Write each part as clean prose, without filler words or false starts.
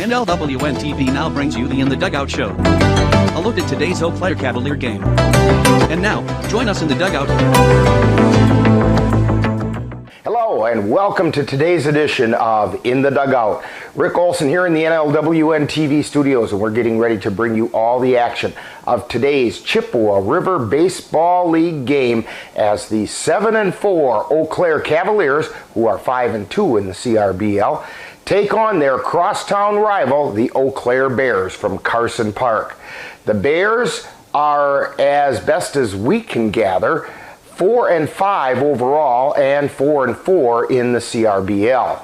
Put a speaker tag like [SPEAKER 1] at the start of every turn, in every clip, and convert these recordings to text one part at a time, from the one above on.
[SPEAKER 1] NLWN-TV now brings you the In the Dugout show. A look at today's Eau Claire Cavalier game. And now, join us in the dugout.
[SPEAKER 2] Hello and welcome to today's edition of In the Dugout. Rick Olson here in the NLWN-TV studios, and we're getting ready to bring you all the action of today's Chippewa River Baseball League game as the 7-4 Eau Claire Cavaliers, who are 5-2 in the CRBL, take on their crosstown rival, the Eau Claire Bears from Carson Park. The Bears are, as best as we can gather, 4-5 overall and 4-4 in the CRBL.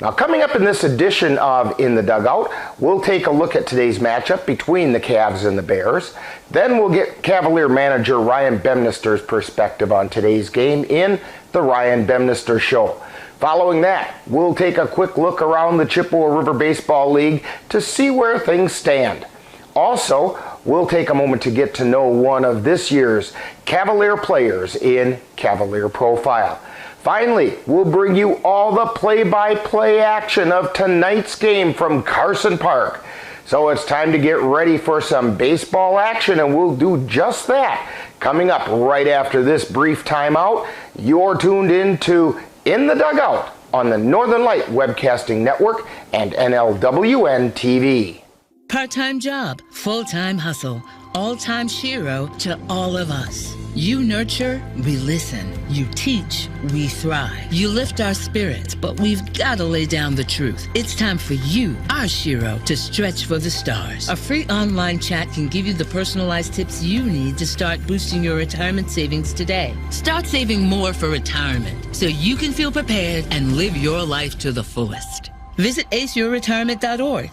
[SPEAKER 2] Now, coming up in this edition of In the Dugout, we'll take a look at today's matchup between the Cavs and the Bears. Then we'll get Cavalier manager Ryan Bemnister's perspective on today's game in the Ryan Bemnister Show. Following that, we'll take a quick look around the Chippewa River Baseball League to see where things stand. Also, we'll take a moment to get to know one of this year's Cavalier players in Cavalier Profile. Finally, we'll bring you all the play-by-play action of tonight's game from Carson Park. So it's time to get ready for some baseball action, and we'll do just that. Coming up right after this brief timeout, you're tuned into In the Dugout on the Northern Light Webcasting Network and NLWN-TV.
[SPEAKER 3] Part-time job, full-time hustle, all-time Shiro to all of us. You nurture, we listen. You teach, we thrive. You lift our spirits, but we've got to lay down the truth. It's time for you, our Shiro, to stretch for the stars. A free online chat can give you the personalized tips you need to start boosting your retirement savings today. Start saving more for retirement so you can feel prepared and live your life to the fullest. Visit aceyourretirement.org.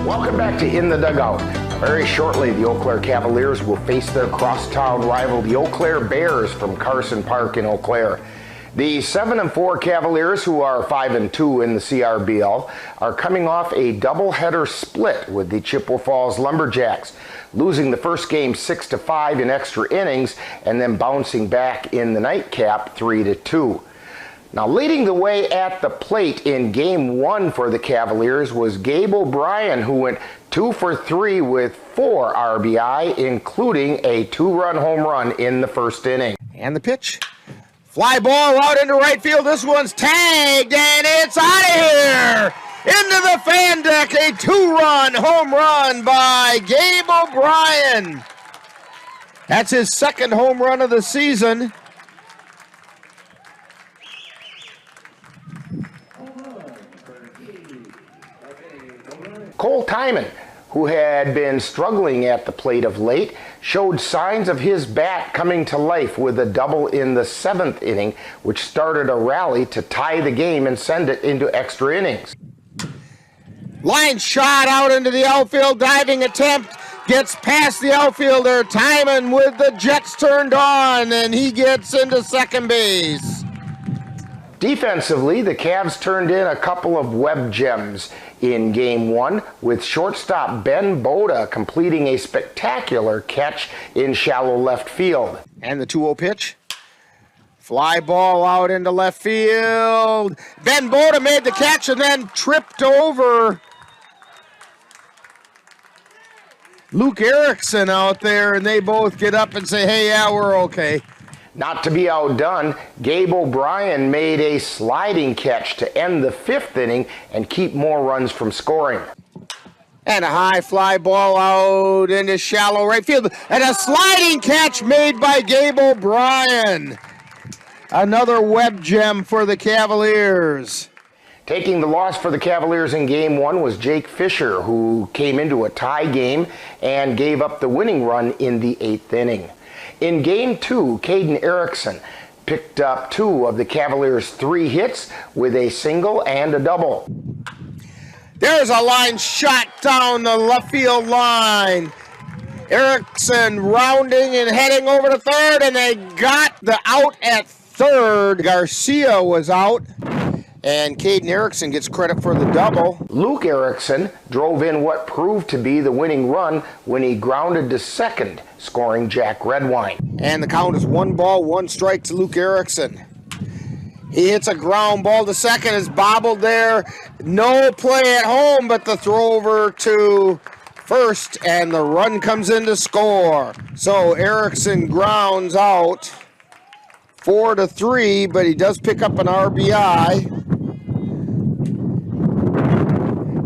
[SPEAKER 2] Welcome back to In the Dugout. Very shortly, the Eau Claire Cavaliers will face their crosstown rival, the Eau Claire Bears from Carson Park in Eau Claire. The 7-4 Cavaliers, who are 5-2 in the CRBL, are coming off a doubleheader split with the Chippewa Falls Lumberjacks, losing the first game 6-5 in extra innings and then bouncing back in the nightcap 3-2. Now, leading the way at the plate in Game 1 for the Cavaliers was Gabe O'Brien, who went 2 for 3 with 4 RBI, including a 2-run home run in the first inning.
[SPEAKER 4] And the pitch. Fly ball out into right field. This one's tagged, and it's out of here! Into the fan deck, a 2-run home run by Gabe O'Brien. That's his second home run of the season.
[SPEAKER 2] Cole Timon, who had been struggling at the plate of late, showed signs of his bat coming to life with a double in the 7th inning, which started a rally to tie the game and send it into extra innings.
[SPEAKER 4] Line shot out into the outfield, diving attempt, gets past the outfielder. Timon with the jets turned on, and he gets into second base.
[SPEAKER 2] Defensively, the Cavs turned in a couple of web gems in Game 1, with shortstop Ben Boda completing a spectacular catch in shallow left field.
[SPEAKER 4] And the 2-0 pitch. Fly ball out into left field. Ben Boda made the catch and then tripped over Luke Erickson out there, and they both get up and say, hey, yeah, we're okay.
[SPEAKER 2] Not to be outdone, Gabe O'Brien made a sliding catch to end the 5th inning and keep more runs from scoring.
[SPEAKER 4] And a high fly ball out into shallow right field. And a sliding catch made by Gabe O'Brien. Another web gem for the Cavaliers.
[SPEAKER 2] Taking the loss for the Cavaliers in Game 1 was Jake Fisher, who came into a tie game and gave up the winning run in the 8th inning. In Game 2, Caden Erickson picked up 2 of the Cavaliers' 3 hits with a single and a double.
[SPEAKER 4] There's a line shot down the left field line. Erickson rounding and heading over to third, and they got the out at third. Garcia was out, and Caden Erickson gets credit for the double.
[SPEAKER 2] Luke Erickson drove in what proved to be the winning run when he grounded to second, scoring Jack Redwine.
[SPEAKER 4] And the count is 1 ball, 1 strike to Luke Erickson. He hits a ground ball. The second is bobbled there. No play at home, but the throw over to first, and the run comes in to score. So Erickson grounds out 4-3, but he does pick up an RBI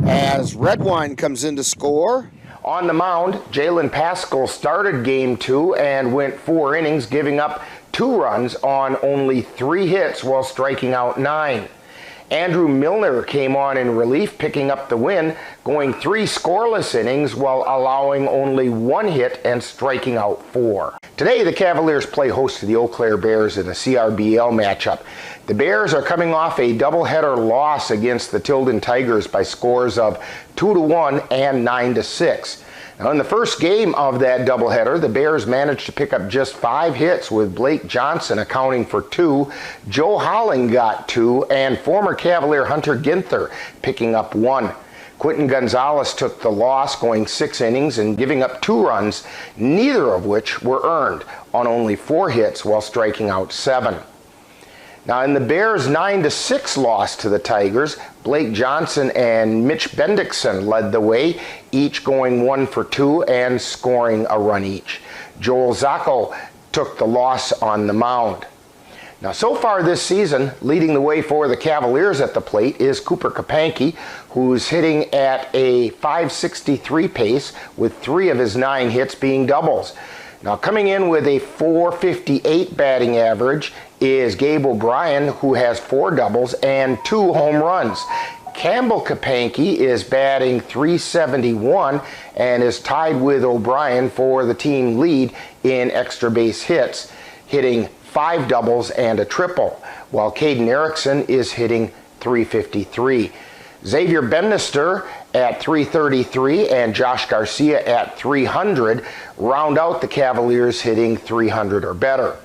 [SPEAKER 4] as Redwine comes in to score.
[SPEAKER 2] On the mound, Jalen Pascal started game 2 and went 4 innings, giving up 2 runs on only 3 hits while striking out 9. Andrew Milner came on in relief, picking up the win, going 3 scoreless innings while allowing only 1 hit and striking out 4. Today, the Cavaliers play host to the Eau Claire Bears in a CRBL matchup. The Bears are coming off a doubleheader loss against the Tilden Tigers by scores of 2-1 and 9-6. Now, in the first game of that doubleheader, the Bears managed to pick up just 5 hits, with Blake Johnson accounting for 2, Joe Holling got 2, and former Cavalier Hunter Ginther picking up 1. Quentin Gonzalez took the loss, going 6 innings and giving up 2 runs, neither of which were earned, on only 4 hits while striking out 7. Now, in the Bears' 9-6 loss to the Tigers, Blake Johnson and Mitch Bendixson led the way, each going 1 for 2 and scoring a run each. Joel Zacco took the loss on the mound. Now, so far this season, leading the way for the Cavaliers at the plate is Cooper Kapanke, who's hitting at a .563 pace, with 3 of his 9 hits being doubles. Now, coming in with a .458 batting average is Gabe O'Brien, who has 4 doubles and 2 home runs. Campbell Kapanke is batting .371 and is tied with O'Brien for the team lead in extra base hits, hitting 5 doubles and a triple, while Caden Erickson is hitting .353. Xavier Benister at .333 and Josh Garcia at .300 round out the Cavaliers hitting .300 or better.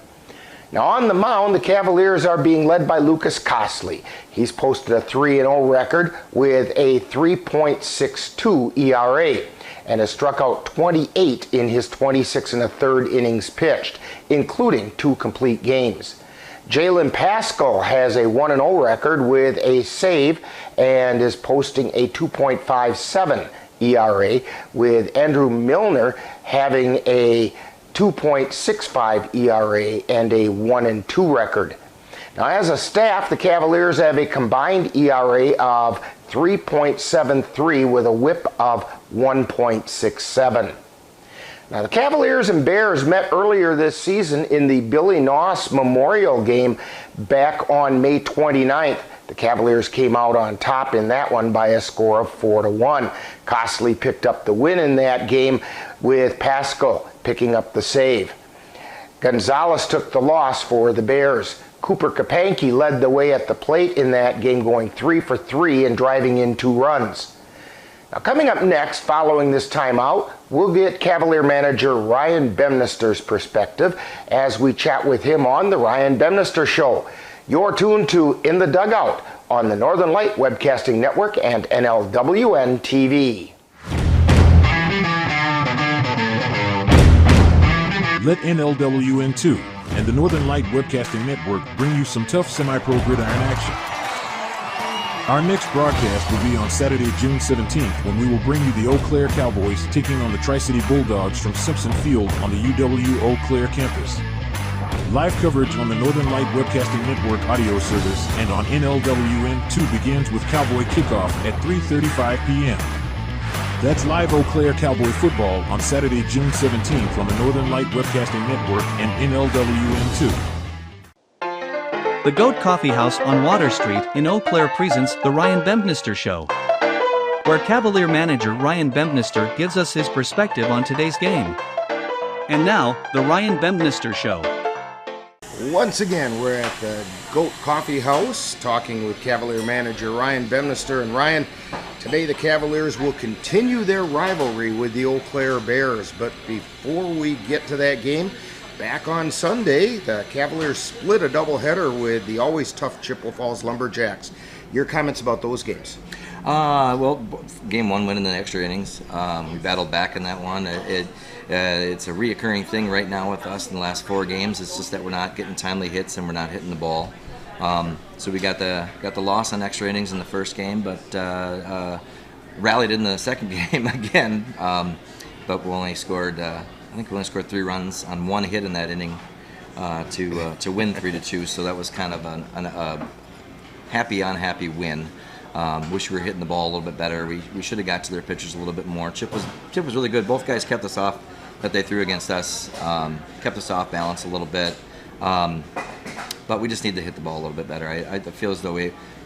[SPEAKER 2] Now, on the mound, the Cavaliers are being led by Lucas Costley. He's posted a 3-0 record with a 3.62 ERA and has struck out 28 in his 26 1/3 innings pitched, including 2 complete games. Jalen Pascal has a 1-0 record with a save and is posting a 2.57 ERA, with Andrew Milner having a 2.65 ERA and a 1-2 record. Now, as a staff, the Cavaliers have a combined ERA of 3.73 with a whip of 1.67. Now, the Cavaliers and Bears met earlier this season in the Billy Noss Memorial Game back on May 29th. The Cavaliers came out on top in that one by a score of 4-1. Costley picked up the win in that game, with Pascal picking up the save. Gonzalez took the loss for the Bears. Cooper Kapanke led the way at the plate in that game, going 3 for 3 and driving in 2 runs. Now, coming up next, following this timeout, we'll get Cavalier manager Ryan Bemnister's perspective as we chat with him on the Ryan Bemnister Show. You're tuned to In the Dugout on the Northern Light Webcasting Network and NLWN-TV.
[SPEAKER 5] Let NLWN-2 and the Northern Light Webcasting Network bring you some tough semi-pro gridiron action. Our next broadcast will be on Saturday, June 17th, when we will bring you the Eau Claire Cavaliers taking on the Tri-City Bulldogs from Simpson Field on the UW Eau Claire campus. Live coverage on the Northern Light Webcasting Network audio service and on NLWN-2 begins with Cowboy Kickoff at 3:35 p.m. That's live Eau Claire Cowboy football on Saturday, June 17th on the Northern Light Webcasting Network and NLWN-2.
[SPEAKER 1] The Goat Coffee House on Water Street in Eau Claire presents The Ryan Bemnister Show, where Cavalier manager Ryan Bemnister gives us his perspective on today's game. And now, The Ryan Bemnister Show.
[SPEAKER 2] Once again, we're at the Goat Coffee House talking with Cavalier manager Ryan Bemnister. And Ryan, today the Cavaliers will continue their rivalry with the Eau Claire Bears. But before we get to that game, back on Sunday, the Cavaliers split a doubleheader with the always tough Chippewa Falls Lumberjacks. Your comments about those games?
[SPEAKER 6] Well, game 1 went in the extra innings. We battled back in that one. It's a reoccurring thing right now with us in the last 4 games. It's just that we're not getting timely hits and we're not hitting the ball. So we got the loss on extra innings in the first game, but rallied in the second game again. But we only scored, I think we only scored 3 runs on 1 hit in that inning to win 3-2. So that was kind of a happy, unhappy win. Wish we were hitting the ball a little bit better. We should have got to their pitchers a little bit more. Chip was really good. Both guys kept us off that they threw against us. Kept us off balance a little bit. But we just need to hit the ball a little bit better. I feel as though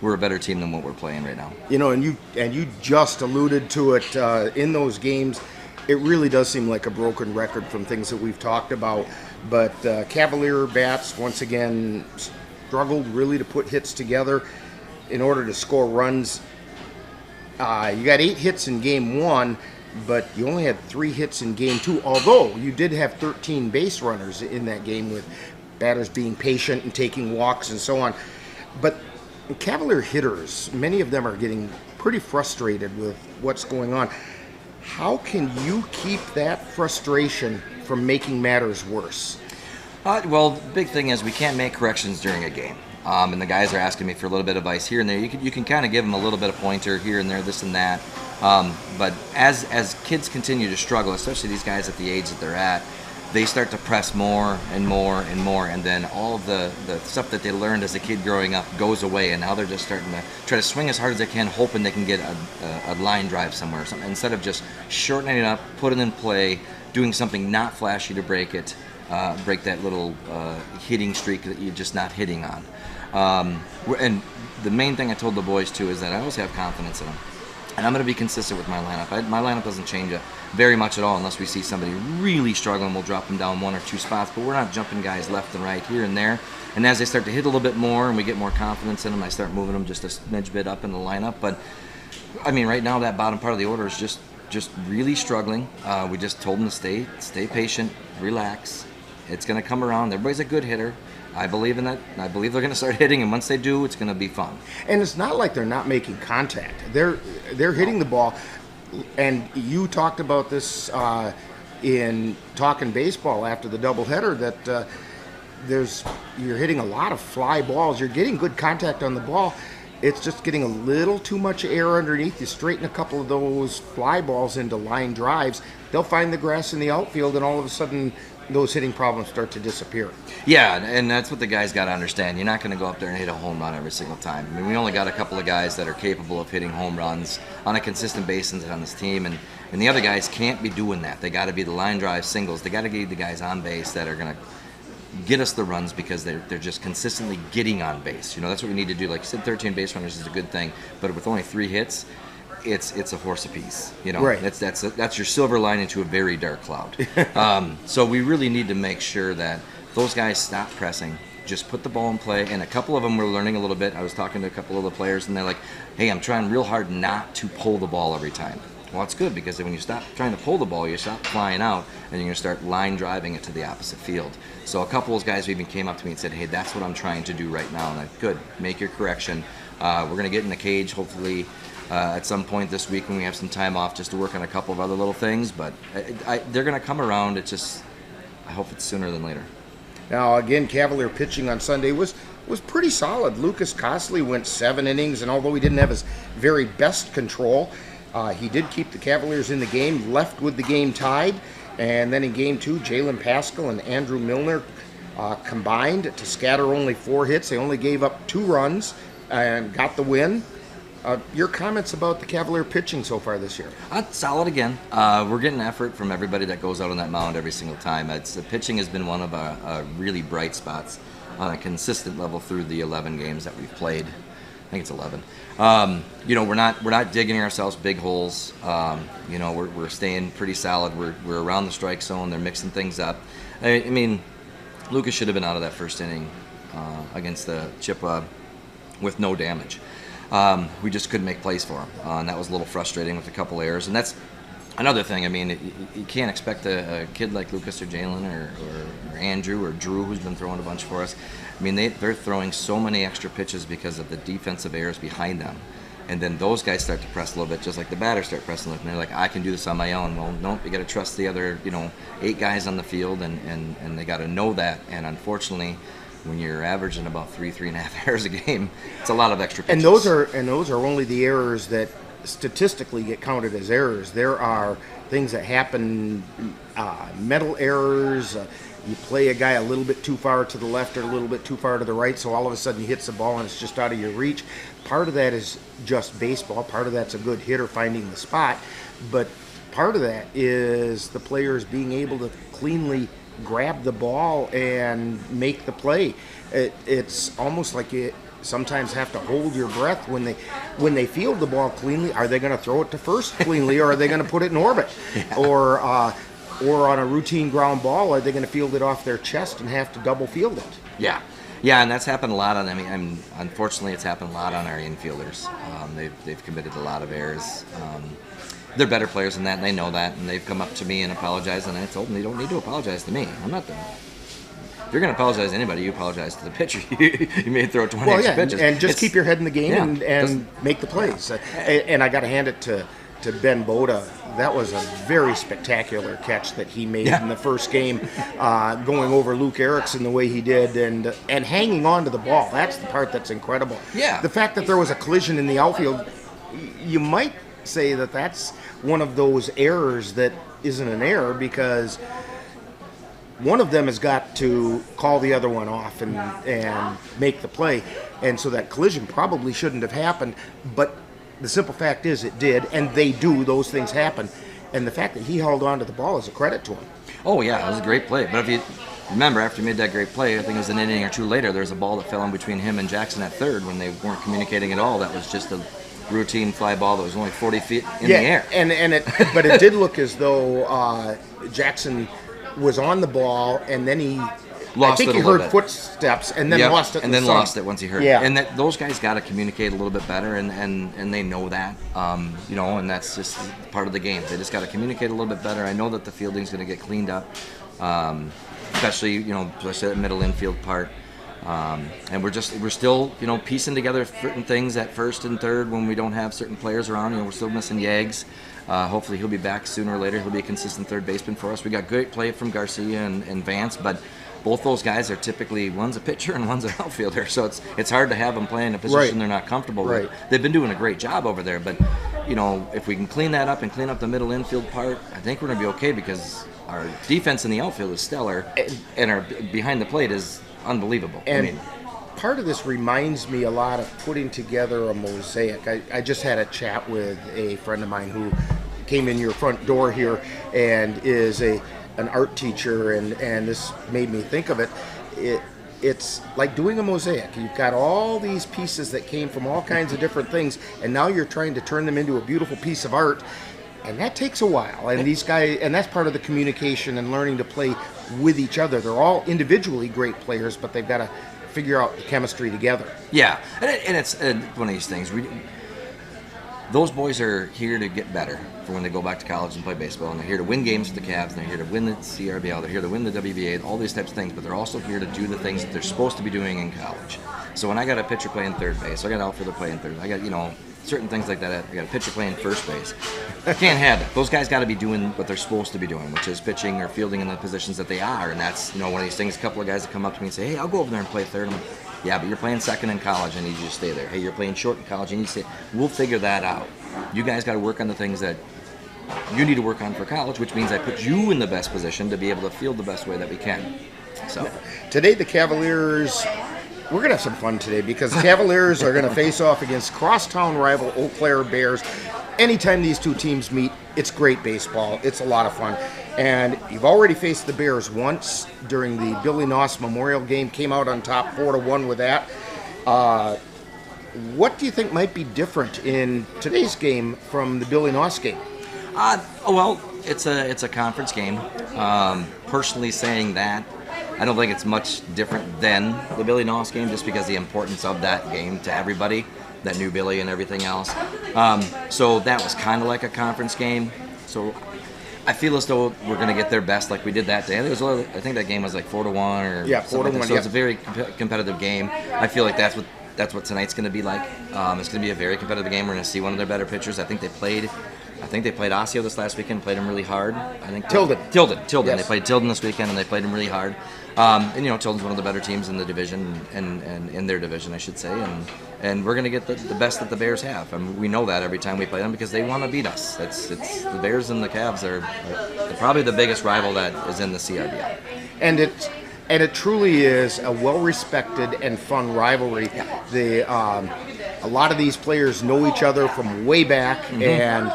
[SPEAKER 6] we're a better team than what we're playing right now.
[SPEAKER 2] You know, and you just alluded to it in those games. It really does seem like a broken record from things that we've talked about. But Cavalier bats, once again, struggled really to put hits together in order to score runs. You got 8 hits in game 1, but you only had 3 hits in game 2, although you did have 13 base runners in that game, with batters being patient and taking walks and so on. But Cavalier hitters, many of them are getting pretty frustrated with what's going on. How can you keep that frustration from making matters worse?
[SPEAKER 6] Well, the big thing is we can't make corrections during a game. And the guys are asking me for a little bit of advice here and there. You can kind of give them a little bit of pointer here and there, this and that. But as kids continue to struggle, especially these guys at the age that they're at, they start to press more and more and more, and then all of the stuff that they learned as a kid growing up goes away, and now they're just starting to try to swing as hard as they can, hoping they can get a line drive somewhere or something, instead of just shortening it up, putting it in play, doing something not flashy to break it, break that little hitting streak that you're just not hitting on. And the main thing I told the boys too is that I always have confidence in them. And I'm going to be consistent with my lineup. My lineup doesn't change very much at all unless we see somebody really struggling. We'll drop them down 1 or 2 spots, but we're not jumping guys left and right here and there. And as they start to hit a little bit more and we get more confidence in them, I start moving them just a smidge bit up in the lineup. But, I mean, right now that bottom part of the order is just really struggling. We just told them to stay patient, relax. It's going to come around. Everybody's a good hitter. I believe in that. I believe they're going to start hitting, and once they do, it's going to be fun.
[SPEAKER 2] And it's not like they're not making contact. They're hitting the ball, and you talked about this in Talking Baseball after the doubleheader, that you're hitting a lot of fly balls. You're getting good contact on the ball. It's just getting a little too much air underneath. You straighten a couple of those fly balls into line drives, they'll find the grass in the outfield, and all of a sudden those hitting problems start to disappear.
[SPEAKER 6] Yeah, and that's what the guys got to understand. You're not going to go up there and hit a home run every single time. I mean, we only got a couple of guys that are capable of hitting home runs on a consistent basis on this team, and the other guys can't be doing that. They got to be the line drive singles. They got to get the guys on base that are going to get us the runs, because they're just consistently getting on base. You know, that's what we need to do. Like you said, 13 base runners is a good thing, but with only 3 hits, it's a horse apiece. You know,
[SPEAKER 2] right.
[SPEAKER 6] That's your silver lining to a very dark cloud. So we really need to make sure that those guys stop pressing, just put the ball in play. And a couple of them were learning a little bit. I was talking to a couple of the players, and they're like, "Hey, I'm trying real hard not to pull the ball every time." Well, it's good, because when you stop trying to pull the ball, you stop flying out, and you're going to start line driving it to the opposite field. So a couple of those guys even came up to me and said, "Hey, that's what I'm trying to do right now." And I'm good. Make your correction. We're going to get in the cage, hopefully, at some point this week when we have some time off, just to work on a couple of other little things. But they're going to come around. It's just, I hope it's sooner than later.
[SPEAKER 2] Now, again, Cavalier pitching on Sunday was pretty solid. Lucas Costley went 7 innings, and although he didn't have his very best control, he did keep the Cavaliers in the game, left with the game tied. And then in game 2, Jalen Pascal and Andrew Milner combined to scatter only 4 hits. They only gave up 2 runs and got the win. Your comments about the Cavalier pitching so far this year?
[SPEAKER 6] Solid again. We're getting effort from everybody that goes out on that mound every single time. The pitching has been one of our really bright spots on a consistent level through the 11 games that we've played. I think it's 11. You know, we're not digging ourselves big holes. You know, we're staying pretty solid. We're around the strike zone. They're mixing things up. I mean, Lucas should have been out of that first inning against the Chippewa with no damage. We just couldn't make plays for him, and that was a little frustrating with a couple errors. And that's another thing. I mean, you can't expect a kid like Lucas or Jalen or Andrew or Drew, who's been throwing a bunch for us. I mean, they're throwing so many extra pitches because of the defensive errors behind them. And then those guys start to press a little bit, just like the batters start pressing, and they're like, I can do this on my own. Well, no, you got to trust the other, 8 guys on the field, and they got to know that. And unfortunately, when you're averaging about 3.5 errors a game, it's a lot of extra pitches.
[SPEAKER 2] And those are only the errors that statistically get counted as errors. There are things that happen, mental errors. You play a guy a little bit too far to the left or a little bit too far to the right, so all of a sudden he hits the ball and it's just out of your reach. Part of that is just baseball. Part of that's a good hitter finding the spot. But part of that is the players being able to cleanly grab the ball and make the play. It's almost like you sometimes have to hold your breath when they field the ball cleanly. Are they going to throw it to first cleanly, or are they going to put it in orbit? Yeah. Or on a routine ground ball, are they going to field it off their chest and have to double field it?
[SPEAKER 6] Yeah. Yeah, and that's happened a lot on. Unfortunately, it's happened a lot on our infielders. They've committed a lot of errors. They're better players than that, and they know that, and they've come up to me and apologized, and I told them, you don't need to apologize to me. I'm not the... If you're going to apologize to anybody, you apologize to the pitcher. You may throw 20 extra pitches.
[SPEAKER 2] And just keep your head in the game and make the plays. And I got to hand it to Ben Boda. That was a very spectacular catch that he made in the first game, going over Luke Erickson the way he did, and hanging on to the ball. That's the part that's incredible.
[SPEAKER 6] Yeah.
[SPEAKER 2] The fact that there was a collision in the outfield, you might say that that's one of those errors that isn't an error, because one of them has got to call the other one off and make the play, and so that collision probably shouldn't have happened, but the simple fact is it did, and those things happen, and the fact that he held on to the ball is a credit to him.
[SPEAKER 6] Oh yeah, it was a great play. But if you remember, after he made that great play, I think it was an inning or two later, there was a ball that fell in between him and Jackson at third when they weren't communicating at all. That was just a routine fly ball that was only 40 feet in the air.
[SPEAKER 2] But it did look as though Jackson was on the ball, and then he
[SPEAKER 6] lost
[SPEAKER 2] he heard footsteps and then lost it.
[SPEAKER 6] And then lost it once he heard it.
[SPEAKER 2] Yeah.
[SPEAKER 6] And those guys got to communicate a little bit better, and they know that, and that's just part of the game. They just got to communicate a little bit better. I know that the fielding's going to get cleaned up, especially that middle infield part. And we're still piecing together certain things at first and third when we don't have certain players around. We're still missing Yags. Hopefully he'll be back sooner or later. He'll be a consistent third baseman for us. We got great play from Garcia and Vance, but both those guys are typically, one's a pitcher and one's an outfielder, so it's hard to have them play in a position they're not comfortable with. They've been doing a great job over there, but if we can clean that up and clean up the middle infield part, I think we're going to be okay, because our defense in the outfield is stellar, and our behind the plate is unbelievable.
[SPEAKER 2] And part of this reminds me a lot of putting together a mosaic. I just had a chat with a friend of mine who came in your front door here and is an art teacher, and this made me think of it. It's like doing a mosaic. You've got all these pieces that came from all kinds of different things, and now you're trying to turn them into a beautiful piece of art, and that takes a while. And these guys, and that's part of the communication and learning to play with each other. They're all individually great players, but they've got to figure out the chemistry together.
[SPEAKER 6] Yeah, and it's one of these things. Those boys are here to get better for when they go back to college and play baseball, and they're here to win games with the Cavs, and they're here to win the CRBL, they're here to win the WBA, all these types of things, but they're also here to do the things that they're supposed to be doing in college. So when I got a pitcher playing third base, I got an outfielder playing third, I got, certain things like that, I got a pitcher playing first base. I can't have it. Those guys got to be doing what they're supposed to be doing, which is pitching or fielding in the positions that they are, and that's, one of these things. A couple of guys that come up to me and say, hey, I'll go over there and play third. I'm like, yeah, but you're playing second in college, I need you to stay there. Hey, you're playing short in college, I need you to stay. We'll figure that out. You guys got to work on the things that you need to work on for college, which means I put you in the best position to be able to field the best way that we can. So
[SPEAKER 2] today the Cavaliers, we're going to have some fun today, because the Cavaliers are going to face off against crosstown rival Eau Claire Bears. Anytime these two teams meet, it's great baseball. It's a lot of fun. And you've already faced the Bears once during the Billy Noss Memorial Game, came out on top 4-1 with that. What do you think might be different in today's game from the Billy Noss game?
[SPEAKER 6] Well, it's a conference game. Personally saying that, I don't think it's much different than the Billy Noss game, just because the importance of that game to everybody that knew Billy and everything else. So that was kind of like a conference game. So I feel as though we're going to get their best like we did that day. I think that game was like 4-1 or
[SPEAKER 2] 4-1.
[SPEAKER 6] So it's a very competitive game. I feel like that's what tonight's going to be like. It's going to be a very competitive game. We're going to see one of their better pitchers. I think they played I think they played Osseo this last weekend, played them really hard. I think
[SPEAKER 2] Tilden.
[SPEAKER 6] Yes. They played Tilden this weekend, and they played them really hard. And Tilden's one of the better teams in the division, and in their division, I should say. And we're going to get the best that the Bears have. I mean, we know that every time we play them because they want to beat us. It's the Bears and the Cavs are probably the biggest rival that is in the CRBL.
[SPEAKER 2] And it truly is a well-respected and fun rivalry. Yeah. A lot of these players know each other from way back, and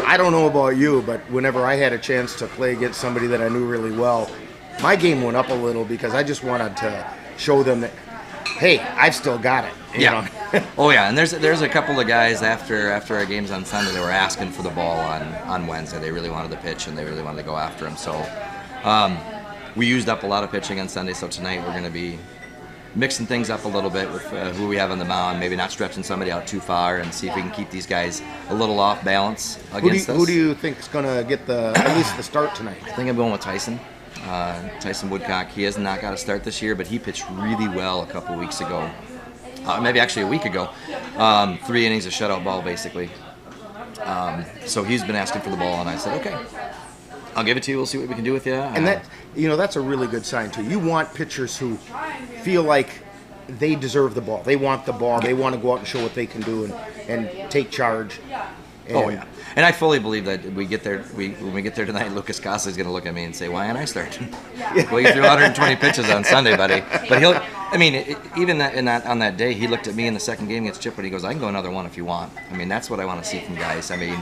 [SPEAKER 2] I don't know about you, but whenever I had a chance to play against somebody that I knew really well, my game went up a little because I just wanted to show them that, hey, I've still got it. You know?
[SPEAKER 6] Oh yeah, and there's a couple of guys after our games on Sunday that were asking for the ball on Wednesday. They really wanted to pitch and they really wanted to go after him. So we used up a lot of pitching on Sunday. So tonight we're going to be mixing things up a little bit with who we have on the mound, maybe not stretching somebody out too far, and see if we can keep these guys a little off balance against us.
[SPEAKER 2] Who do you think is going to get at least the start tonight?
[SPEAKER 6] I think I'm going with Tyson. Tyson Woodcock. He has not got a start this year, but he pitched really well a couple weeks ago. Maybe actually a week ago. 3 innings of shutout ball, basically. So he's been asking for the ball, and I said, okay, I'll give it to you. We'll see what we can do with you.
[SPEAKER 2] And that's a really good sign too. You want pitchers who feel like they deserve the ball. They want the ball. They want to go out and show what they can do and take charge.
[SPEAKER 6] And I fully believe that when we get there tonight, Lucas Costa is going to look at me and say, "Why aren't I starting?" Well, you threw 120 pitches on Sunday, buddy. But on that day, he looked at me in the second game against Chipwood. He goes, "I can go another one if you want." I mean, that's what I want to see from guys. I mean,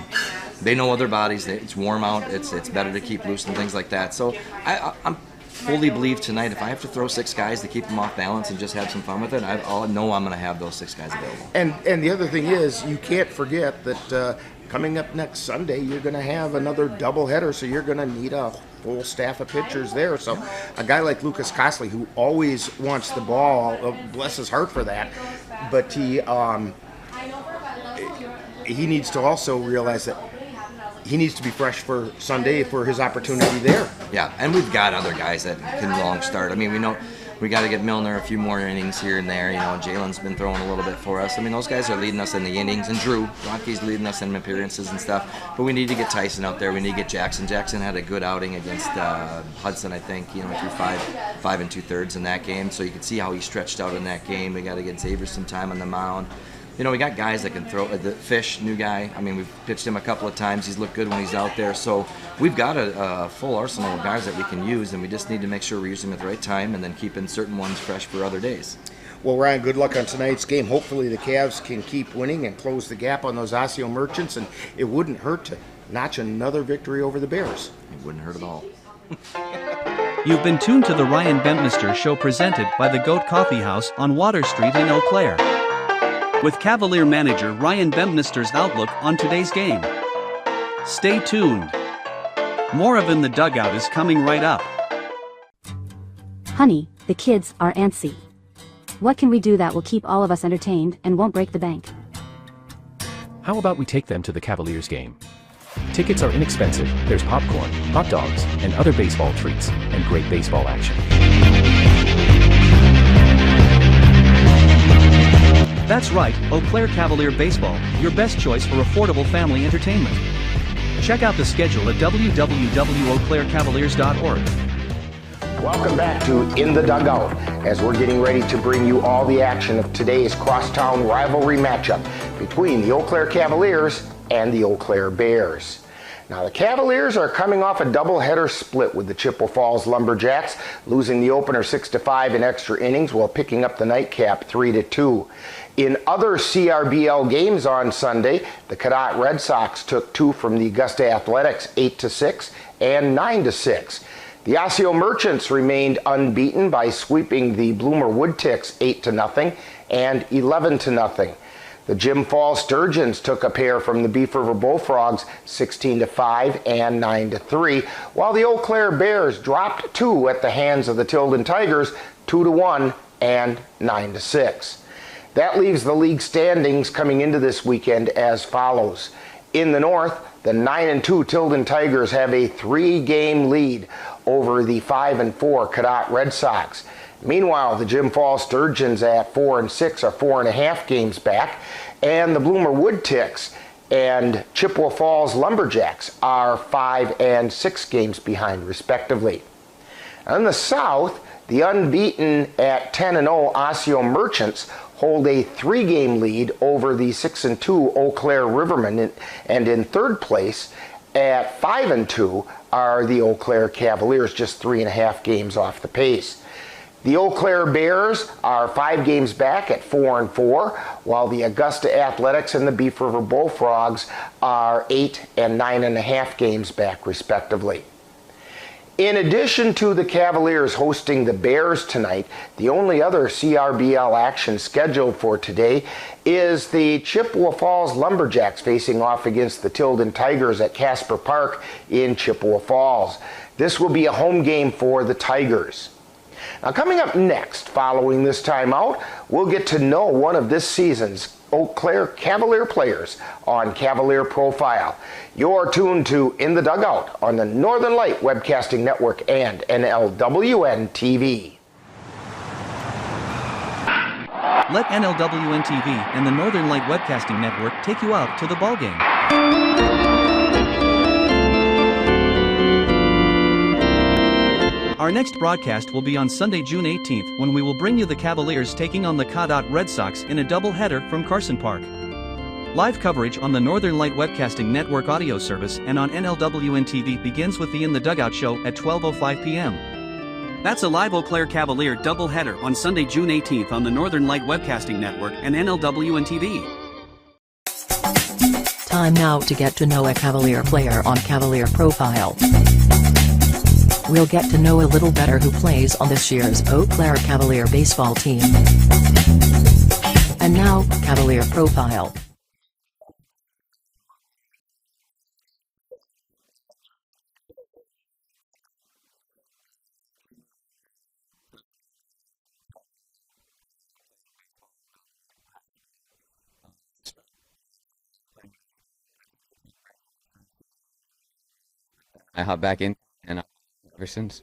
[SPEAKER 6] they know other bodies. It's warm out. It's better to keep loose and things like that. So I'm fully believe tonight if I have to throw 6 guys to keep them off balance and just have some fun with it, I'll know I'm going to have those 6 guys available.
[SPEAKER 2] And the other thing is, you can't forget that coming up next Sunday, you're going to have another doubleheader, so you're going to need a full staff of pitchers there. So a guy like Lucas Cosley, who always wants the ball, bless his heart for that, but he needs to also realize that he needs to be fresh for Sunday for his opportunity there.
[SPEAKER 6] Yeah, and we've got other guys that can long start. I mean, we know we got to get Milner a few more innings here and there. Jalen's been throwing a little bit for us. I mean, those guys are leading us in the innings, and Drew Ronke's leading us in appearances and stuff. But we need to get Tyson out there. We need to get Jackson. Jackson had a good outing against Hudson, I think. Threw 5 2/3 in that game. So you can see how he stretched out in that game. We got to get Xavier some time on the mound. We got guys that can throw. The Fish, new guy. I mean, we've pitched him a couple of times. He's looked good when he's out there. So we've got a full arsenal of guys that we can use, and we just need to make sure we're using them at the right time and then keeping certain ones fresh for other days.
[SPEAKER 2] Well, Ryan, good luck on tonight's game. Hopefully the Cavs can keep winning and close the gap on those Osseo Merchants, and it wouldn't hurt to notch another victory over the Bears.
[SPEAKER 6] It wouldn't hurt at all.
[SPEAKER 1] You've been tuned to the Ryan Bempnister Show, presented by the Goat Coffee House on Water Street in Eau Claire, with Cavalier manager Ryan Bempnister's outlook on today's game. Stay tuned. More of In the Dugout is coming right up.
[SPEAKER 7] Honey, the kids are antsy. What can we do that will keep all of us entertained and won't break the bank?
[SPEAKER 8] How about we take them to the Cavaliers game? Tickets are inexpensive, there's popcorn, hot dogs, and other baseball treats, and great baseball action.
[SPEAKER 1] That's right, Eau Claire Cavalier Baseball, your best choice for affordable family entertainment. Check out the schedule at www.eauclaircavaliers.org.
[SPEAKER 2] Welcome back to In the Dugout, as we're getting ready to bring you all the action of today's crosstown rivalry matchup between the Eau Claire Cavaliers and the Eau Claire Bears. Now, the Cavaliers are coming off a doubleheader split with the Chippewa Falls Lumberjacks, losing the opener 6-5 in extra innings while picking up the nightcap 3-2. In other CRBL games on Sunday, the Cadott Red Sox took 2 from the Augusta Athletics, 8-6 and 9-6. The Osseo Merchants remained unbeaten by sweeping the Bloomer Woodticks 8-0 and 11-0. The Jim Falls Sturgeons took a pair from the Beef River Bullfrogs 16-5 and 9-3, while the Eau Claire Bears dropped 2 at the hands of the Tilden Tigers 2-1 and 9-6. That leaves the league standings coming into this weekend as follows. In the North, the 9-2 Tilden Tigers have a 3-game lead over the 5-4 Cadott Red Sox. Meanwhile, the Jim Falls Sturgeons at 4-6 are 4.5 games back, and the Bloomer Woodticks and Chippewa Falls Lumberjacks are 5 and 6 games behind, respectively. In the South, the unbeaten at 10-0 Osseo Merchants hold a 3-game lead over the 6-2 Eau Claire Rivermen, and in third place at 5-2 are the Eau Claire Cavaliers, just 3.5 games off the pace. The Eau Claire Bears are 5 games back at 4-4, while the Augusta Athletics and the Beef River Bullfrogs are 8 and 9.5 games back, respectively. In addition to the Cavaliers hosting the Bears tonight, the only other CRBL action scheduled for today is the Chippewa Falls Lumberjacks facing off against the Tilden Tigers at Carson Park in Chippewa Falls. This will be a home game for the Tigers. Now, coming up next, following this timeout, we'll get to know one of this season's Eau Claire Cavalier players on Cavalier Profile. You're tuned to In the Dugout on the Northern Light Webcasting Network and NLWN-TV.
[SPEAKER 1] Let NLWN-TV and the Northern Light Webcasting Network take you out to the ballgame. Our next broadcast will be on Sunday, June 18th, when we will bring you the Cavaliers taking on the Cadott Red Sox in a doubleheader from Carson Park. Live coverage on the Northern Light Webcasting Network audio service and on NLWN-TV begins with the In the Dugout show at 12:05 p.m. That's a live Eau Claire Cavalier doubleheader on Sunday, June 18th on the Northern Light Webcasting Network and NLWN-TV.
[SPEAKER 9] Time now to get to know a Cavalier player on Cavalier Profile. We'll get to know a little better who plays on this year's Eau Claire Cavalier baseball team. And now, Cavalier Profile.
[SPEAKER 10] I hop back in and ever since.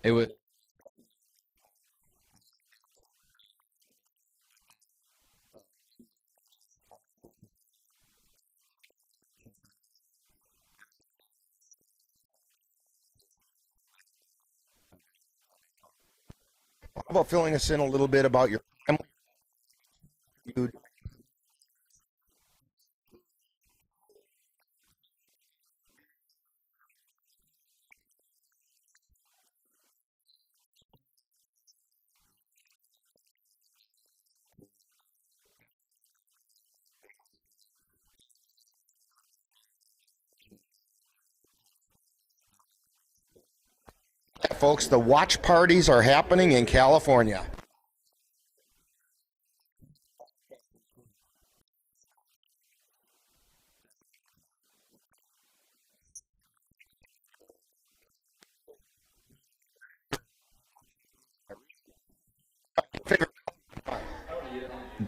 [SPEAKER 10] It was
[SPEAKER 2] How about filling us in a little bit about your family? Folks, the watch parties are happening in California.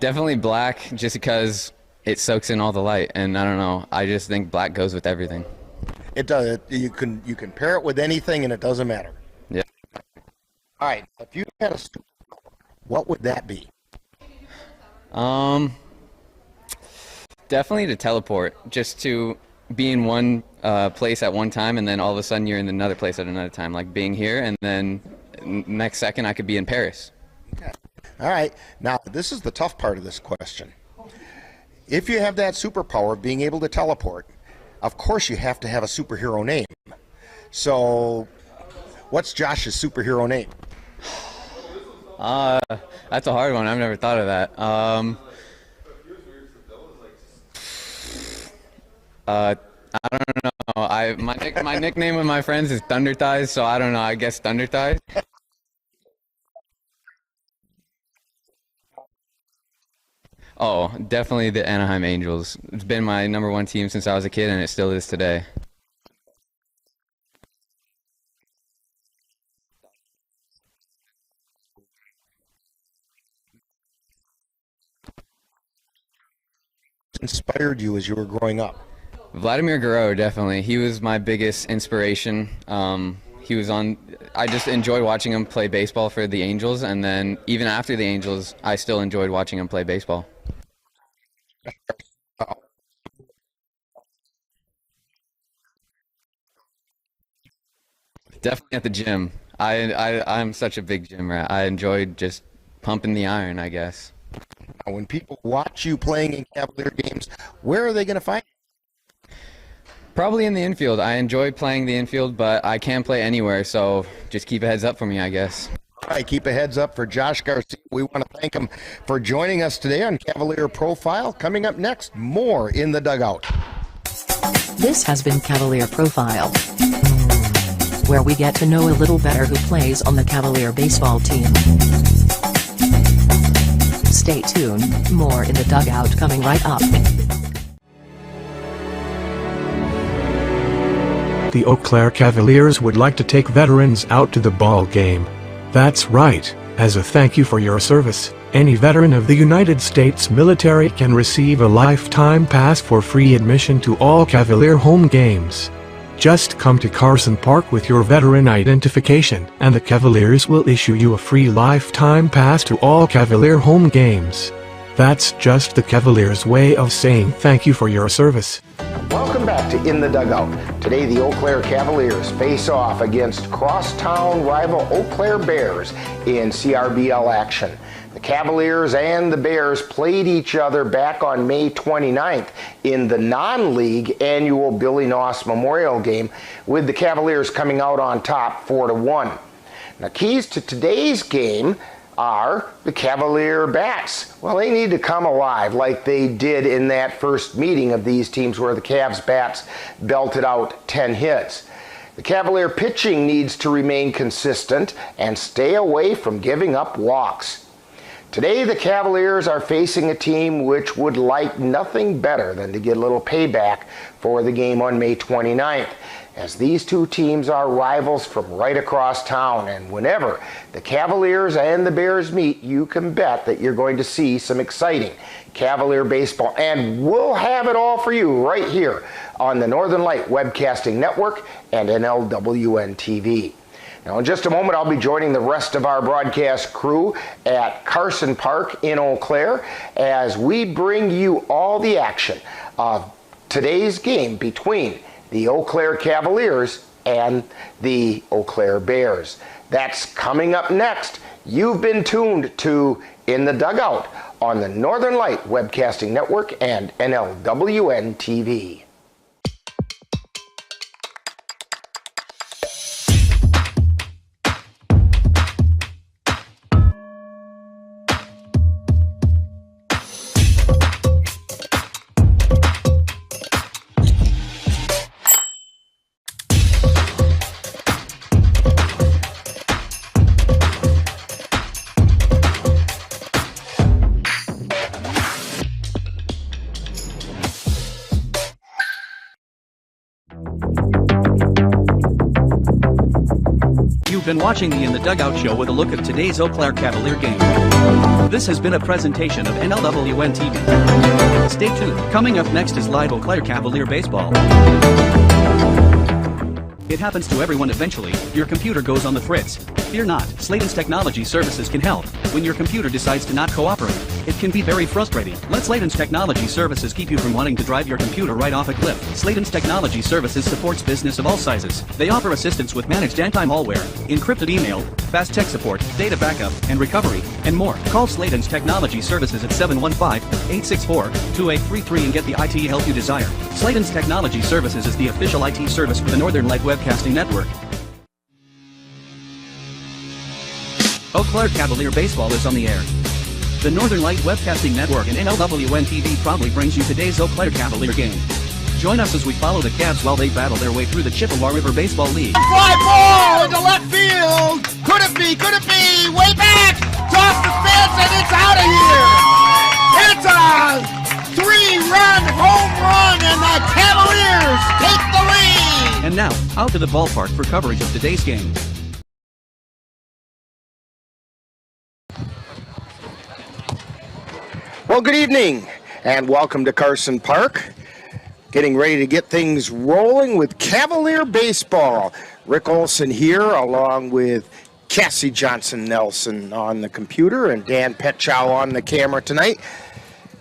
[SPEAKER 10] definitely black just because it soaks in all the light, and I don't know, I just think black goes with everything.
[SPEAKER 2] It does. You can pair it with anything and it doesn't matter.
[SPEAKER 10] Yeah.
[SPEAKER 2] All right, if you had a superpower, what would that be?
[SPEAKER 10] Definitely to teleport, just to be in one place at one time, and then all of a sudden you're in another place at another time, like being here, and then next second I could be in Paris.
[SPEAKER 2] Okay. All right, now this is the tough part of this question. If you have that superpower, being able to teleport, of course you have to have a superhero name. So what's Josh's superhero name?
[SPEAKER 10] That's a hard one. I've never thought of that. I don't know. My nickname with my friends is Thunder Thighs, so I don't know. I guess Thunder Thighs. Oh, definitely the Anaheim Angels. It's been my #1 team since I was a kid, and it still is today.
[SPEAKER 2] Inspired you as you were growing up?
[SPEAKER 10] Vladimir Guerrero, definitely. He was my biggest inspiration. He was on. I just enjoyed watching him play baseball for the Angels, and then even after the Angels, I still enjoyed watching him play baseball. Definitely at the gym. I'm such a big gym rat. I enjoyed just pumping the iron, I guess.
[SPEAKER 2] Now, when people watch you playing in Cavalier games, where are they going to find you?
[SPEAKER 10] Probably in the infield. I enjoy playing the infield, but I can play anywhere, so just keep a heads up for me, I guess.
[SPEAKER 2] All right, keep a heads up for Josh Garcia. We want to thank him for joining us today on Cavalier Profile. Coming up next, more In the Dugout.
[SPEAKER 9] This has been Cavalier Profile, where we get to know a little better who plays on the Cavalier baseball team. Stay tuned, more In the Dugout coming right up.
[SPEAKER 11] The Eau Claire Cavaliers would like to take veterans out to the ball game. That's right, as a thank you for your service, any veteran of the United States military can receive a lifetime pass for free admission to all Cavalier home games. Just come to Carson Park with your veteran identification, and the Cavaliers will issue you a free lifetime pass to all Cavalier home games. That's just the Cavaliers' way of saying thank you for your service.
[SPEAKER 2] Welcome back to In the Dugout. Today, the Eau Claire Cavaliers face off against crosstown rival Eau Claire Bears in CRBL action. The Cavaliers and the Bears played each other back on May 29th in the non-league annual Billy Noss Memorial Game, with the Cavaliers coming out on top 4-1. Now, keys to today's game are the Cavalier bats. Well, they need to come alive like they did in that first meeting of these teams where the Cavs bats belted out 10 hits. The Cavalier pitching needs to remain consistent and stay away from giving up walks. Today, the Cavaliers are facing a team which would like nothing better than to get a little payback for the game on May 29th, as these two teams are rivals from right across town, and whenever the Cavaliers and the Bears meet, you can bet that you're going to see some exciting Cavalier baseball, and we'll have it all for you right here on the Northern Light Webcasting Network and NLWN-TV. Now, in just a moment, I'll be joining the rest of our broadcast crew at Carson Park in Eau Claire as we bring you all the action of today's game between the Eau Claire Cavaliers and the Eau Claire Bears. That's coming up next. You've been tuned to In the Dugout on the Northern Light Webcasting Network and NLWN-TV.
[SPEAKER 1] You've been watching the In the Dugout show with a look at today's Eau Claire Cavalier game. This has been a presentation of NLWN-TV. Stay tuned. Coming up next is live Eau Claire Cavalier baseball. It happens to everyone eventually. Your computer goes on the fritz. Fear not, Sladen's Technology Services can help. When your computer decides to not cooperate, it can be very frustrating. Let Sladen's Technology Services keep you from wanting to drive your computer right off a cliff. Sladen's Technology Services supports business of all sizes. They offer assistance with managed anti-malware, encrypted email, fast tech support, data backup, and recovery, and more. Call Sladen's Technology Services at 715-864-2833 and get the IT help you desire. Sladen's Technology Services is the official IT service for the Northern Light Webcasting Network. Eau Claire Cavalier Baseball is on the air. The Northern Light Webcasting Network and NLWN-TV proudly brings you today's Eau Claire Cavalier game. Join us as we follow the Cavs while they battle their way through the Chippewa River Baseball League.
[SPEAKER 4] Fly ball into left field. Could it be? Could it be? Way back. Off the fence and it's out of here. It's a 3-run home run and the Cavaliers take the lead.
[SPEAKER 1] And now, out to the ballpark for coverage of today's game.
[SPEAKER 2] Well, good evening and welcome to Carson Park. Getting ready to get things rolling with Cavalier baseball. Rick Olson here along with Cassie Johnson-Nelson on the computer and Dan Petchow on the camera tonight.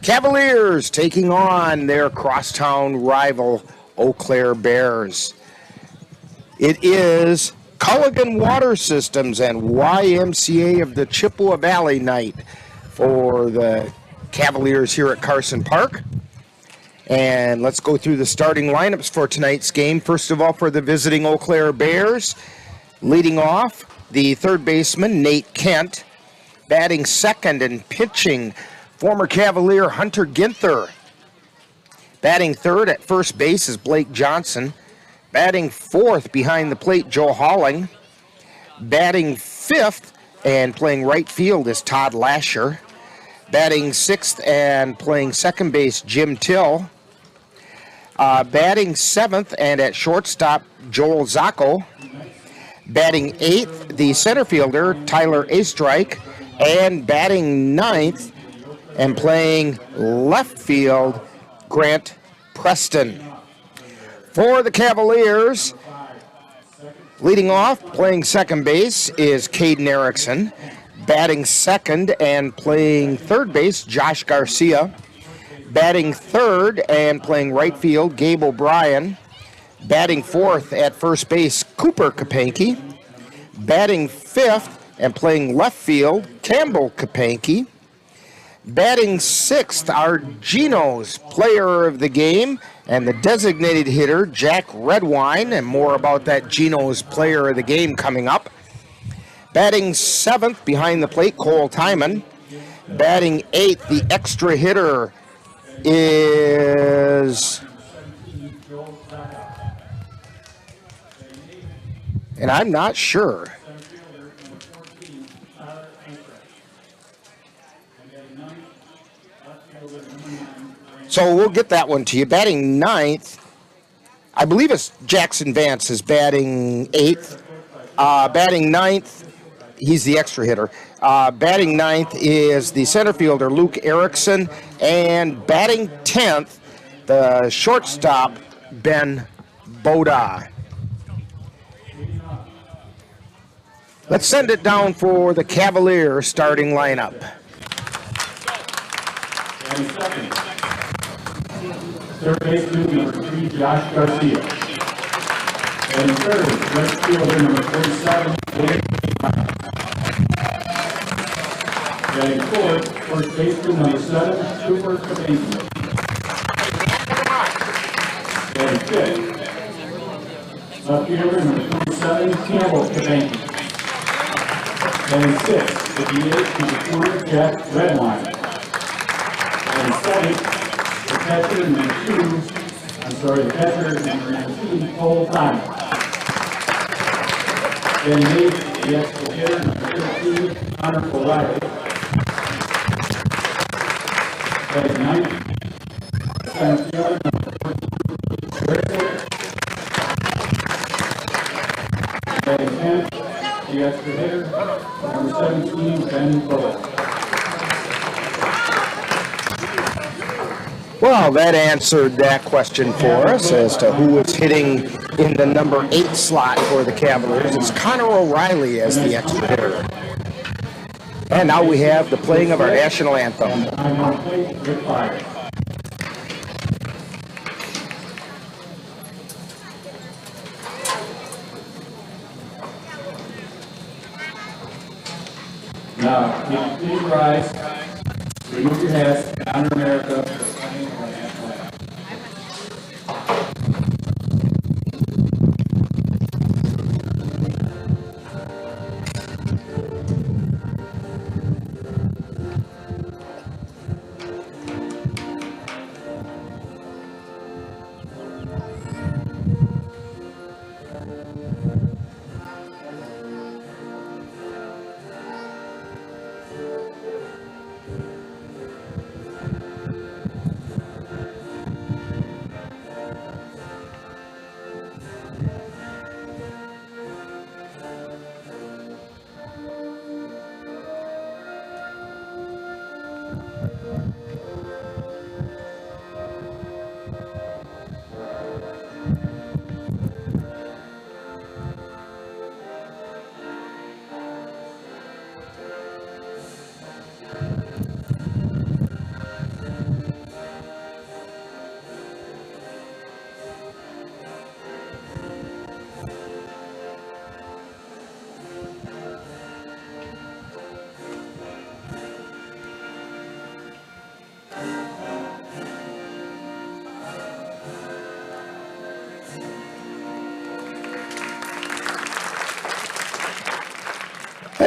[SPEAKER 2] Cavaliers taking on their crosstown rival Eau Claire Bears. It is Culligan Water Systems and YMCA of the Chippewa Valley night for the Cavaliers here at Carson Park. And let's go through the starting lineups for tonight's game. First of all, for the visiting Eau Claire Bears, leading off, the third baseman, Nate Kent. Batting second and pitching, former Cavalier Hunter Ginther. Batting third at first base is Blake Johnson. Batting fourth behind the plate, Joe Halling. Batting fifth and playing right field is Todd Lasher. Batting sixth and playing second base, Jim Till. Batting seventh and at shortstop, Joel Zacco. Batting eighth, the center fielder, Tyler Astrike. And batting ninth and playing left field, Grant Preston. For the Cavaliers, leading off, playing second base is Caden Erickson. Batting second and playing third base, Josh Garcia. Batting third and playing right field, Gabe O'Brien. Batting fourth at first base, Cooper Kapanke. Batting fifth and playing left field, Campbell Kapanke. Batting sixth, our Geno's player of the game and the designated hitter, Jack Redwine, and more about that Geno's player of the game coming up. Batting seventh behind the plate, Cole Timon. Batting eighth, the extra hitter is, and I'm not sure. So we'll get that one to you. Batting ninth, I believe it's Jackson Vance is batting eighth. Batting ninth, he's the extra hitter. Batting ninth is the center fielder, Luke Erickson. And batting 10th, the shortstop, Ben Boda. Let's send it down for the Cavalier starting lineup.
[SPEAKER 12] And second, third baseman number 3, Josh Garcia. And third, left fielder number 47, Blake Johnson. Batting fourth, first baseman number 7, Cooper Kapanke. Batting fifth, left fielder number 27, Campbell Kapanke. Batting sixth, the DH number 4, Jack Redwine. Batting seventh, the catcher number 19, Cole Timon. Batting eighth, the extra hitter number 13, Connor O'Reilly. Batting ninth, center fielder number 14, Rick. Batting 10th, the extra hitter number 17, Ben Boda.
[SPEAKER 2] Well, that answered that question for us as to who is hitting in the number 8 slot for the Cavaliers. It's Connor O'Reilly as the extra hitter. And now we have the playing of our national anthem.
[SPEAKER 12] Now, please rise, remove your hats, and honor America for playing our national anthem.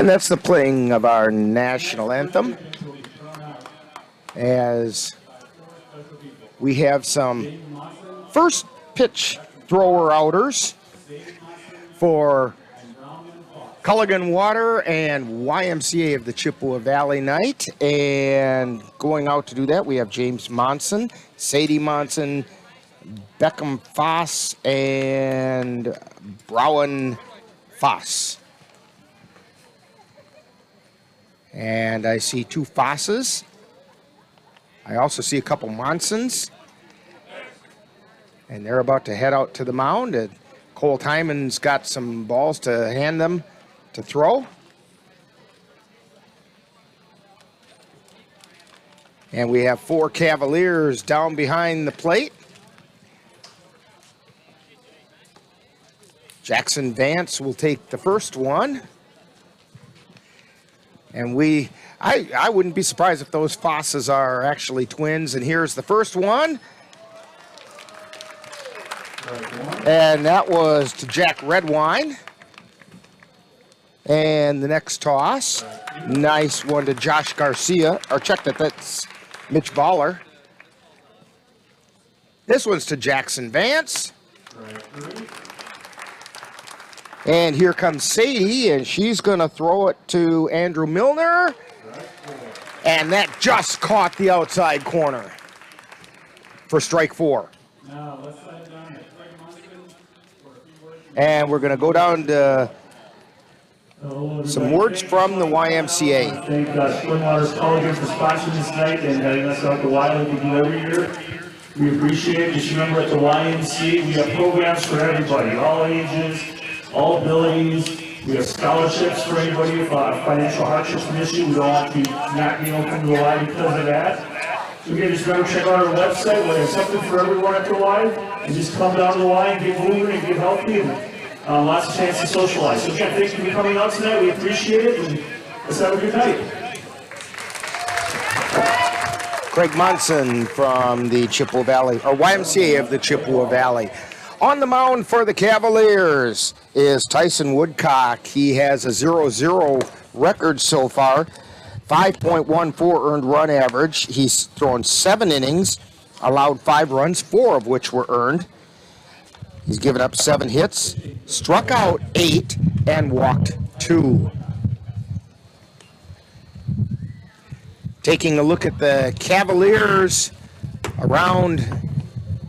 [SPEAKER 2] And that's the playing of our national anthem, as we have some first pitch thrower outers for Culligan Water and YMCA of the Chippewa Valley Night. And going out to do that, we have James Monson, Sadie Monson, Beckham Foss, and Browen Foss. And I see 2 Fosses. I also see a couple Monsons. And they're about to head out to the mound. And Cole Tyman's got some balls to hand them to throw. And we have 4 Cavaliers down behind the plate. Jackson Vance will take the first one. And I wouldn't be surprised if those Fosses are actually twins. And here's the first one. And that was to Jack Redwine. And the next toss, nice one to Josh Garcia. Or check that, that's Mitch Baller. This one's to Jackson Vance. And here comes Sadie, and she's going to throw it to Andrew Milner. And that just caught the outside corner for strike 4. And we're going to go down to some words from the YMCA.
[SPEAKER 12] I thank Springwater's Culligan for sponsoring this night and having us out the Y like we do every year. We appreciate it. Just remember, at the YMCA, we have programs for everybody, all ages, all abilities. We have scholarships for anybody with financial hardships and issue. We don't want to not being able to come to the Y because of that. So again, just remember, check out our website. We have something for everyone at the Y. And just come down to the Y and get moving and get healthy. And lots of chance to socialize. So again, thank you for coming out tonight. We appreciate it. And let's have a good night.
[SPEAKER 2] Craig Monson from the Chippewa Valley, or YMCA of the Chippewa Valley. On the mound for the Cavaliers is Tyson Woodcock. He has a 0-0 record so far, 5.14 earned run average. He's thrown 7 innings, allowed 5 runs, 4 of which were earned. He's given up 7 hits, struck out 8, and walked 2. Taking a look at the Cavaliers around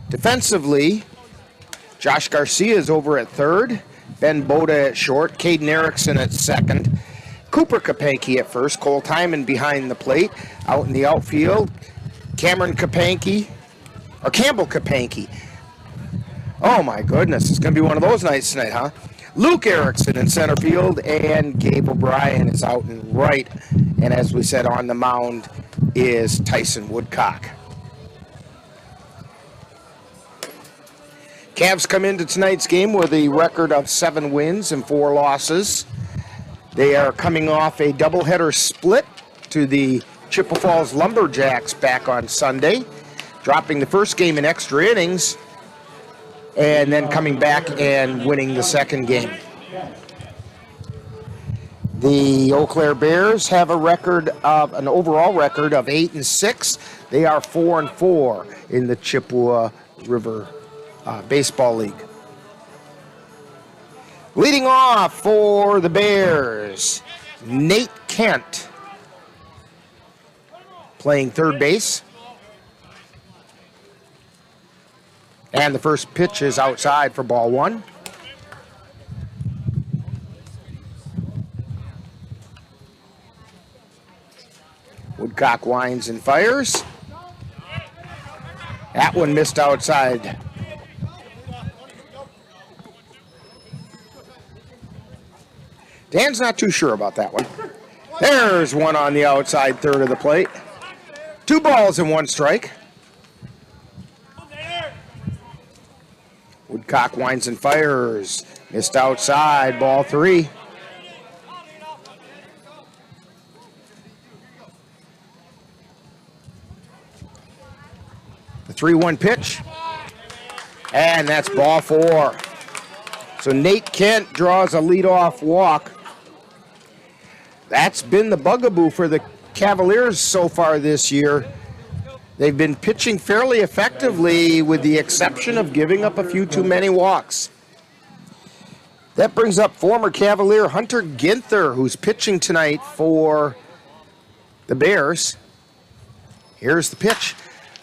[SPEAKER 2] defensively, Josh Garcia is over at third, Ben Boda at short, Caden Erickson at second, Cooper Kapanke at first, Cole Tyman behind the plate. Out in the outfield, Campbell Kapanke. Oh my goodness, it's going to be one of those nights tonight, huh? Luke Erickson in center field, and Gabe O'Brien is out in right. And as we said, on the mound is Tyson Woodcock. Cavs come into tonight's game with a record of 7 wins and 4 losses. They are coming off a doubleheader split to the Chippewa Falls Lumberjacks back on Sunday, dropping the first game in extra innings, and then coming back and winning the second game. The Eau Claire Bears have an overall record of 8-6. They are 4-4 in the Chippewa River Baseball League. Leading off for the Bears, Nate Kent, playing third base. And the first pitch is outside for ball 1. Woodcock winds and fires. That one missed outside. Dan's not too sure about that one. There's one on the outside third of the plate. 2 balls and 1 strike. Woodcock winds and fires. Missed outside, ball 3. The 3-1 pitch. And that's ball 4. So Nate Kent draws a leadoff walk. That's been the bugaboo for the Cavaliers so far this year. They've been pitching fairly effectively with the exception of giving up a few too many walks. That brings up former Cavalier Hunter Ginther, who's pitching tonight for the Bears. Here's the pitch.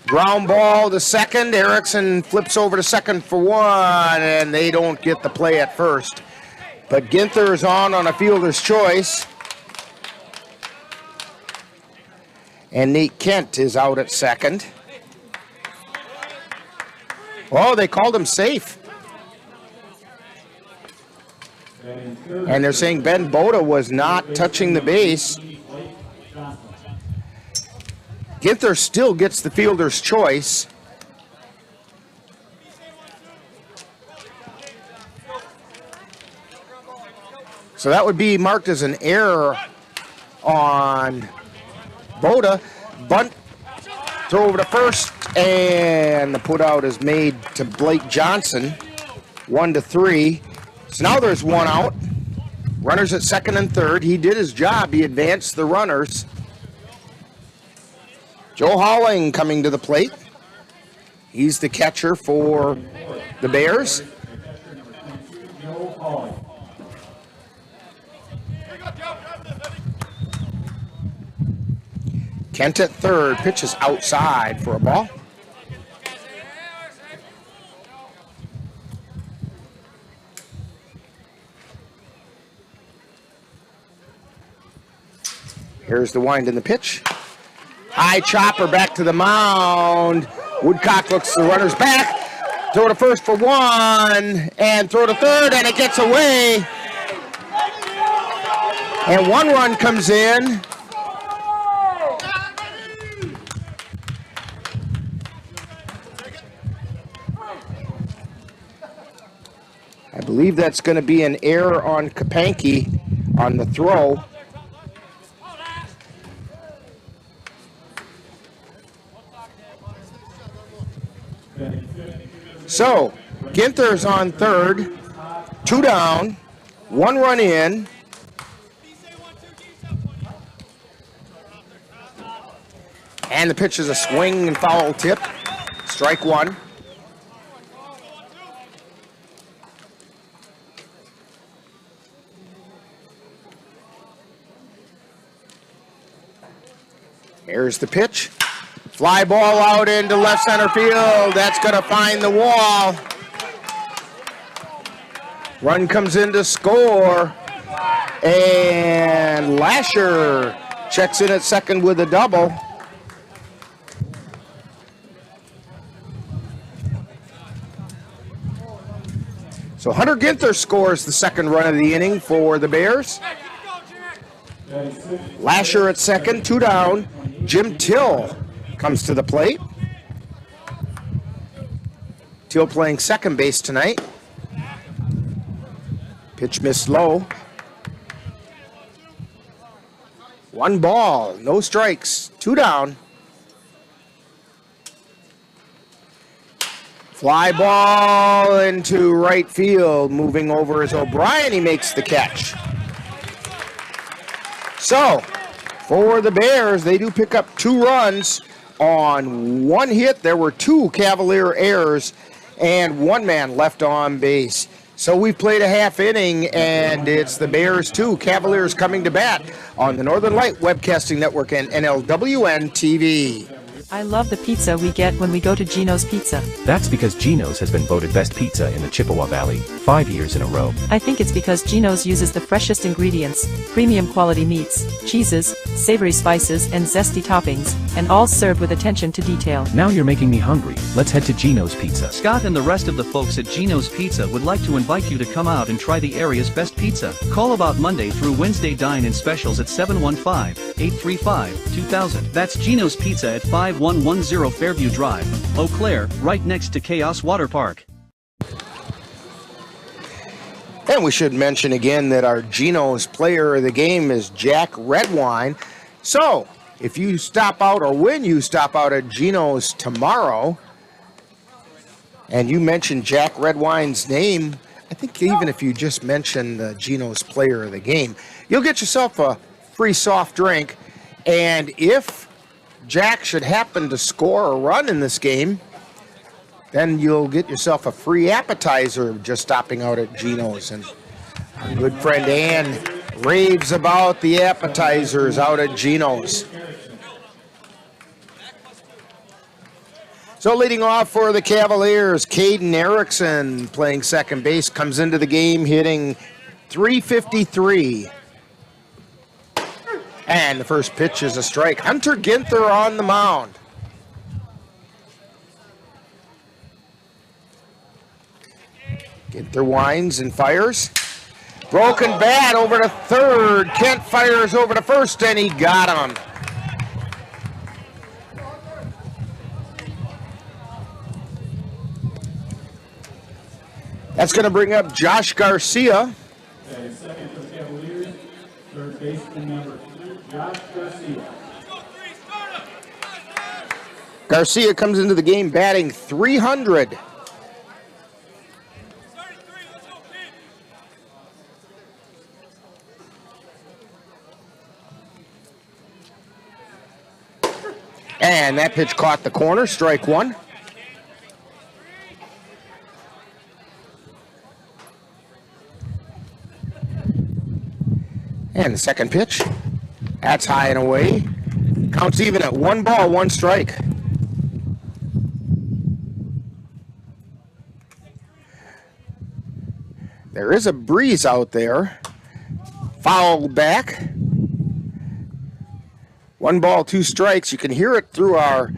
[SPEAKER 2] Ground ball to second. Erickson flips over to second for one, and they don't get the play at first. But Ginther is on a fielder's choice. And Nate Kent is out at second. Oh, they called him safe. And they're saying Ben Boda was not touching the base. Ginther still gets the fielder's choice. So that would be marked as an error on Boda. Bunt, throw over to first, and the put out is made to Blake Johnson. 1-3. So now there's one out. Runners at second and third. He did his job. He advanced the runners. Joe Holling coming to the plate. He's the catcher for the Bears. Kent at third, pitches outside for a ball. Here's the wind in the pitch. High chopper back to the mound. Woodcock looks the runners back. Throw to first for one, and throw to third, and it gets away. And one run comes in. I believe that's going to be an error on Kapanke on the throw. So, Ginther's on third, 2 down, 1 run in. And the pitch is a swing and foul tip. Strike one. Here's the pitch. Fly ball out into left center field. That's going to find the wall. Run comes in to score. And Lasher checks in at second with a double. So Hunter Ginther scores the second run of the inning for the Bears. Lasher at second, 2 down. Jim Till comes to the plate. Till playing second base tonight. Pitch missed low. 1 ball, no strikes, 2 down. Fly ball into right field. Moving over is O'Brien. He makes the catch. So, for the Bears, they do pick up 2 runs on 1 hit. There were 2 Cavalier errors and 1 man left on base. So we've played a half inning, and it's the Bears 2, Cavaliers coming to bat on the Northern Light Webcasting Network and NLWN-TV.
[SPEAKER 13] I love the pizza we get when we go to Gino's Pizza.
[SPEAKER 8] That's because Gino's has been voted best pizza in the Chippewa Valley 5 years in a row.
[SPEAKER 13] I think it's because Gino's uses the freshest ingredients, premium quality meats, cheeses, savory spices, and zesty toppings, and all served with attention to detail.
[SPEAKER 8] Now you're making me hungry. Let's head to Gino's Pizza.
[SPEAKER 1] Scott and the rest of the folks at Gino's Pizza would like to invite you to come out and try the area's best pizza. Call about Monday through Wednesday dine-in specials at 715-835-2000. That's Gino's Pizza at 5110 Fairview Drive, Eau Claire, right next to Chaos Water Park.
[SPEAKER 2] And we should mention again that our Gino's player of the game is Jack Redwine. So, if you stop out, or when you stop out at Gino's tomorrow, and you mention Jack Redwine's name, I think even if you just mention the Gino's player of the game, you'll get yourself a
[SPEAKER 4] free soft drink. And if Jack should happen to score a run in this game, then you'll get yourself a free appetizer just stopping out at Gino's. And our good friend Ann raves about the appetizers out at Gino's. So leading off for the Cavaliers, Caden Erickson playing second base, comes into the game hitting .353. And the first pitch is a strike. Hunter Ginther on the mound. Ginther winds and fires. Broken bat over to third. Kent fires over to first, and he got him. That's going to bring up Josh Garcia.
[SPEAKER 12] Second for the Cavaliers, third baseman number 2, Josh Garcia.
[SPEAKER 4] Garcia comes into the game batting .300. And that pitch caught the corner, strike one. And the second pitch, that's high and away. Counts even at 1 ball, 1 strike. There is a breeze out there. Foul back. 1 ball, 2 strikes. You can hear it through our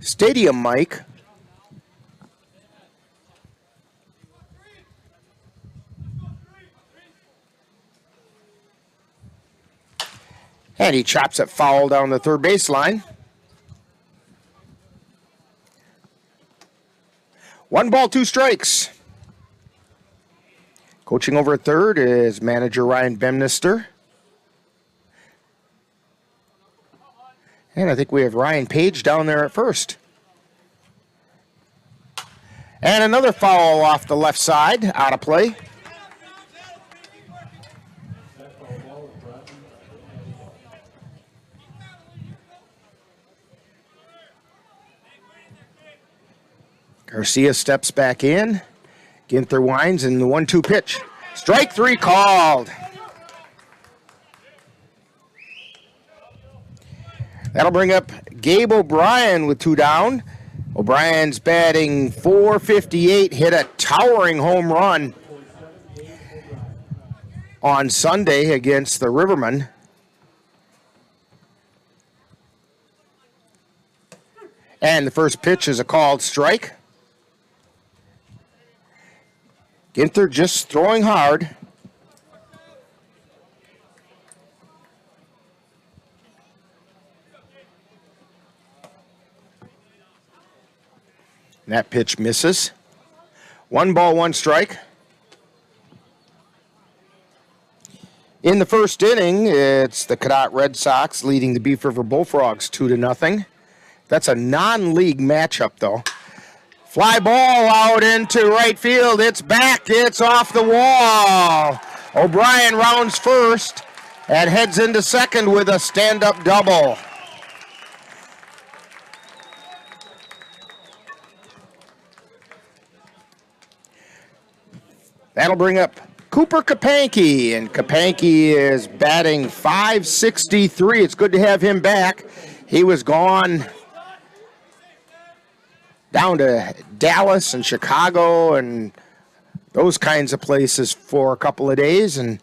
[SPEAKER 4] stadium mic. And he chops it foul down the third baseline. 1 ball, 2 strikes. Coaching over at third is manager Ryan Bemnister. And I think we have Ryan Page down there at first. And another foul off the left side, out of play. Garcia steps back in. Ginther winds and the 1-2 pitch. Strike 3 called. That'll bring up Gabe O'Brien with 2 down. O'Brien's batting .458, hit a towering home run on Sunday against the Rivermen. And the first pitch is a called strike. Ginther just throwing hard. And that pitch misses. 1 ball, 1 strike. In the first inning, it's the Cadott Red Sox leading the Beef River Bullfrogs 2-0. That's a non-league matchup, though. Fly ball out into right field. It's back. It's off the wall. O'Brien rounds first and heads into second with a stand-up double. That'll bring up Cooper Kapanke, and Kapanke is batting .563. It's good to have him back. He was gone down to Dallas and Chicago and those kinds of places for a couple of days and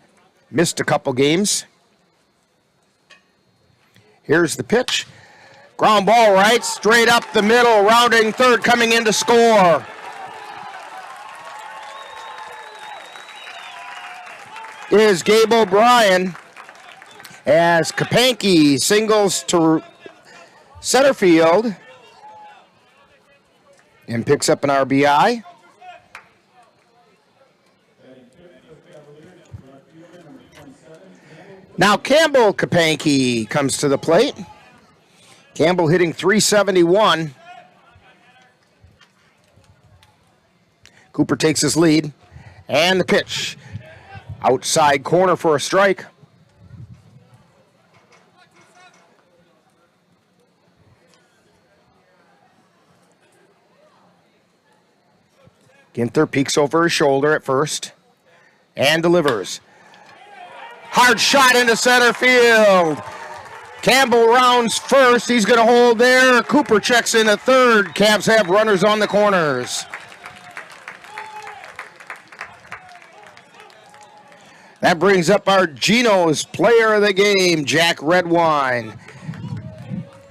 [SPEAKER 4] missed a couple games. Here's the pitch. Ground ball right, straight up the middle, rounding third, coming in to score. Is Gabe O'Brien as Kapanke singles to center field and picks up an RBI. Now Campbell Kapanke comes to the plate. Campbell hitting .371. Cooper takes his lead. And the pitch. Outside corner for a strike.
[SPEAKER 2] Ginther peeks over his shoulder at first and delivers. Hard shot into center field. Campbell rounds first. He's going to hold there. Cooper checks in at third. Cavs have runners on the corners. That brings up our Geno's player of the game, Jack Redwine.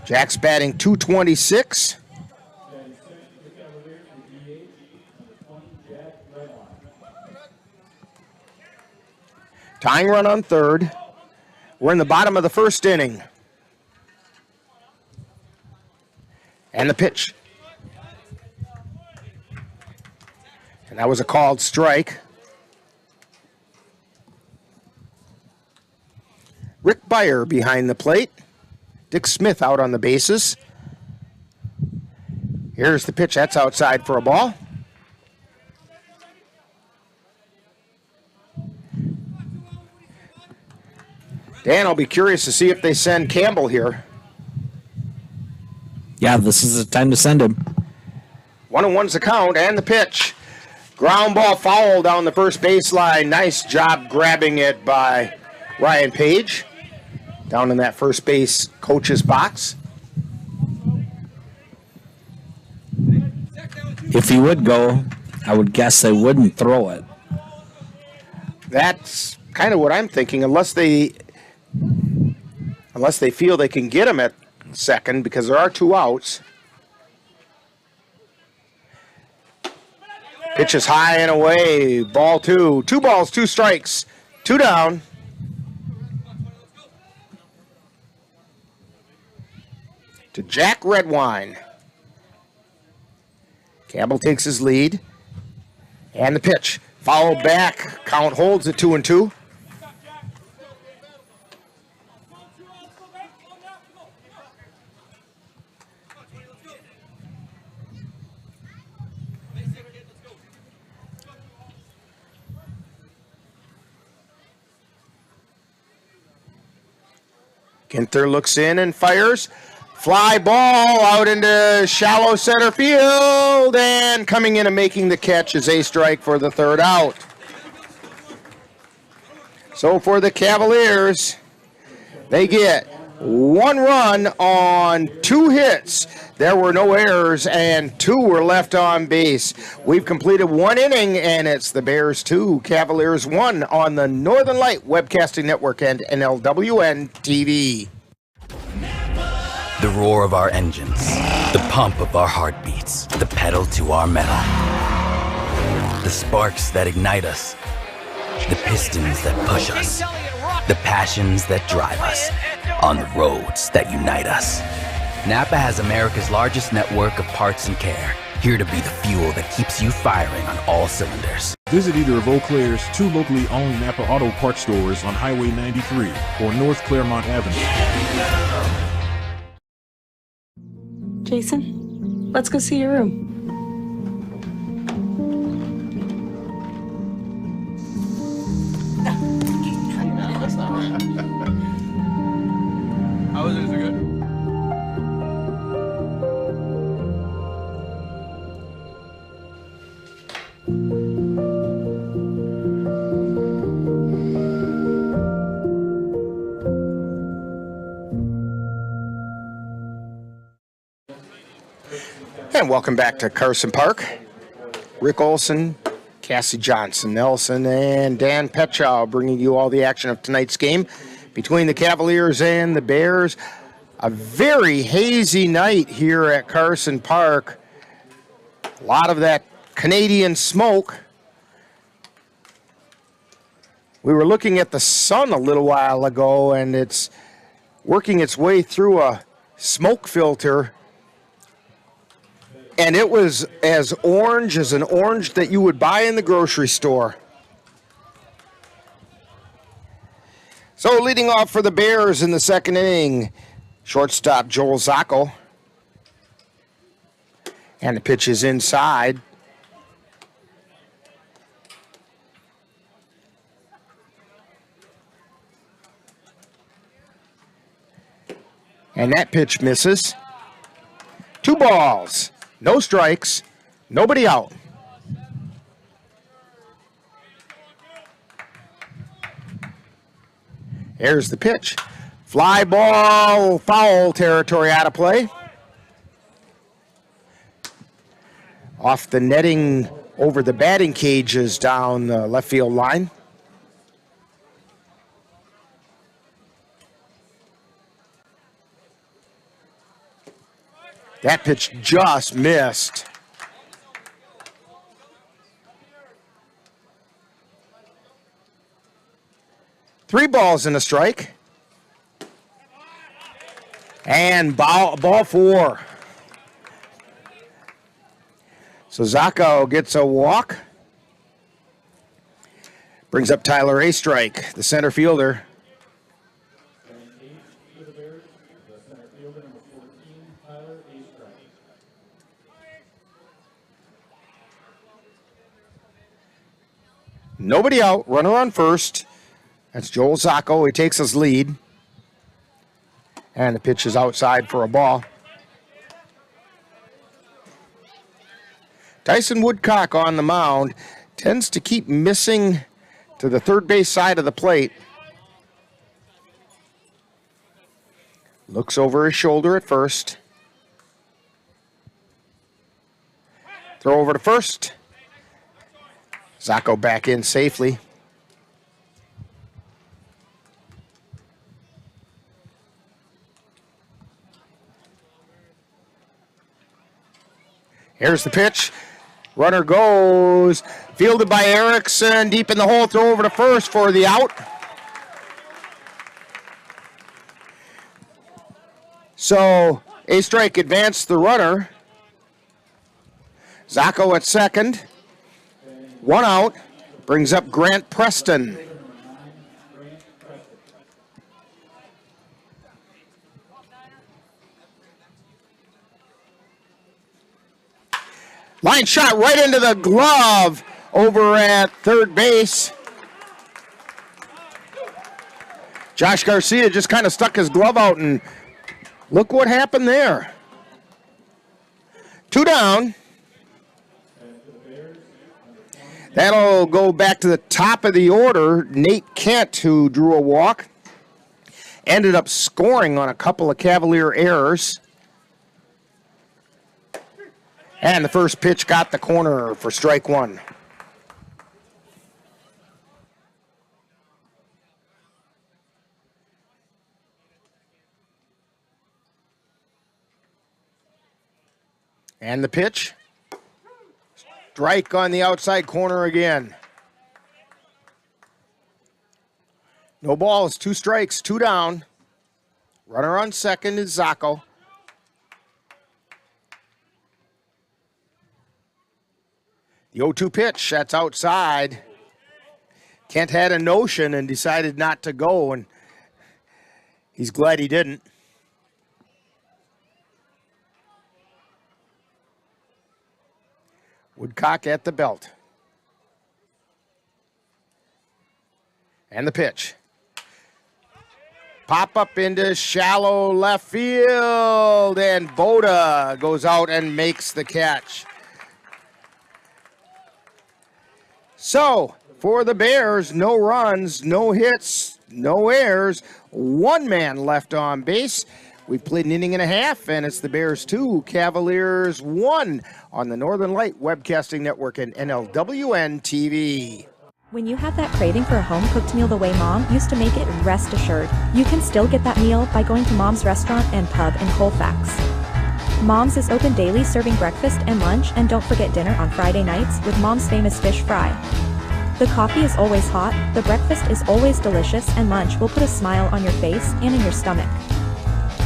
[SPEAKER 2] Jack's batting .226. Tying run on third. We're in the bottom of the first inning. And the pitch. And that was a called strike. Rick Beyer behind the plate. Dick Smith out on the bases. Here's the pitch. That's outside for a ball. Dan, I'll be curious to see if they send Campbell here.
[SPEAKER 14] Yeah, this is the time to send him.
[SPEAKER 2] 1-1's the count, and the pitch. Ground ball foul down the first baseline. Nice job grabbing it by Ryan Page down in that first base coach's box.
[SPEAKER 14] If he would go, I would guess they wouldn't throw it.
[SPEAKER 2] That's kind of what I'm thinking, unless they feel they can get him at second, because there are 2 outs. Pitch is high and away. Ball 2. 2 balls, 2 strikes. 2 down. To Jack Redwine. Campbell takes his lead. And the pitch. Foul back. Count holds at 2-2. Ginther looks in and fires. Fly ball out into shallow center field, and coming in and making the catch is a strike for the third out. So for the Cavaliers, they get 1 run on 2 hits. There were no errors, and 2 were left on base. We've completed 1 inning, and it's the Bears 2, Cavaliers 1 on the Northern Light Webcasting Network and NLWN-TV.
[SPEAKER 15] The roar of our engines, the pump of our heartbeats, the pedal to our metal. The sparks that ignite us, the pistons that push us, the passions that drive us, on the roads that unite us. Napa has America's largest network of parts and care, here to be the fuel that keeps you firing on all cylinders.
[SPEAKER 5] Visit either of Eau Claire's 2 locally owned Napa Auto Parts stores on Highway 93 or North Claremont Avenue.
[SPEAKER 13] Jason, let's go see your room.
[SPEAKER 16] How was it? Is it good?
[SPEAKER 2] And welcome back to Carson Park. Rick Olson, Cassie Johnson, Nelson, and Dan Petchow bringing you all the action of tonight's game between the Cavaliers and the Bears. A very hazy night here at Carson Park. A lot of that Canadian smoke. We were looking at the sun a little while ago, and it's working its way through a smoke filter. And it was as orange as an orange that you would buy in the grocery store. So leading off for the Bears in the second inning, shortstop Joel Zacco. And the pitch is inside. And that pitch misses. 2 balls. No strikes, nobody out.
[SPEAKER 4] Here's the pitch. Fly ball, foul territory, out of play. Off the netting over the batting cages down the left field line. That pitch just missed. Three balls and a strike. And ball four. So Zacco gets a walk. Brings up Tyler Astrike, the center fielder. Nobody out, runner on first. That's Joel Zacco. He takes his lead. And the pitch is outside for a ball. Tyson Woodcock on the mound tends to keep missing to the third base side of the plate. Looks over his shoulder at first. Throw over to first. Zacco back in safely. Here's the pitch. Runner goes. Fielded by Erickson. Deep in the hole. Throw over to first for the out. So Astrike advanced the runner. Zacco at second. One out. Brings up Grant Preston. Line shot right into the glove over at third base. Josh Garcia just kind of stuck his glove out, and look what happened there. Two down. That'll go back to the top of the order. Nate Kent, who drew a walk, ended up scoring on a couple of Cavalier errors. And the first pitch got the corner for strike one. And the pitch. Strike on the outside corner again. No balls, two strikes, two down. Runner on second is Zacco. The 0-2 pitch, that's outside. Kent had a notion and decided not to go, and he's glad he didn't. Woodcock at the belt. And the pitch. Pop up into shallow left field, and Boda goes out and makes the catch. So, for the Bears, no runs, no hits, no errors, one man left on base. We've played an inning and a half, and it's the Bears 2, Cavaliers 1 on the Northern Light Webcasting Network and NLWN-TV.
[SPEAKER 16] When you have that craving for a home-cooked meal the way Mom used to make it, rest assured, you can still get that meal by going to Mom's Restaurant and Pub in Colfax. Mom's is open daily, serving breakfast and lunch, and don't forget dinner on Friday nights with Mom's famous fish fry. The coffee is always hot, the breakfast is always delicious, and lunch will put a smile on your face and in your stomach.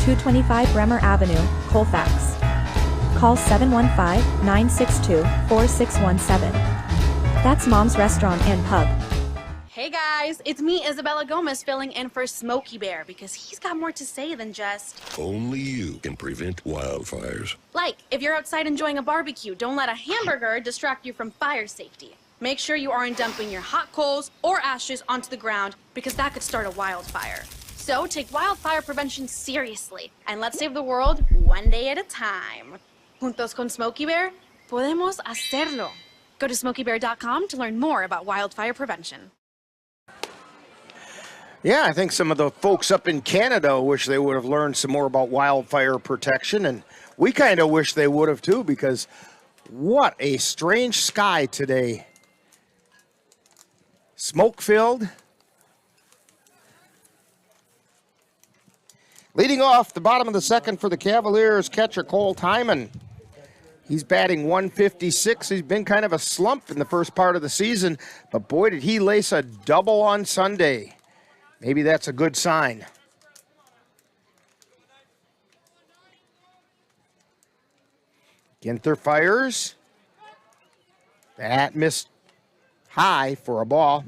[SPEAKER 16] 225 Bremer Avenue, Colfax. Call 715-962-4617. That's Mom's Restaurant and Pub.
[SPEAKER 17] Hey guys, it's me, Isabella Gomez, filling in for Smokey Bear because he's got more to say than just...
[SPEAKER 18] Only you can prevent wildfires.
[SPEAKER 17] Like, if you're outside enjoying a barbecue, don't let a hamburger distract you from fire safety. Make sure you aren't dumping your hot coals or ashes onto the ground because that could start a wildfire. So take wildfire prevention seriously, and let's save the world one day at a time. Juntos con Smokey Bear, podemos hacerlo. Go to smokeybear.com to learn more about wildfire prevention.
[SPEAKER 2] Yeah, I think some of the folks up in Canada wish they would have learned some more about wildfire protection, and we kind of wish they would have too, because what a strange sky today. Smoke-filled. Leading off the bottom of the second for the Cavaliers, catcher Cole Timon. He's batting 156. He's been kind of a slump in the first part of the season, but boy, did he lace a double on Sunday. Maybe that's a good sign. Ginther fires. That missed high for a ball.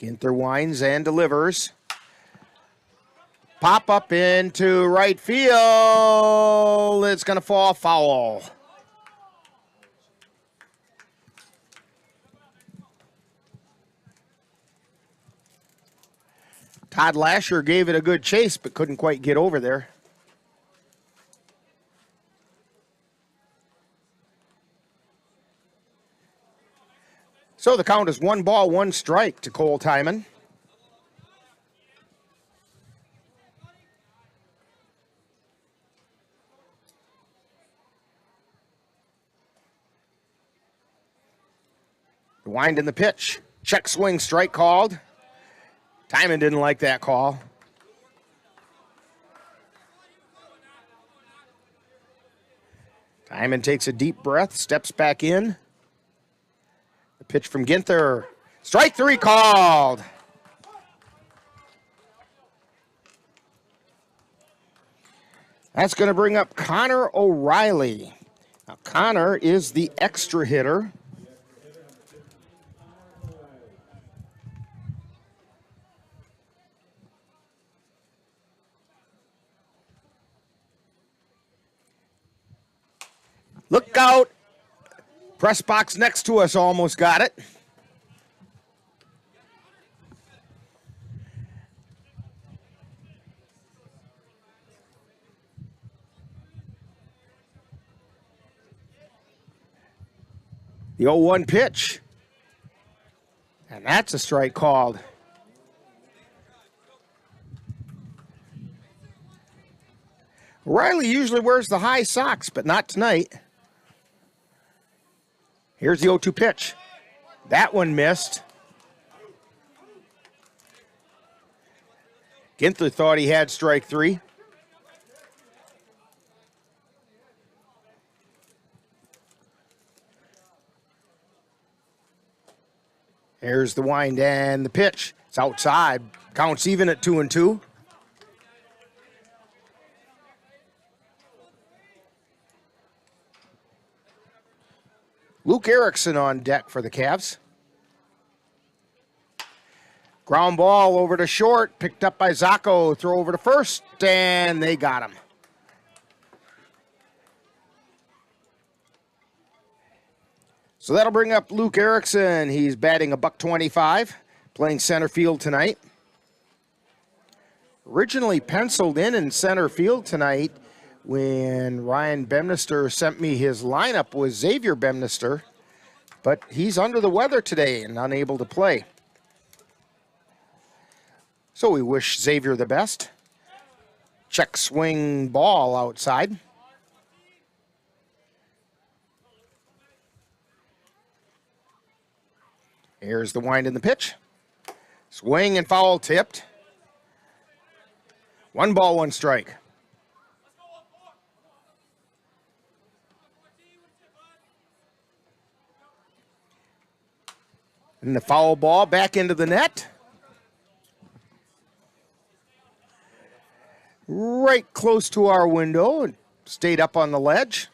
[SPEAKER 2] Ginther winds and delivers. Pop up into right field. It's going to fall foul. Todd Lasher gave it a good chase, but couldn't quite get over there. So the count is 1 ball, 1 strike to Cole Timon. The wind in the pitch. Check swing strike called. Timon didn't like that call. Timon takes a deep breath, steps back in. The pitch from Ginther. Strike 3 called. That's going to bring up Connor O'Reilly. Now, Connor is the extra hitter. Look out. Press box next to us almost got it. The 0-1 pitch. And that's a strike called. O'Reilly usually wears the high socks, but not tonight. Here's the 0-2 pitch. That one missed. Ginther thought he had strike 3. Here's the wind and the pitch. It's outside. Counts even at 2-2. Luke Erickson on deck for the Cavs. Ground ball over to short, picked up by Zacco. Throw over to first, and they got him. So that'll bring up Luke Erickson. He's batting $125, playing center field tonight. Originally penciled in center field tonight when Ryan Bemnister sent me his lineup was Xavier Bemnister, but he's under the weather today and unable to play. So we wish Xavier the best. Check swing ball outside. Here's the wind in the pitch. Swing and foul tipped. 1 ball, 1 strike. And the foul ball back into the net. Right close to our window and stayed up on the ledge.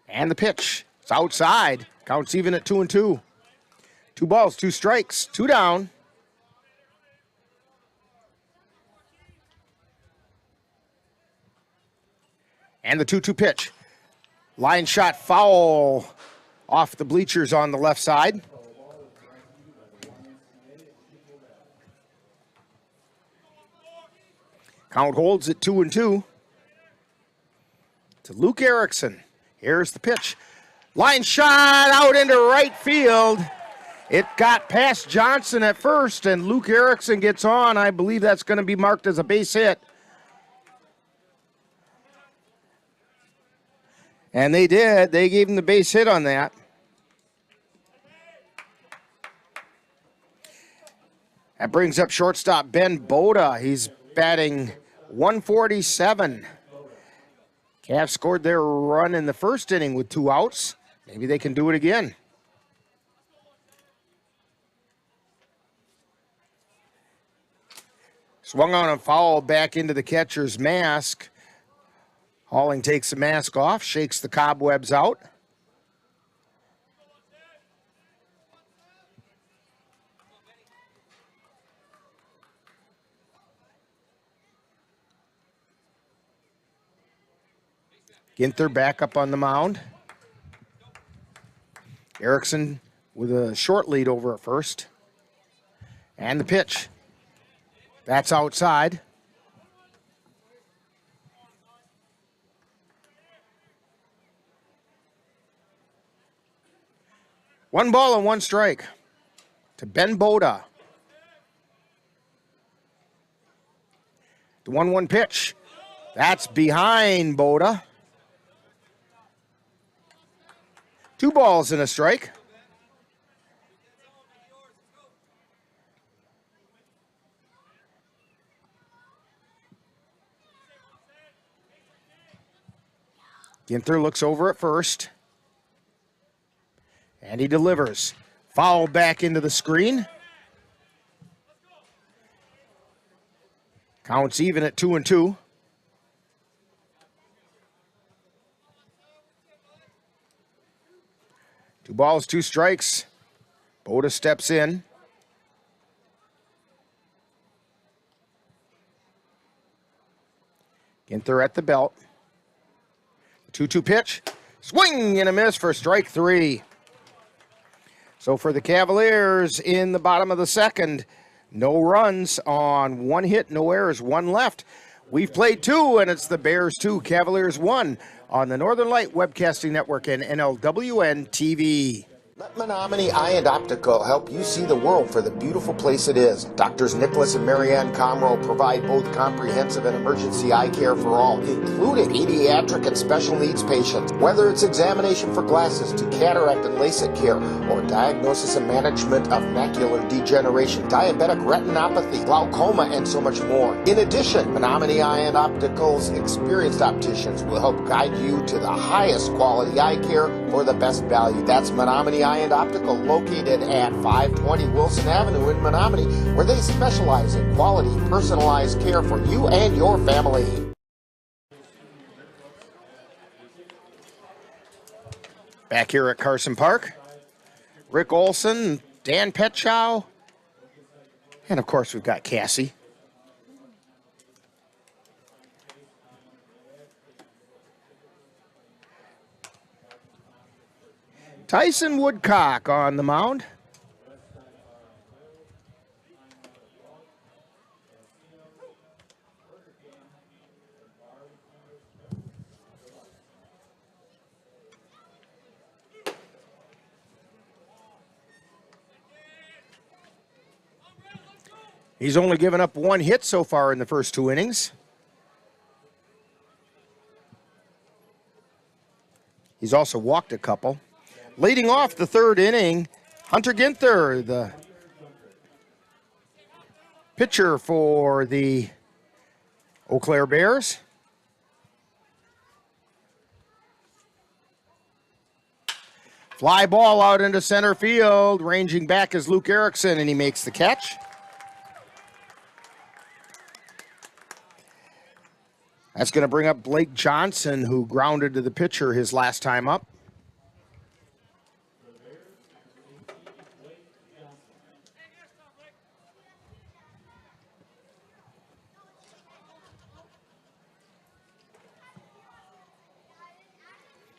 [SPEAKER 2] And the pitch. It's outside. Counts even at 2-2. 2 balls, 2 strikes, 2 down. And the 2-2 pitch. Line shot foul off the bleachers on the left side. Count holds at 2-2.
[SPEAKER 4] to Luke Erickson. Here's the pitch. Line shot out into right field. It got past Johnson at first, and Luke Erickson gets on. I believe that's going to be marked as a base hit. And they did. They gave him the base hit on that. That brings up shortstop Ben Boda. He's batting 147. Cavs scored their run in the first inning with 2 outs. Maybe they can do it again. Swung on a foul back into the catcher's mask. Halling takes the mask off, shakes the cobwebs out. Ginther back up on the mound. Erickson with a short lead over at first. And the pitch. That's outside. One ball and 1 strike to Ben Boda. The 1-1 pitch. That's behind Boda. 2 balls and a strike. Ginther looks over at first. And he delivers. Foul back into the screen. Counts even at 2-2. Two balls, 2 strikes. Boda steps in. Ginther at the belt. 2-2 pitch. Swing and a miss for strike 3. So for the Cavaliers in the bottom of the second, no runs on 1 hit, no errors, 1 left. We've played 2, and it's the Bears 2, Cavaliers 1 on the Northern Light Webcasting Network and NLWN-TV.
[SPEAKER 2] Let Menominee Eye and Optical help you see the world for the beautiful place it is. Doctors Nicholas and Marianne Comro provide both comprehensive and emergency eye care for all, including pediatric and special needs patients. Whether it's examination for glasses to cataract and LASIK care, or diagnosis and management of macular degeneration, diabetic retinopathy, glaucoma, and so much more. In addition, Menominee Eye and Optical's experienced opticians will help guide you to the highest quality eye care for the best value. That's Menominee Eye and Optical, located at 520 Wilson Avenue in Menominee, where they specialize in quality, personalized care for you and your family.
[SPEAKER 4] Back here at Carson Park, Rick Olson, Dan Petchow, and of course we've got Cassie. Tyson Woodcock on the mound. He's only given up 1 hit so far in the first 2 innings. He's also walked a couple. Leading off the 3rd inning, Hunter Ginther, the pitcher for the Eau Claire Bears. Fly ball out into center field. Ranging back is Luke Erickson, and he makes the catch. That's going to bring up Blake Johnson, who grounded to the pitcher his last time up.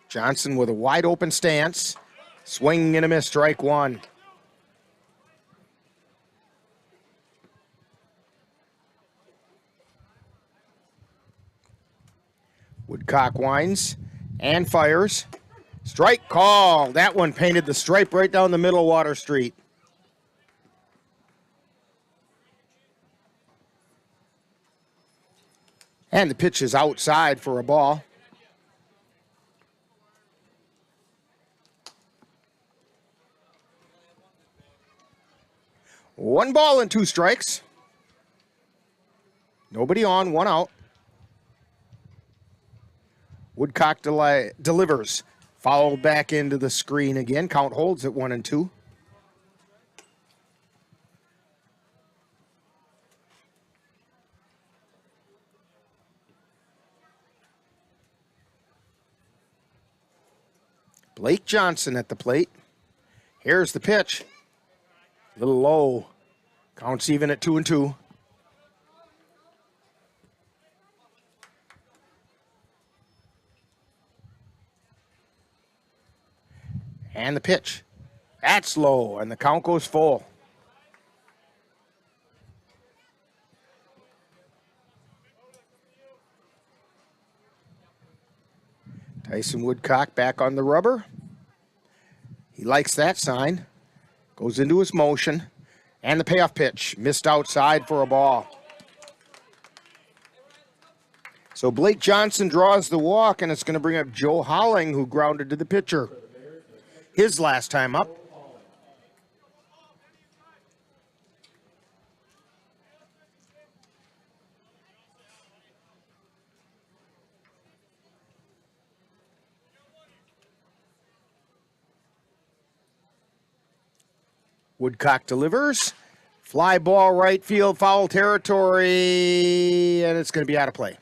[SPEAKER 4] Johnson with a wide open stance. Swing and a miss, strike 1. Woodcock winds and fires. Strike call. That one painted the stripe right down the middle of Water Street. And the pitch is outside for a ball. One ball and two strikes. Nobody on, one out. Woodcock delivers. Foul back into the screen again. Count holds at 1-2. Blake Johnson at the plate. Here's the pitch. A little low. Counts even at 2-2. And the pitch. That's low, and the count goes full. Tyson Woodcock back on the rubber. He likes that sign. Goes into his motion. And the payoff pitch. Missed outside for a ball. So Blake Johnson draws the walk, and it's going to bring up Joe Holling, who grounded to the pitcher. His last time up. Woodcock delivers. Fly ball right field, foul territory, and it's going to be out of play.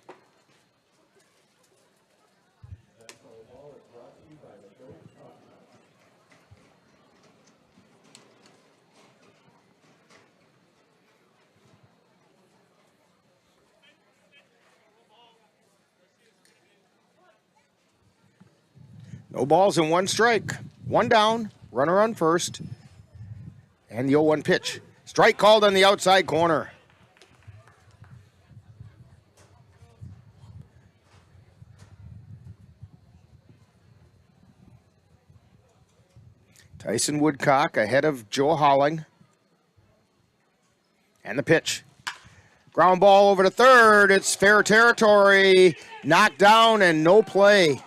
[SPEAKER 4] No balls and one strike. One down, runner on first. And the 0-1 pitch. Strike called on the outside corner. Tyson Woodcock ahead of Joe Holling. And the pitch. Ground ball over to third. It's fair territory. Knocked down and no play.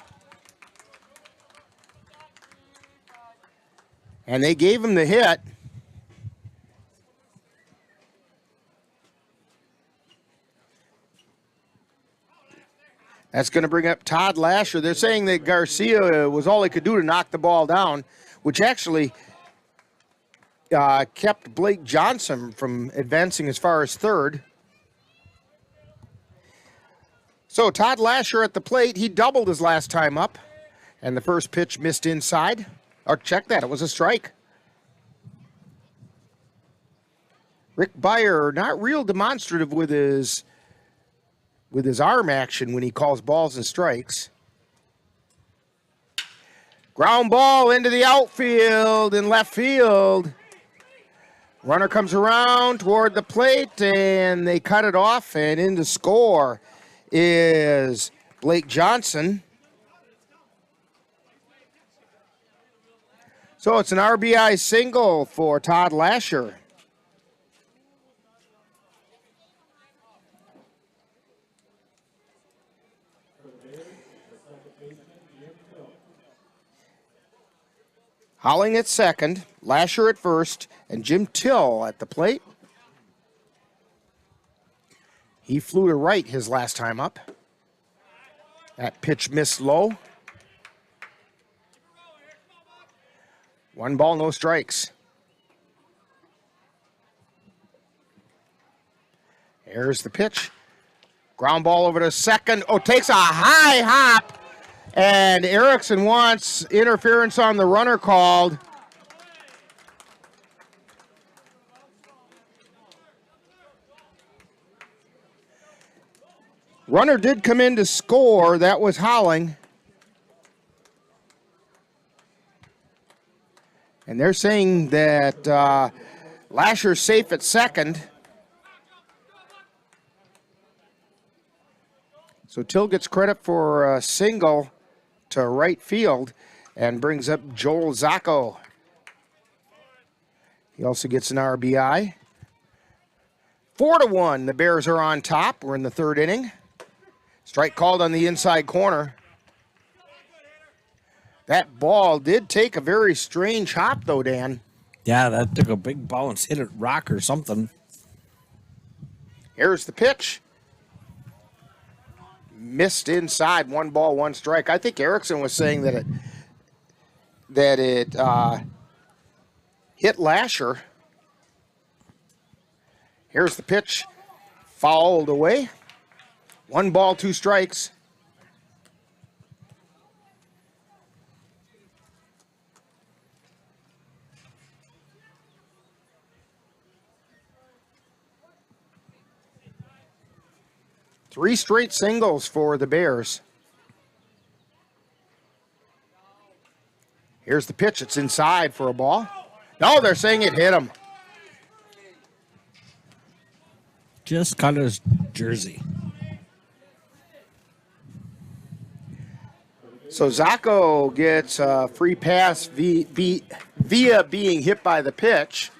[SPEAKER 4] And they gave him the hit. That's going to bring up Todd Lasher. They're saying that Garcia was all he could do to knock the ball down, which actually kept Blake Johnson from advancing as far as third. So Todd Lasher at the plate. He doubled his last time up. And the first pitch missed inside. Oh, check that. It was a strike. Rick Beyer, not real demonstrative with his arm action when he calls balls and strikes. Ground ball into the outfield and left field. Runner comes around toward the plate, and they cut it off, and in to score is Blake Johnson. So it's an RBI single for Todd Lasher. Holling at second, Lasher at first, and Jim Till at the plate. He flew to right his last time up. That pitch missed low. One ball, no strikes. Here's the pitch. Ground ball over to second. Oh, takes a high hop. And Erickson wants interference on the runner called. Runner did come in to score. That was Holling. And they're saying that Lasher's safe at second.
[SPEAKER 2] So Till gets credit for a single to right field and brings up Joel Zacco. He also gets an RBI. 4-1, the Bears are on top. We're in the third inning. Strike called on the inside corner. That ball did take a very strange hop, though, Dan.
[SPEAKER 14] Yeah, that took a big bounce, hit a rock or something.
[SPEAKER 2] Here's the pitch. Missed inside, 1 ball, 1 strike. I think Erickson was saying that it hit Lasher. Here's the pitch, fouled away. 1 ball, 2 strikes. Three straight singles for the Bears. Here's the pitch. It's inside for a ball. No, they're saying it hit him.
[SPEAKER 14] Just cut his jersey.
[SPEAKER 2] So Zacco gets a free pass via being hit by the pitch.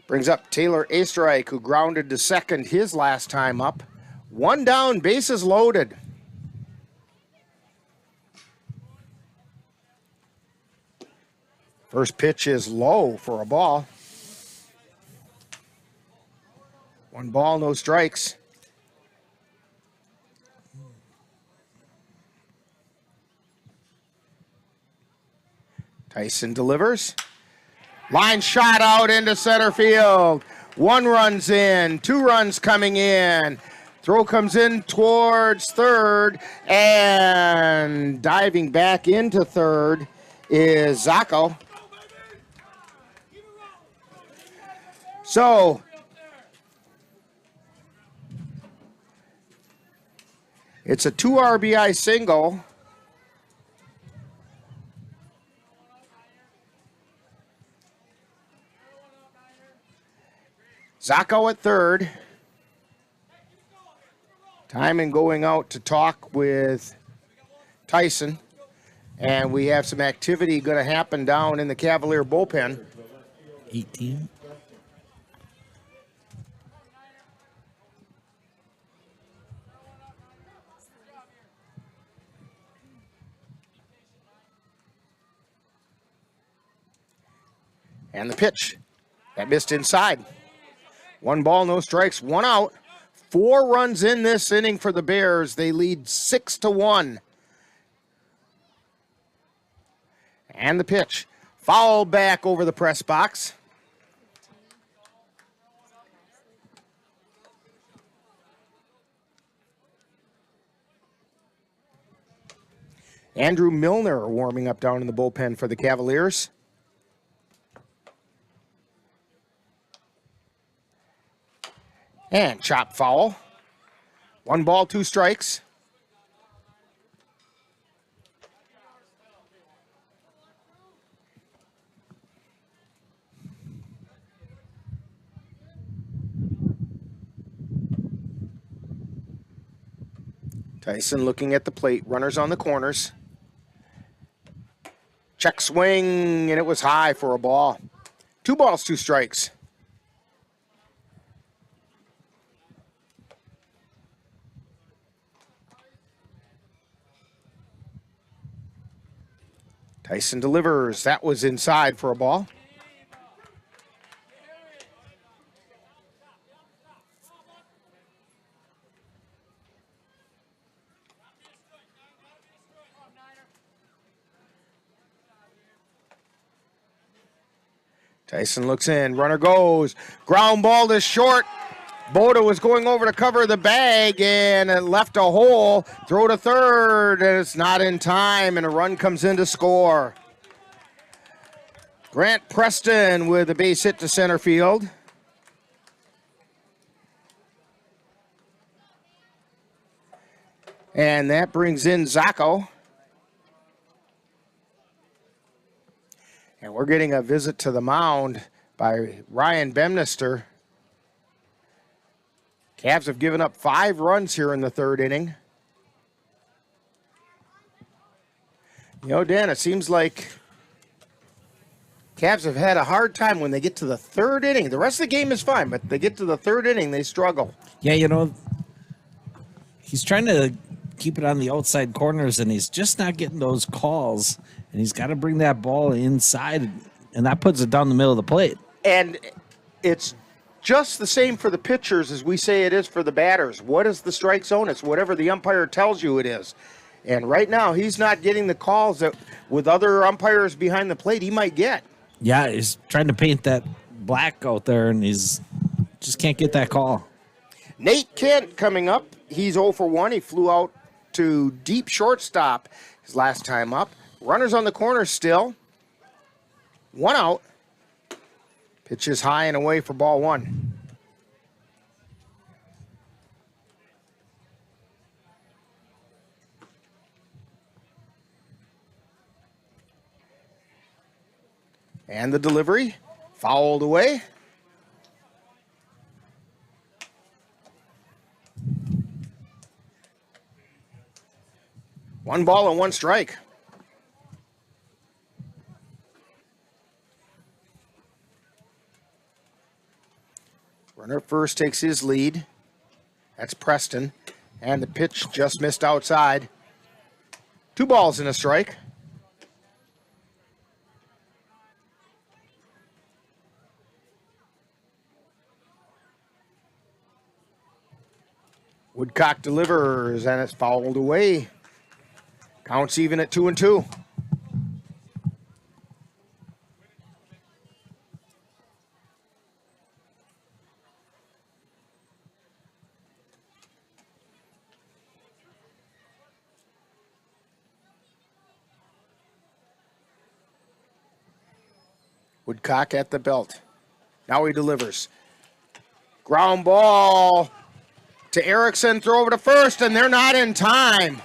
[SPEAKER 2] Brings up Taylor Astrike, who grounded to second his last time up. 1 down, bases loaded. First pitch is low for a ball. 1 ball, no strikes. Tyson delivers. Line shot out into center field. 1 run's in, 2 runs coming in. Throw comes in towards third, and diving back into third is Zacco. So it's a 2 RBI single. Zacco at third. Timon going out to talk with Tyson. And we have some activity going to happen down in the Cavalier bullpen.
[SPEAKER 14] 18.
[SPEAKER 2] And the pitch. That missed inside. 1 ball, no strikes, 1 out. 4 runs in this inning for the Bears. They lead 6-1. And the pitch. Foul back over the press box. Andrew Milner warming up down in the bullpen for the Cavaliers. And chop foul. 1 ball, 2 strikes. Tyson looking at the plate. Runners on the corners. Check swing, and it was high for a ball. 2 balls, 2 strikes. Tyson delivers. That was inside for a ball. Tyson looks in. Runner goes. Ground ball to short. Boda was going over to cover the bag and it left a hole. Throw to third, and it's not in time, and a run comes in to score. Grant Preston with a base hit to center field. And that brings in Zacco. And we're getting a visit to the mound by Ryan Bemnister. Cavs have given up 5 runs here in the third inning. You know, Dan, it seems like Cavs have had a hard time when they get to the third inning. The rest of the game is fine, but they get to the third inning, they struggle.
[SPEAKER 14] Yeah, you know, he's trying to keep it on the outside corners, and he's just not getting those calls. And he's got to bring that ball inside, and that puts it down the middle of the plate.
[SPEAKER 2] And it's just the same for the pitchers as we say it is for the batters. What is the strike zone? It's whatever the umpire tells you it is. And right now, he's not getting the calls that with other umpires behind the plate he might get.
[SPEAKER 14] Yeah, he's trying to paint that black out there, and he's just can't get that call.
[SPEAKER 2] Nate Kent coming up. He's 0 for 1. He flew out to deep shortstop his last time up. Runners on the corner still. 1 out. Pitch is high and away for ball 1. And the delivery, fouled away. One ball and 1 strike. Runner first takes his lead. That's Preston. And the pitch just missed outside. 2 balls and a strike. Woodcock delivers, and it's fouled away. Counts even at 2-2. Woodcock at the belt. Now he delivers. Ground ball to Erickson, throw over to first, and they're not in time.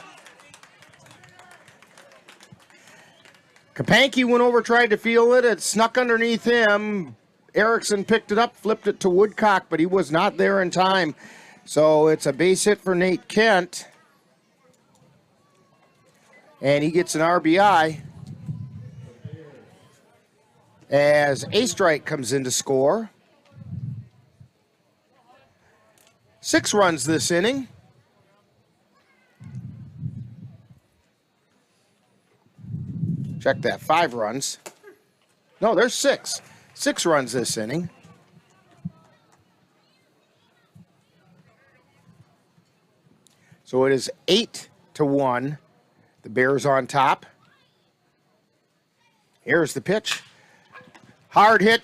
[SPEAKER 2] Kapanke went over, tried to feel it. It snuck underneath him. Erickson picked it up, flipped it to Woodcock, but he was not there in time. So it's a base hit for Nate Kent. And he gets an RBI as A Strike comes in to score. 6 runs this inning. Check that, 5 runs. No, there's 6. 6 runs this inning. So it is 8-1. The Bears on top. Here's the pitch. Hard hit,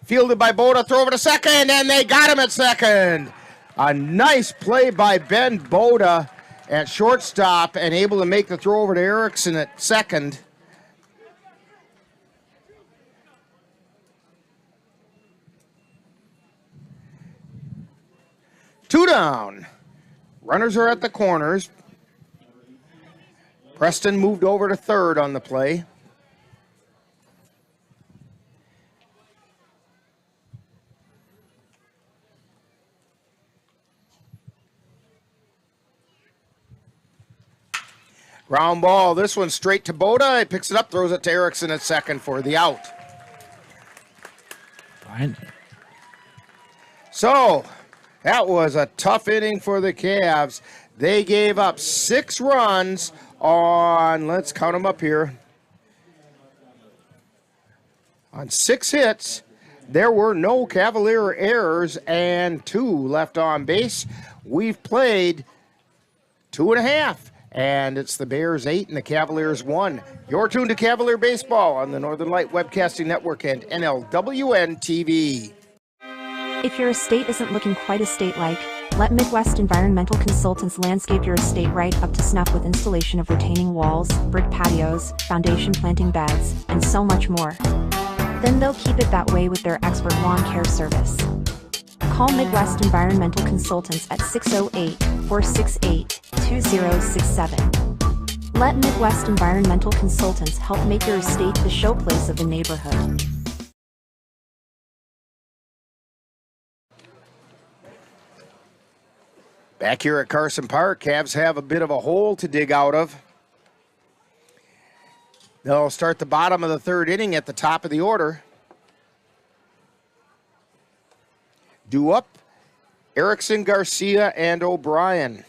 [SPEAKER 2] fielded by Boda, throw over to second, and they got him at second. A nice play by Ben Boda at shortstop and able to make the throw over to Erickson at second. Two down. Runners are at the corners. Preston moved over to third on the play. Ground ball, this one straight to Boda. He picks it up, throws it to Erickson at second for the out.
[SPEAKER 14] Fine.
[SPEAKER 2] So, that was a tough inning for the Cavs. They gave up 6 runs on, let's count them up here, on 6 hits. There were no Cavalier errors and 2 left on base. We've played 2.5. And it's the Bears 8 and the Cavaliers 1. You're tuned to Cavalier Baseball on the Northern Light Webcasting Network and NLWN-TV.
[SPEAKER 16] If your estate isn't looking quite estate-like, let Midwest Environmental Consultants landscape your estate right up to snuff with installation of retaining walls, brick patios, foundation planting beds, and so much more. Then they'll keep it that way with their expert lawn care service. Call Midwest Environmental Consultants at 608-468-2067. Let Midwest Environmental Consultants help make your estate the showplace of the neighborhood.
[SPEAKER 2] Back here at Carson Park, Cavs have a bit of a hole to dig out of. They'll start the bottom of the third inning at the top of the order. Due up, Erickson, Garcia, and O'Brien.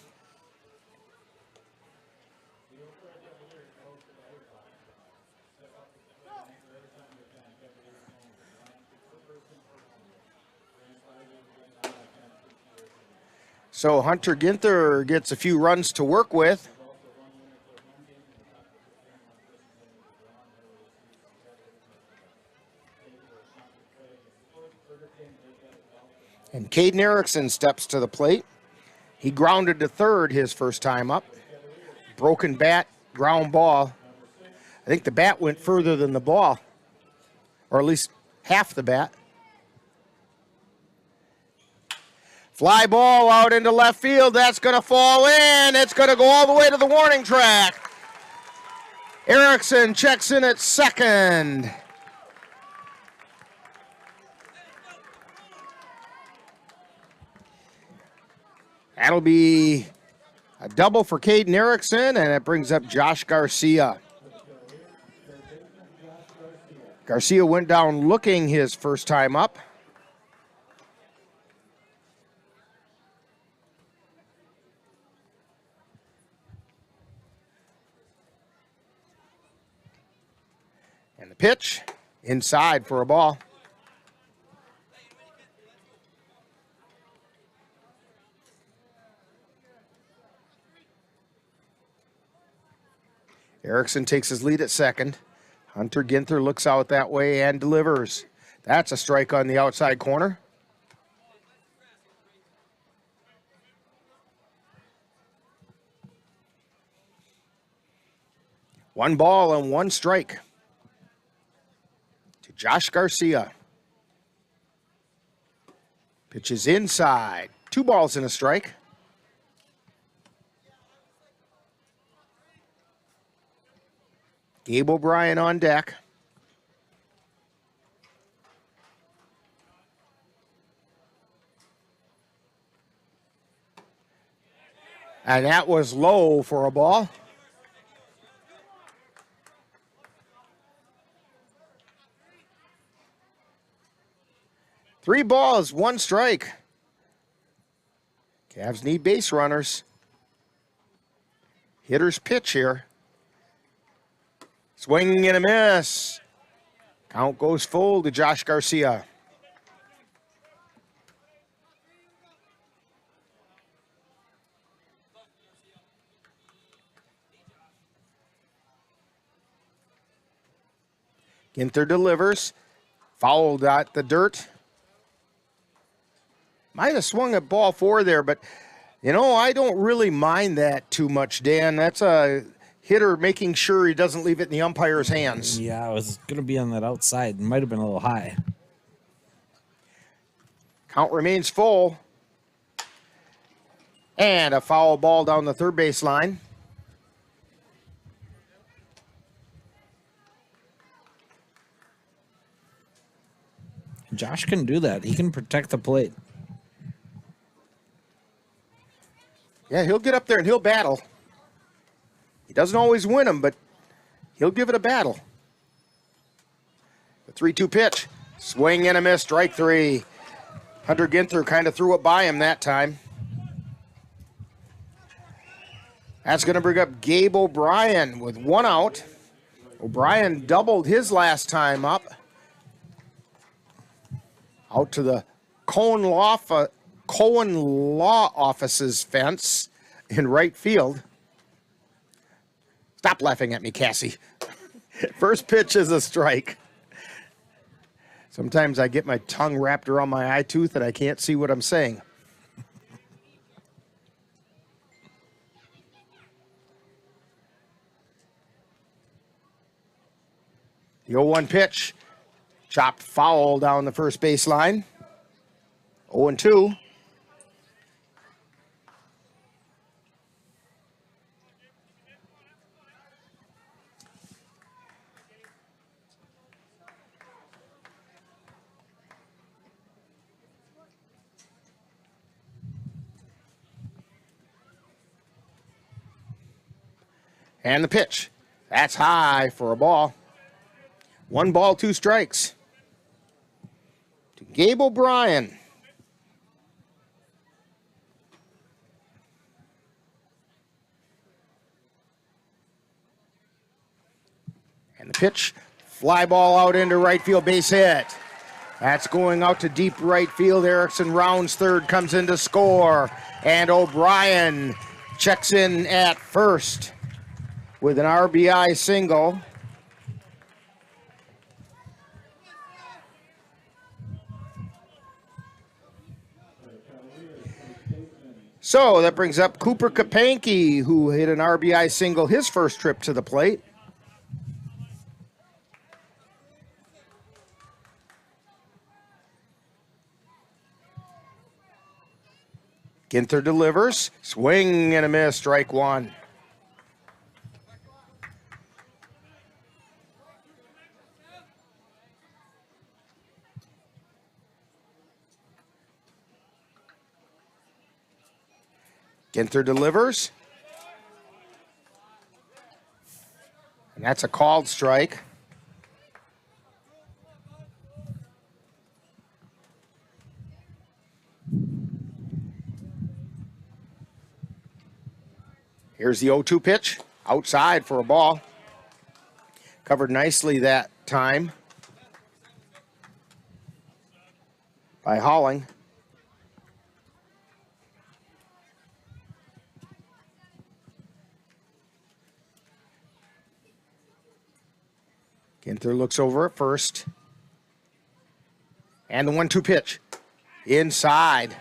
[SPEAKER 2] So Hunter Ginther gets a few runs to work with. And Caden Erickson steps to the plate. He grounded to third his first time up. Broken bat, ground ball. I think the bat went further than the ball, or at least half the bat. Fly ball out into left field. That's going to fall in. It's going to go all the way to the warning track. Erickson checks in at second. That'll be a double for Caden Erickson, and it brings up Josh Garcia. Garcia went down looking his first time up. And the pitch inside for a ball. Erickson takes his lead at second. Hunter Ginther looks out that way and delivers. That's a strike on the outside corner. One ball and one strike to Josh Garcia. Pitches inside. 2 balls and a strike. Gabe O'Brien on deck. And that was low for a ball. Three balls, one strike. Cavs need base runners. Hitter's pitch here. Swing and a miss. Count goes full to Josh Garcia. Ginther delivers. Fouled at the dirt. Might have swung at ball 4 there, but, you know, I don't really mind that too much, Dan. That's a hitter making sure he doesn't leave it in the umpire's hands.
[SPEAKER 14] Yeah, it was going to be on that outside. It might have been a little high.
[SPEAKER 2] Count remains full. And a foul ball down the third base line.
[SPEAKER 14] Josh can do that. He can protect the plate.
[SPEAKER 2] Yeah, he'll get up there and he'll battle. He doesn't always win them, but he'll give it a battle. The 3-2 pitch. Swing and a miss, strike 3. Hunter Ginther kind of threw it by him that time. That's going to bring up Gabe O'Brien with 1 out. O'Brien doubled his last time up. Out to the Cohen Law Office's fence in right field. Stop laughing at me, Cassie. First pitch is a strike. Sometimes I get my tongue wrapped around my eye tooth and I can't see what I'm saying. The 0-1 pitch. Chopped foul down the first baseline. 0-2.
[SPEAKER 4] And the pitch. That's high for a ball. 1 ball, 2 strikes. To Gabe O'Brien. And the pitch. Fly ball out into right field, base hit. That's going out to deep right field. Erickson rounds third, comes in to score. And O'Brien checks in at first with an RBI single. So that brings up Cooper Kapanke, who hit an RBI single his first trip to the plate. Ginther delivers. Swing and a miss, strike 1. Ginther delivers. And that's a called strike. Here's the 0-2 pitch, outside for a ball. Covered nicely that time by Holling. Ginther looks over at first. And the 1-2 pitch, inside.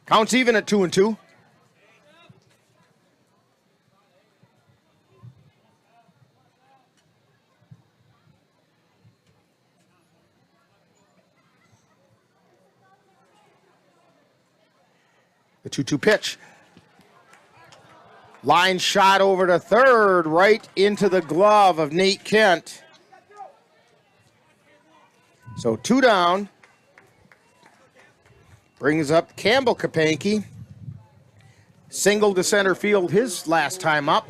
[SPEAKER 4] Counts even at 2-2. The 2-2 pitch. Line shot over to third, right into the glove of Nate Kent. So 2 down. Brings up Campbell Kapanke. Single to center field his last time up.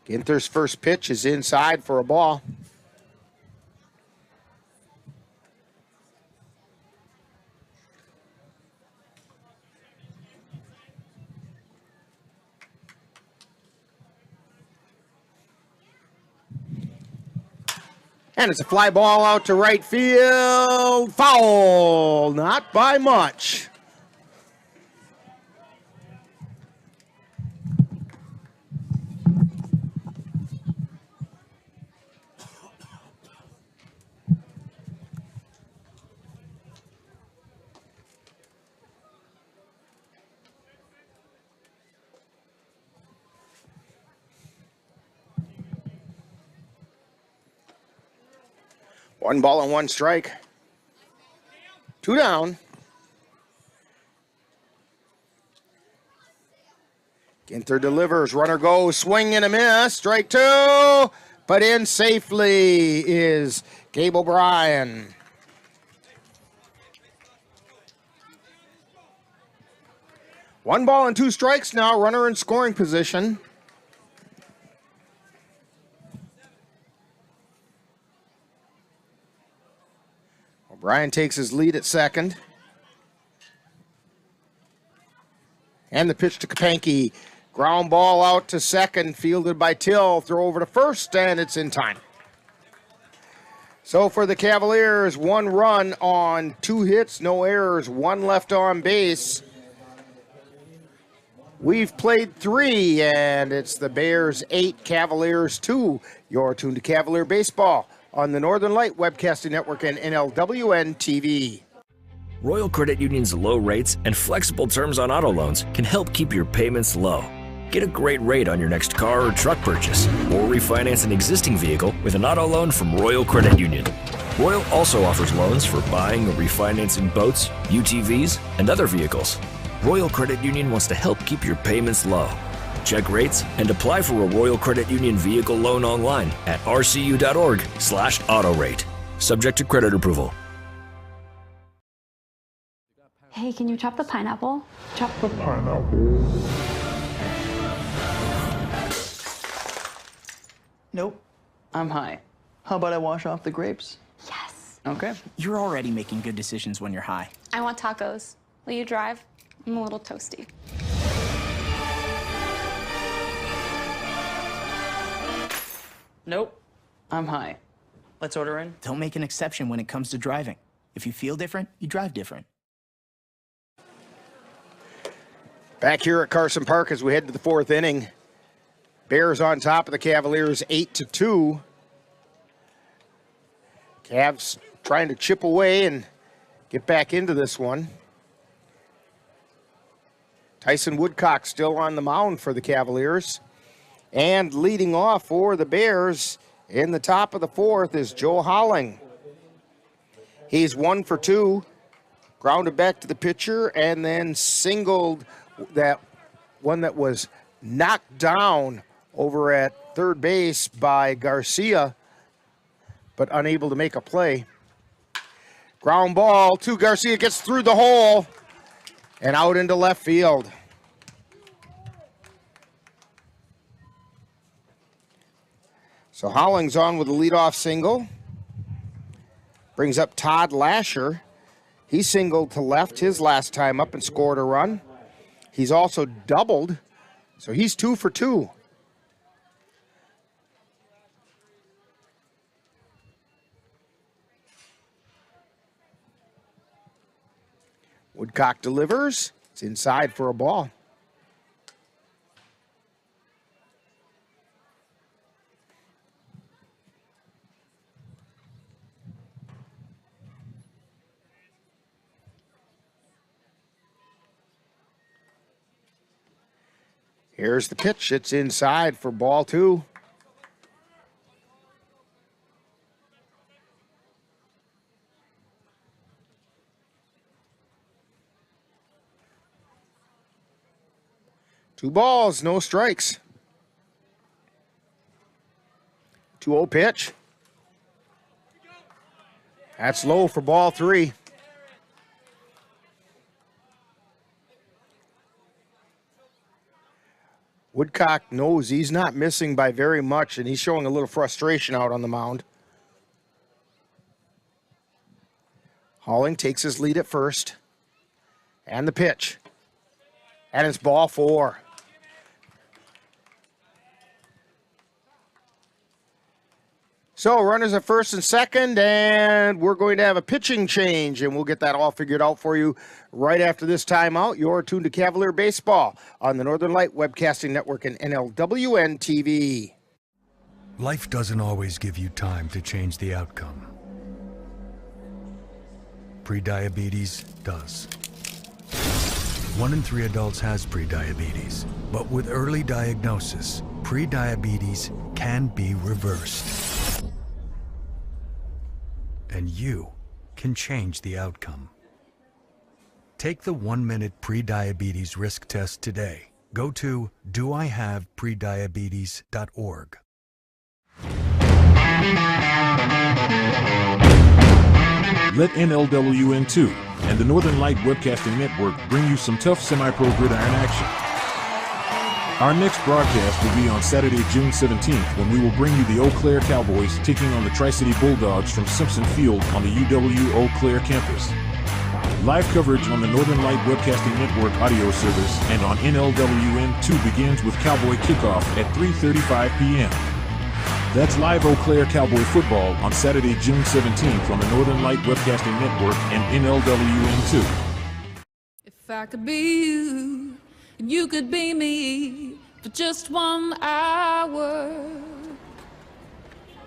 [SPEAKER 4] Ginther's first pitch is inside for a ball. And it's a fly ball out to right field. Foul, not by much. One ball and 1 strike. 2 down. Ginther delivers. Runner goes. Swing and a miss. Strike 2. But in safely is Gabe O'Brien. One ball and 2 strikes now. Runner in scoring position. O'Brien takes his lead at second. And the pitch to Kapanke. Ground ball out to second, fielded by Till. Throw over to first, and it's in time. So for the Cavaliers, 1 run on 2 hits, no errors, 1 left on base. We've played 3, and it's the Bears 8, Cavaliers 2. You're tuned to Cavalier Baseball on the Northern Light Webcasting Network and NLWN-TV.
[SPEAKER 19] Royal Credit Union's low rates and flexible terms on auto loans can help keep your payments low. Get a great rate on your next car or truck purchase, or refinance an existing vehicle with an auto loan from Royal Credit Union. Royal also offers loans for buying or refinancing boats, UTVs, and other vehicles. Royal Credit Union wants to help keep your payments low. check rates, and apply for a Royal Credit Union vehicle loan online at rcu.org/autorate. Subject to credit approval.
[SPEAKER 20] Hey, can you chop the pineapple?
[SPEAKER 12] Chop the pineapple.
[SPEAKER 21] Nope, I'm high. How about I wash off the grapes?
[SPEAKER 20] Yes.
[SPEAKER 21] Okay.
[SPEAKER 22] You're already making good decisions when you're high.
[SPEAKER 20] I want tacos. Will you drive? I'm a little toasty.
[SPEAKER 21] Nope, I'm high. Let's order in.
[SPEAKER 22] Don't make an exception when it comes to driving. If you feel different, you drive different.
[SPEAKER 2] Back here at Carson Park as we head to the fourth inning. Bears on top of the Cavaliers 8-2. Cavs trying to chip away and get back into this one. Tyson Woodcock still on the mound for the Cavaliers. And leading off for the Bears in the top of the fourth is Joe Holling. He's 1 for 2, grounded back to the pitcher, and then singled that one that was knocked down over at third base by Garcia, but unable to make a play. Ground ball to Garcia, gets through the hole and out into left field. So Holling's on with a leadoff single. Brings up Todd Lasher. He singled to left his last time up and scored a run. He's also doubled, so he's 2 for 2. Woodcock delivers. It's inside for a ball. Here's the pitch. It's inside for ball 2. Two balls, no strikes. 2-0 pitch. That's low for ball 3. Woodcock knows he's not missing by very much, and he's showing a little frustration out on the mound. Holling takes his lead at first. And the pitch. And it's ball 4. So runners at first and second, and we're going to have a pitching change, and we'll get that all figured out for you right after this timeout. You're tuned to Cavalier Baseball on the Northern Light Webcasting Network and NLWN-TV.
[SPEAKER 23] Life doesn't always give you time to change the outcome. Prediabetes does. 1 in 3 adults has prediabetes, but with early diagnosis, prediabetes can be reversed. And you can change the outcome. Take the 1-minute prediabetes risk test today. Go to doihaveprediabetes.org.
[SPEAKER 5] Let NLWN-TV and the Northern Light Webcasting Network bring you some tough semi-pro gridiron action. Our next broadcast will be on Saturday, June 17th, when we will bring you the Eau Claire Cavaliers taking on the Tri-City Bulldogs from Simpson Field on the UW Eau Claire campus. Live coverage on the Northern Light Webcasting Network audio service and on NLWN-TV begins with Cowboy kickoff at 3:35 p.m. That's live Eau Claire Cowboy football on Saturday, June 17th on the Northern Light Webcasting Network and NLWN-TV.
[SPEAKER 24] If I could be you, and you could be me for just 1 hour.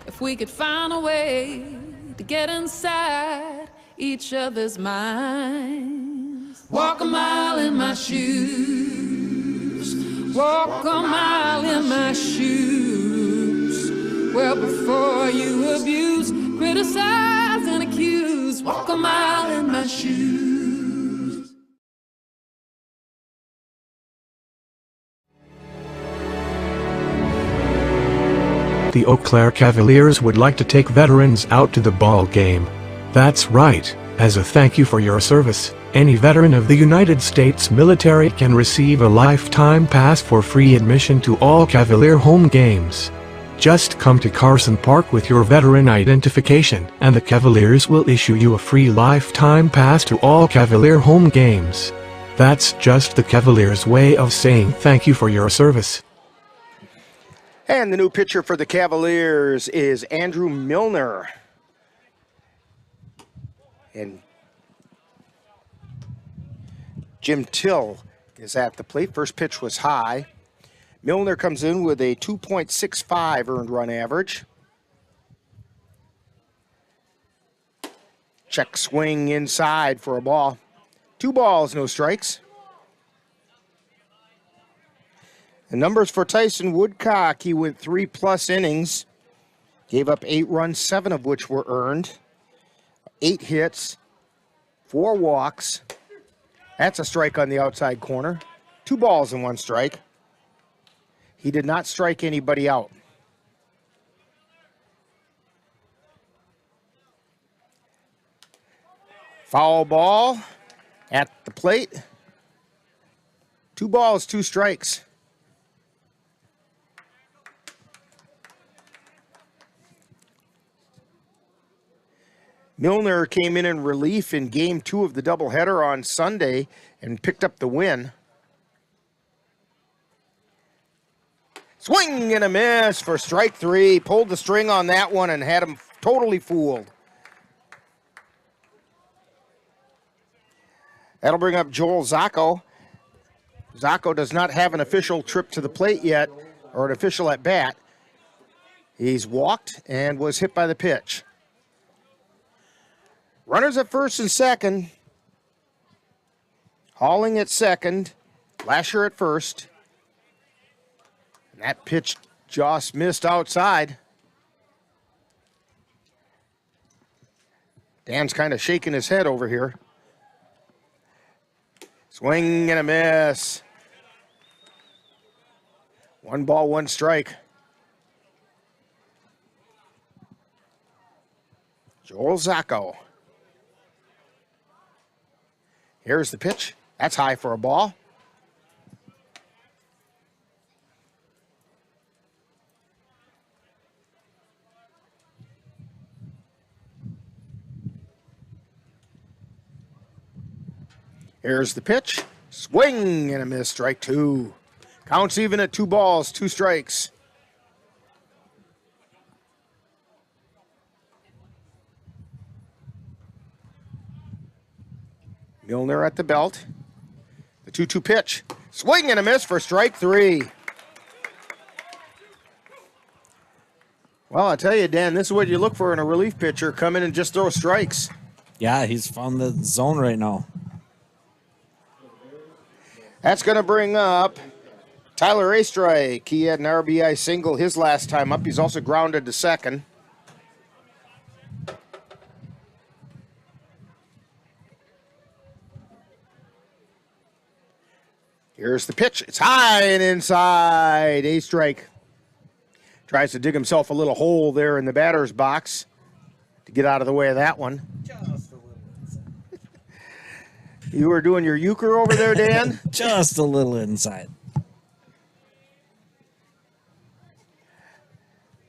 [SPEAKER 24] If we could find a way to get inside each other's minds. Walk a mile in my shoes. Walk a mile in my shoes. Well, before you abuse, criticize, and accuse, walk a mile in my shoes.
[SPEAKER 11] the Eau Claire Cavaliers would like to take veterans out to the ball game. That's right, as a thank you for your service, any veteran of the United States military can receive a lifetime pass for free admission to all Cavalier home games. Just come to Carson Park with your veteran identification, and the Cavaliers will issue you a free lifetime pass to all Cavalier home games. That's just the Cavaliers' way of saying thank you for your service.
[SPEAKER 2] And the new pitcher for the Cavaliers is Andrew Milner. And Jim Till is at the plate. First pitch was high. Milner comes in with a 2.65 earned run average. Check swing inside for a ball. 2 balls, no strikes. The numbers for Tyson Woodcock, he went 3+ innings. Gave up 8 runs, 7 of which were earned. 8 hits, 4 walks. That's a strike on the outside corner. 2 balls and 1 strike. He did not strike anybody out. Foul ball at the plate. 2 balls, 2 strikes. Milner came in relief in Game 2 of the doubleheader on Sunday and picked up the win. Swing and a miss for strike 3. Pulled the string on that one and had him totally fooled. That'll bring up Joel Zacco. Zacco does not have an official trip to the plate yet, or an official at bat. He's walked and was hit by the pitch. Runners at first and second. Hauling at second. Lasher at first. And that pitch just missed outside. Dan's kind of shaking his head over here. Swing and a miss. 1 ball, 1 strike. Joel Zacco. Here's the pitch. That's high for a ball. Here's the pitch. Swing and a miss. Strike 2. Counts even at 2 balls, 2 strikes. Milner at the belt. The 2-2 pitch. Swing and a miss for strike 3. Well, I tell you, Dan, this is what you look for in a relief pitcher. Come in and just throw strikes.
[SPEAKER 14] Yeah, he's found the zone right now.
[SPEAKER 2] That's going to bring up Tyler Astrike. He had an RBI single his last time up. He's also grounded to second. Here's the pitch. It's high and inside. Astrike tries to dig himself a little hole there in the batter's box to get out of the way of that one. You were doing your euchre over there, Dan?
[SPEAKER 14] Just a little inside.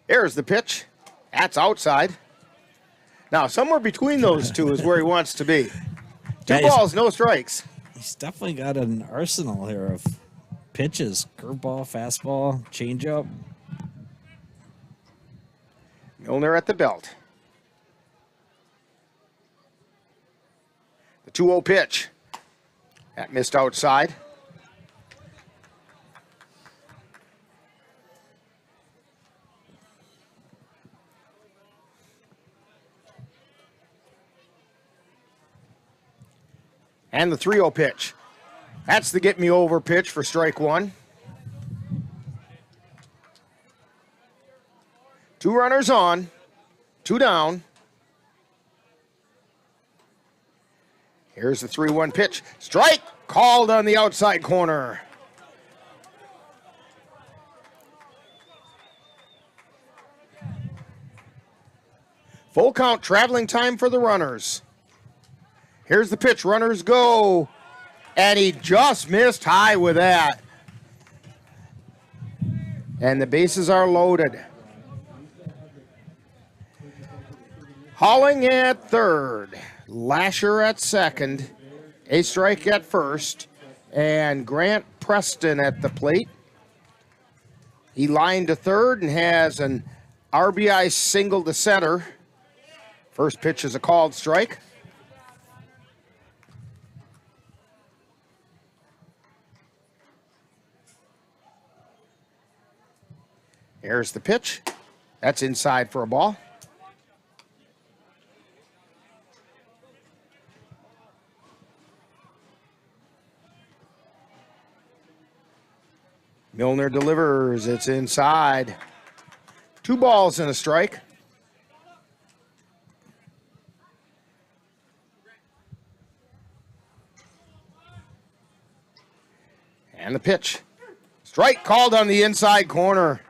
[SPEAKER 2] There's the pitch. That's outside. Now, somewhere between those two is where he wants to be. 2 balls, no strikes.
[SPEAKER 14] He's definitely got an arsenal here of pitches. Curveball, fastball, changeup.
[SPEAKER 2] Milner at the belt. The 2-0 pitch. That missed outside. And the 3-0 pitch. That's the get me over pitch for strike 1. 2 runners on, 2 down. Here's the 3-1 pitch. Strike called on the outside corner.
[SPEAKER 4] Full count, traveling time for the runners. Here's the pitch, runners go. And he just missed high with that. And the bases are loaded. Hauling at third, Lasher at second, a strike at first, and Grant Preston at the plate. He lined to third and has an RBI single to center. First pitch is a called strike. Here's the pitch. That's inside for a ball. Milner delivers. It's inside. 2 balls and a strike. And the pitch. Strike called on the inside corner.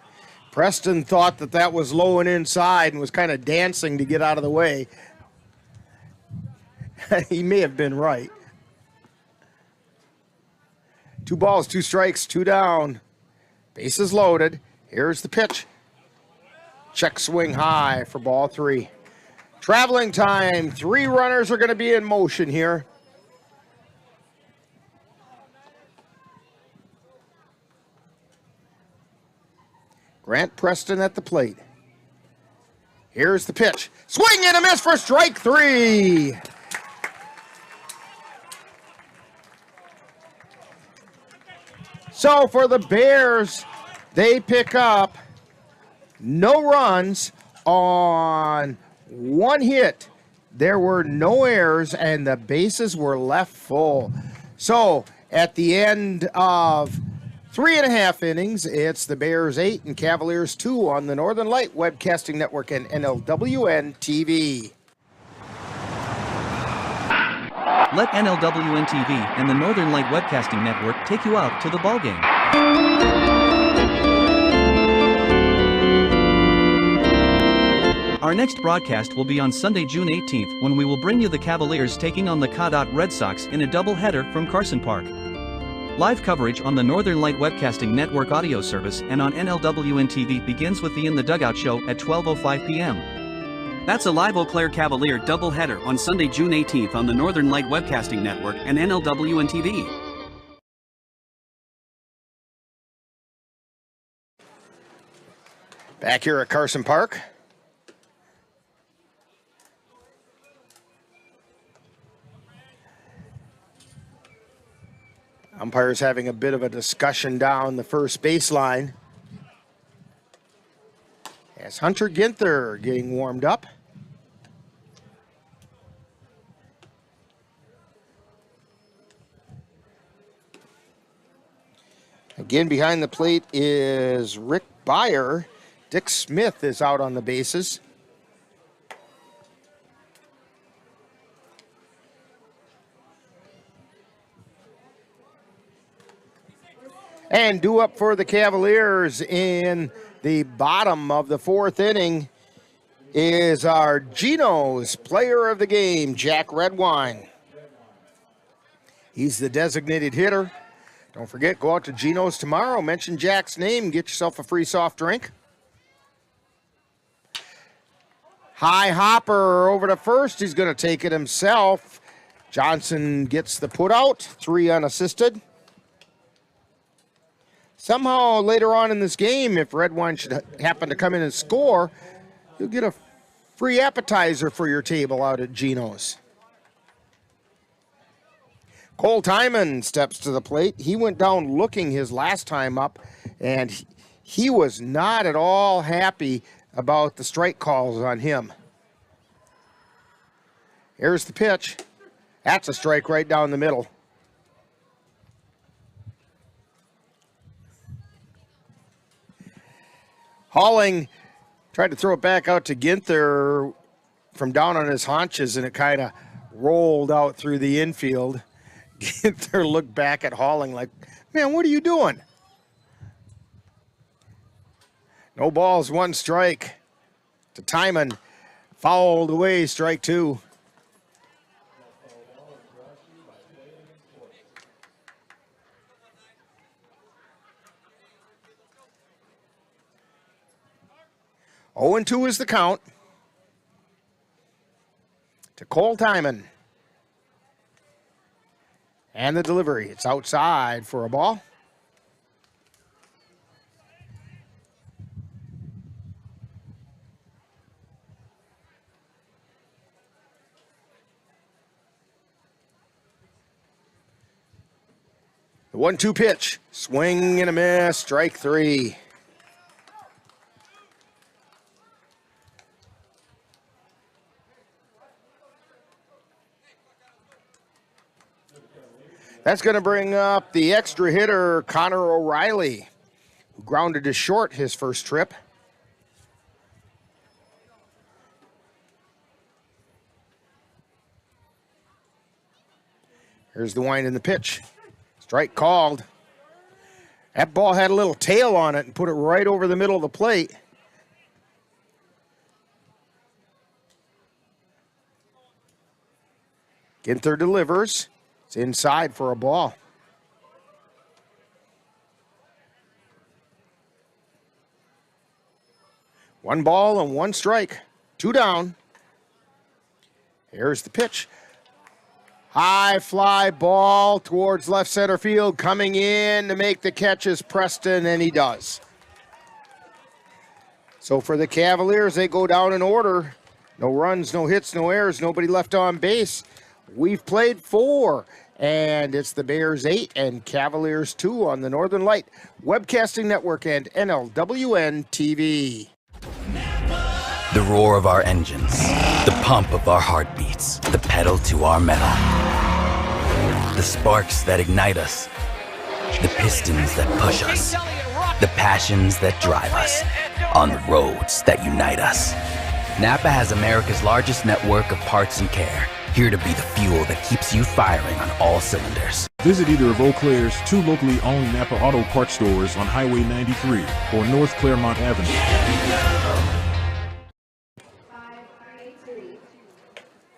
[SPEAKER 4] Preston thought that that was low and inside and was kind of dancing to get out of the way. He may have been right. 2 balls, 2 strikes, 2 down. Bases loaded. Here's the pitch. Check swing high for ball 3. Traveling time. 3 runners are going to be in motion here. Grant Preston at the plate. Here's the pitch. Swing and a miss for strike 3. So for the Bears, they pick up no runs on 1 hit. There were no errors, and the bases were left full. So at the end of 3.5 innings, it's the Bears 8 and Cavaliers 2 on the Northern Light Webcasting Network and NLWN-TV.
[SPEAKER 1] Let NLWN-TV and the Northern Light Webcasting Network take you out to the ballgame. Our next broadcast will be on Sunday, June 18th, when we will bring you the Cavaliers taking on the Red Sox in a doubleheader from Carson Park. Live coverage on the Northern Light Webcasting Network audio service and on NLWN-TV begins with the In the Dugout show at 12:05 p.m. That's a live Eau Claire Cavalier doubleheader on Sunday, June 18th on the Northern Light Webcasting Network and NLWN-TV.
[SPEAKER 4] Back here at Carson Park. Umpires having a bit of a discussion down the first baseline. As Hunter Ginther getting warmed up. Again, behind the plate is Rick Byer. Dick Smith is out on the bases. And due up for the Cavaliers in the bottom of the 4th inning is our Geno's player of the game, Jack Redwine. He's the designated hitter. Don't forget, go out to Geno's tomorrow, mention Jack's name, get yourself a free soft drink. High hopper over to first. He's going to take it himself. Johnson gets the put out, 3 unassisted. Somehow later on in this game, if Redwine should happen to come in and score, you'll get a free appetizer for your table out at Geno's. Cole Timon steps to the plate. He went down looking his last time up, and he was not at all happy about the strike calls on him. Here's the pitch. That's a strike right down the middle. Halling tried to throw it back out to Ginther from down on his haunches, and it kind of rolled out through the infield. Ginther looked back at Halling like, man, what are you doing? No balls, 1 strike to Timon. Fouled away, strike two. Oh, and 2 is the count to Cole Timon. And the delivery. It's outside for a ball. The 1-2 pitch. Swing and a miss. Strike 3. That's going to bring up the extra hitter, Connor O'Reilly, who grounded to short his first trip. Here's the wind in the pitch. Strike called. That ball had a little tail on it and put it right over the middle of the plate. Ginther delivers. It's inside for a ball. One ball and 1 strike. 2 down. Here's the pitch. High fly ball towards left center field. Coming in to make the catch is Preston, and he does. So for the Cavaliers, they go down in order. No runs, no hits, no errors, nobody left on base. We've played 4, and it's the Bears 8 and Cavaliers 2 on the Northern Light Webcasting Network and NLWN-TV.
[SPEAKER 15] The roar of our engines, the pump of our heartbeats, the pedal to our metal. The sparks that ignite us, the pistons that push us, the passions that drive us, on the roads that unite us. Napa has America's largest network of parts and care, here to be the fuel that keeps you firing on all cylinders.
[SPEAKER 5] Visit either of Eau Claire's 2 locally owned Napa Auto Parts stores on Highway 93 or North Claremont Avenue.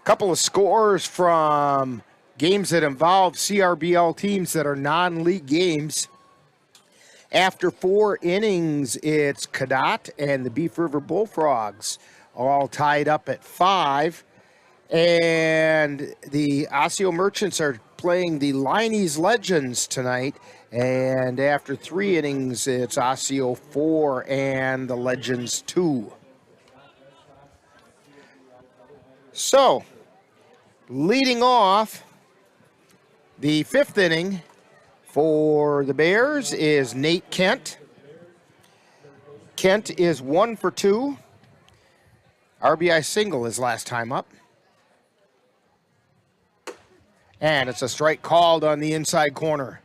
[SPEAKER 4] Couple of scores from games that involve CRBL teams that are non-league games. After 4 innings, it's Cadott and the Beef River Bullfrogs all tied up at 5. And the Osseo Merchants are playing the Liney's Legends tonight. And after 3 innings, it's Osseo 4 and the Legends 2. So, leading off the 5th inning for the Bears is Nate Kent. Kent is 1 for 2. RBI single his last time up. And it's a strike called on the inside corner.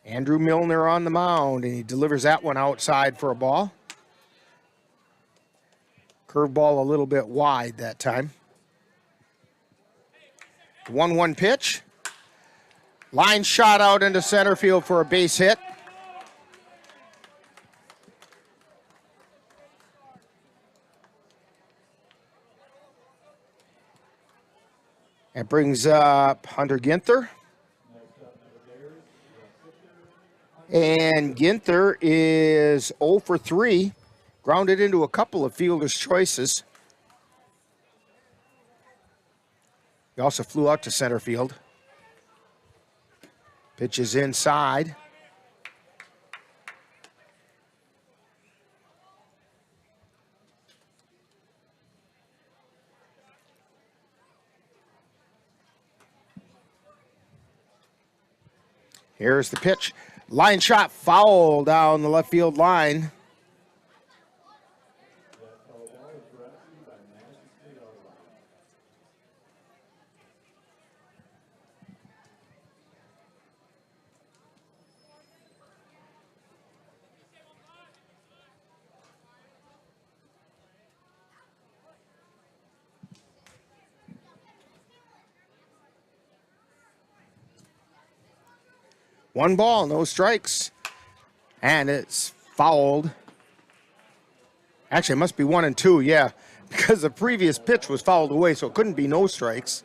[SPEAKER 4] Andrew Milner on the mound, and he delivers that one outside for a ball. Curveball a little bit wide that time. 1-1 pitch. Line shot out into center field for a base hit. That brings up Hunter Ginther. And Ginther is 0 for 3. Grounded into a couple of fielder's choices. He also flew out to center field. Pitch is inside. Here's the pitch. Line shot foul down the left field line. One ball, no strikes. And it's fouled. Actually, it must be 1 and 2, yeah, because the previous pitch was fouled away, so it couldn't be no strikes.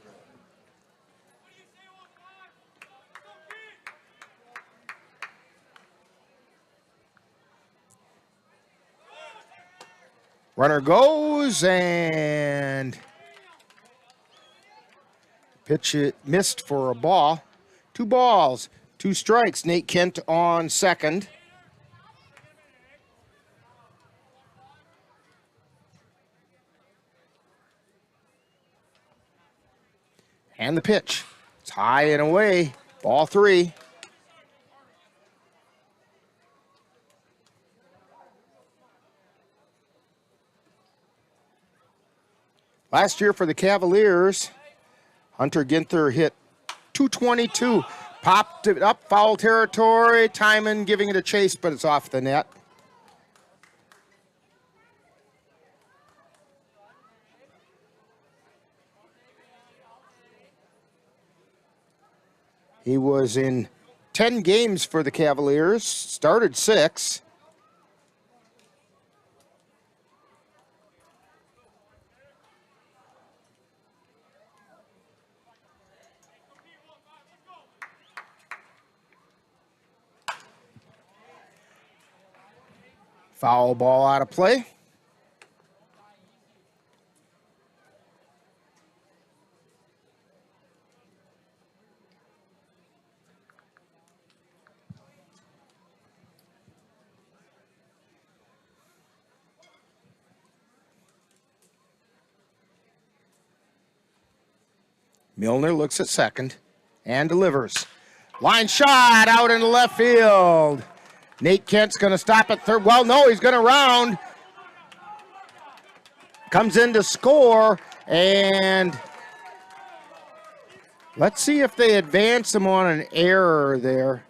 [SPEAKER 4] Runner goes, and pitch it missed for a ball. 2 balls, 2 strikes. Nate Kent on second. And the pitch. It's high and away. Ball 3. Last year for the Cavaliers, Hunter Ginther hit .222. Popped it up, foul territory. Timon giving it a chase, but it's off the net. He was in 10 games for the Cavaliers, started 6. Foul ball out of play. Milner looks at second and delivers. Line shot out into left field. Nate Kent's going to stop at third. Well, no, he's going to round. Comes in to score, and let's see if they advance him on an error there.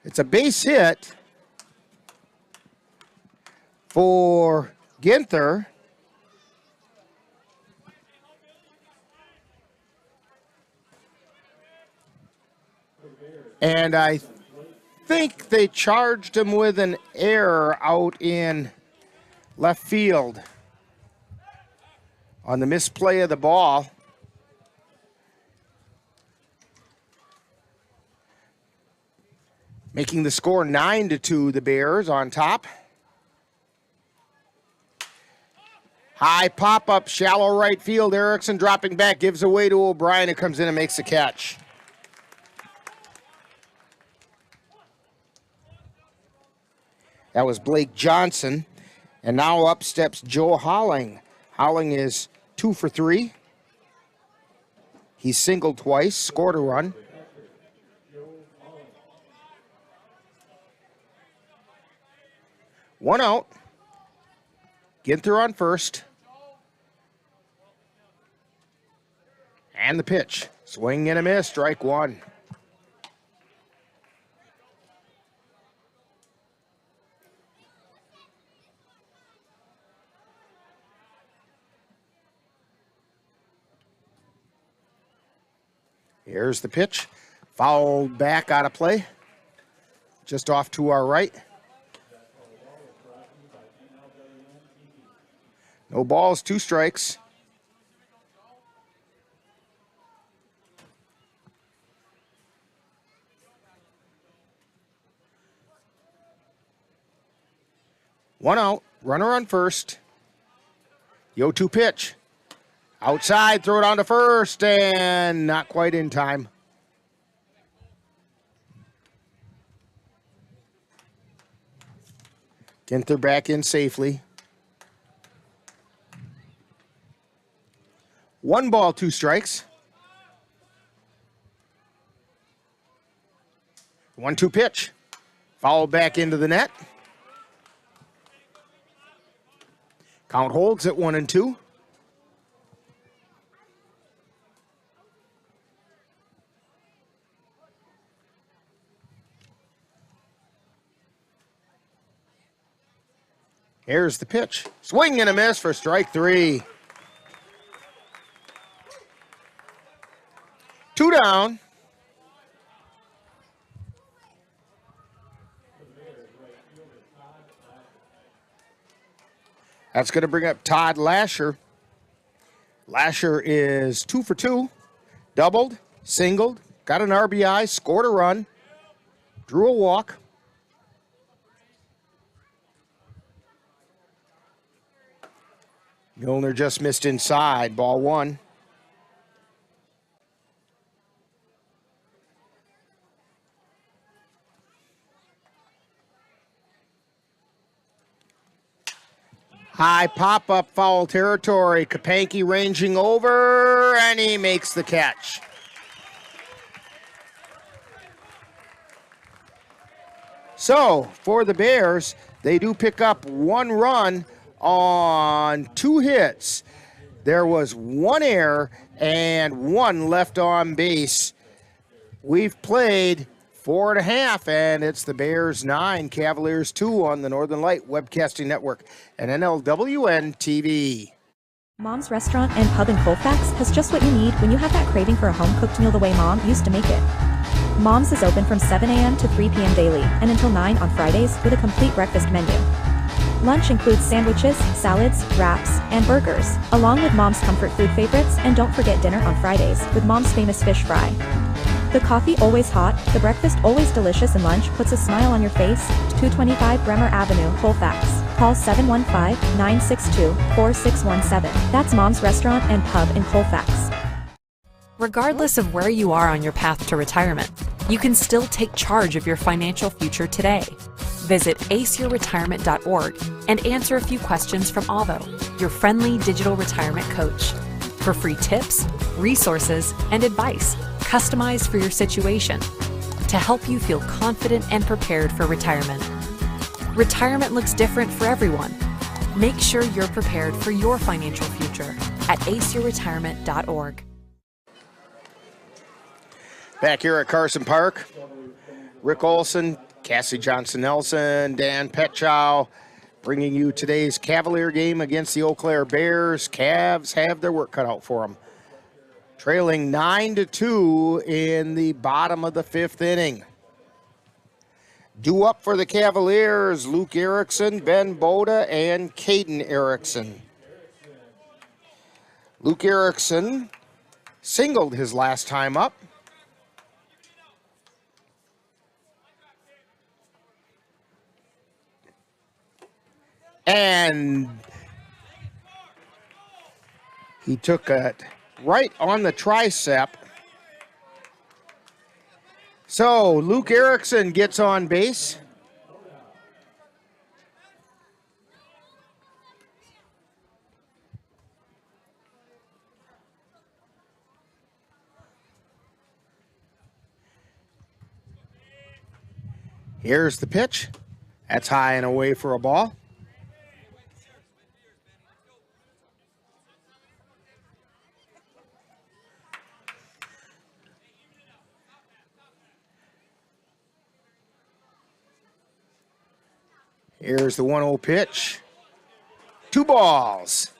[SPEAKER 4] It's a base hit for Ginther. And I think they charged him with an error out in left field on the misplay of the ball. Making the score 9-2, the Bears on top. High pop-up, shallow right field. Erickson dropping back, gives away to O'Brien, who comes in and makes the catch. That was Blake Johnson. And now up steps Joe Holling. Holling is 2 for 3. He's singled twice, scored a run. One out. Ginther on first. And the pitch. Swing and a miss, strike 1. Here's the pitch. Fouled back out of play. Just off to our right. No balls, 2 strikes. One out, runner on first. The 0-2 pitch. Outside, throw it on to first, and not quite in time. Ginther back in safely. 1 ball, 2 strikes. 1-2 pitch. Fouled back into the net. Count holds at 1-2. Here's the pitch. Swing and a miss for strike 3. 2 down. That's going to bring up Todd Lasher. Lasher is 2 for 2, doubled, singled, got an RBI, scored a run, drew a walk. Milner just missed inside, ball 1. High pop-up, foul territory. Kapanke ranging over, and he makes the catch. So, for the Bears, they do pick up 1 run on 2 hits. There was 1 error and 1 left on base. We've played 4.5, and it's the Bears 9, Cavaliers 2 on the Northern Light Webcasting Network and NLWN-TV.
[SPEAKER 16] Mom's Restaurant and Pub in Colfax has just what you need when you have that craving for a home-cooked meal the way Mom used to make it. Mom's is open from 7 a.m. to 3 p.m. daily and until 9 on Fridays with a complete breakfast menu. Lunch includes sandwiches, salads, wraps, and burgers, along with Mom's comfort food favorites, and don't forget dinner on Fridays with Mom's famous fish fry. The coffee always hot, the breakfast always delicious, and lunch puts a smile on your face. 225 Bremer Avenue, Colfax. Call 715-962-4617. That's Mom's Restaurant and Pub in Colfax.
[SPEAKER 3] Regardless of where you are on your path to retirement, you can still take charge of your financial future today. Visit aceyourretirement.org and answer a few questions from Avo, your friendly digital retirement coach, for free tips, resources, and advice customized for your situation to help you feel confident and prepared for retirement. Retirement looks different for everyone. Make sure you're prepared for your financial future at aceyourretirement.org.
[SPEAKER 4] Back here at Carson Park, Rick Olson, Cassie Johnson-Nelson, Dan Petchow, bringing you today's Cavalier game against the Eau Claire Bears. Cavs have their work cut out for them. Trailing 9-2 in the bottom of the 5th inning. Due up for the Cavaliers, Luke Erickson, Ben Boda, and Caden Erickson. Luke Erickson singled his last time up. And he took it right on the tricep. So Luke Erickson gets on base. Here's the pitch. That's high and away for a ball. Here's the 1-0 pitch. 2 balls.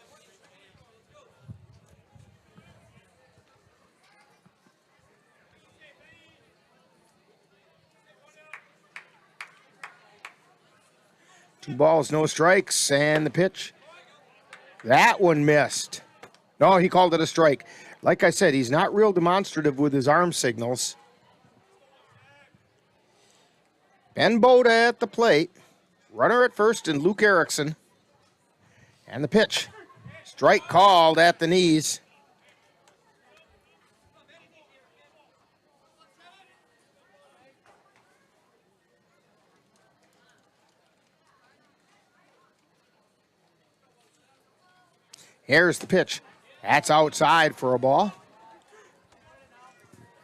[SPEAKER 4] Two balls, no strikes, and the pitch. That one missed. No, he called it a strike. Like I said, he's not real demonstrative with his arm signals. Ben Boda at the plate. Runner at first and Luke Erickson. And the pitch. Strike called at the knees. Here's the pitch. That's outside for a ball.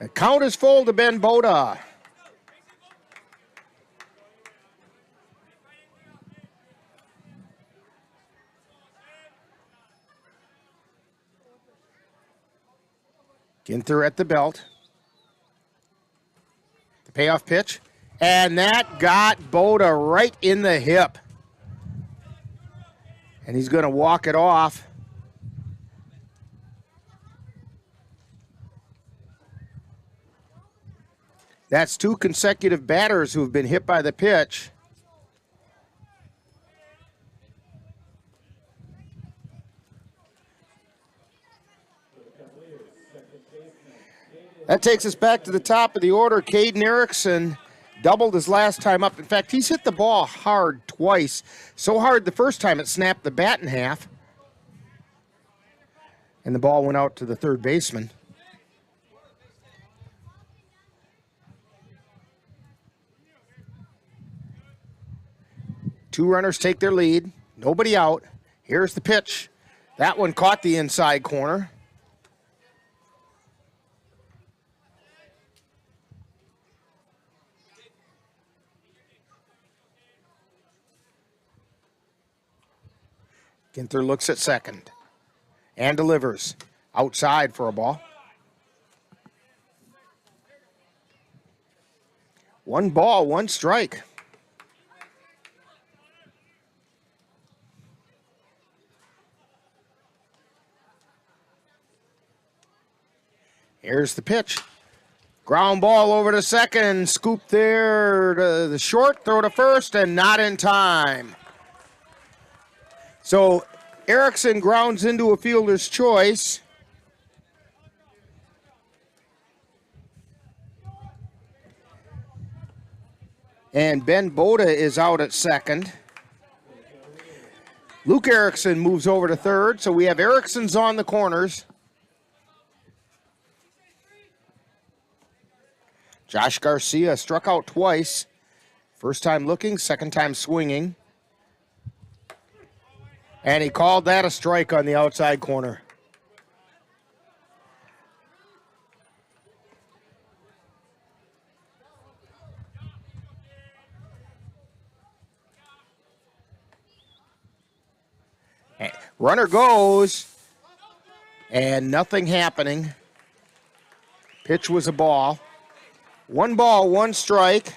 [SPEAKER 4] The count is full to Ben Boda. Ginther at the belt. The payoff pitch. And that got Boda right in the hip. And he's going to walk it off. That's 2 consecutive batters who have been hit by the pitch. That takes us back to the top of the order. Caden Erickson doubled his last time up. In fact, he's hit the ball hard twice. So hard the first time it snapped the bat in half. And the ball went out to the third baseman. Two runners take their lead. Nobody out. Here's the pitch. That one caught the inside corner. Ginther looks at second and delivers outside for a ball. 1 ball, 1 strike. Here's the pitch. Ground ball over to second. Scoop there to the short. Throw to first and not in time. So Erickson grounds into a fielder's choice. And Ben Boda is out at second. Luke Erickson moves over to third. So we have Erickson's on the corners. Josh Garcia struck out twice. First time looking, second time swinging. And he called that a strike on the outside corner. Runner goes, and nothing happening. Pitch was a ball. 1 ball, 1 strike.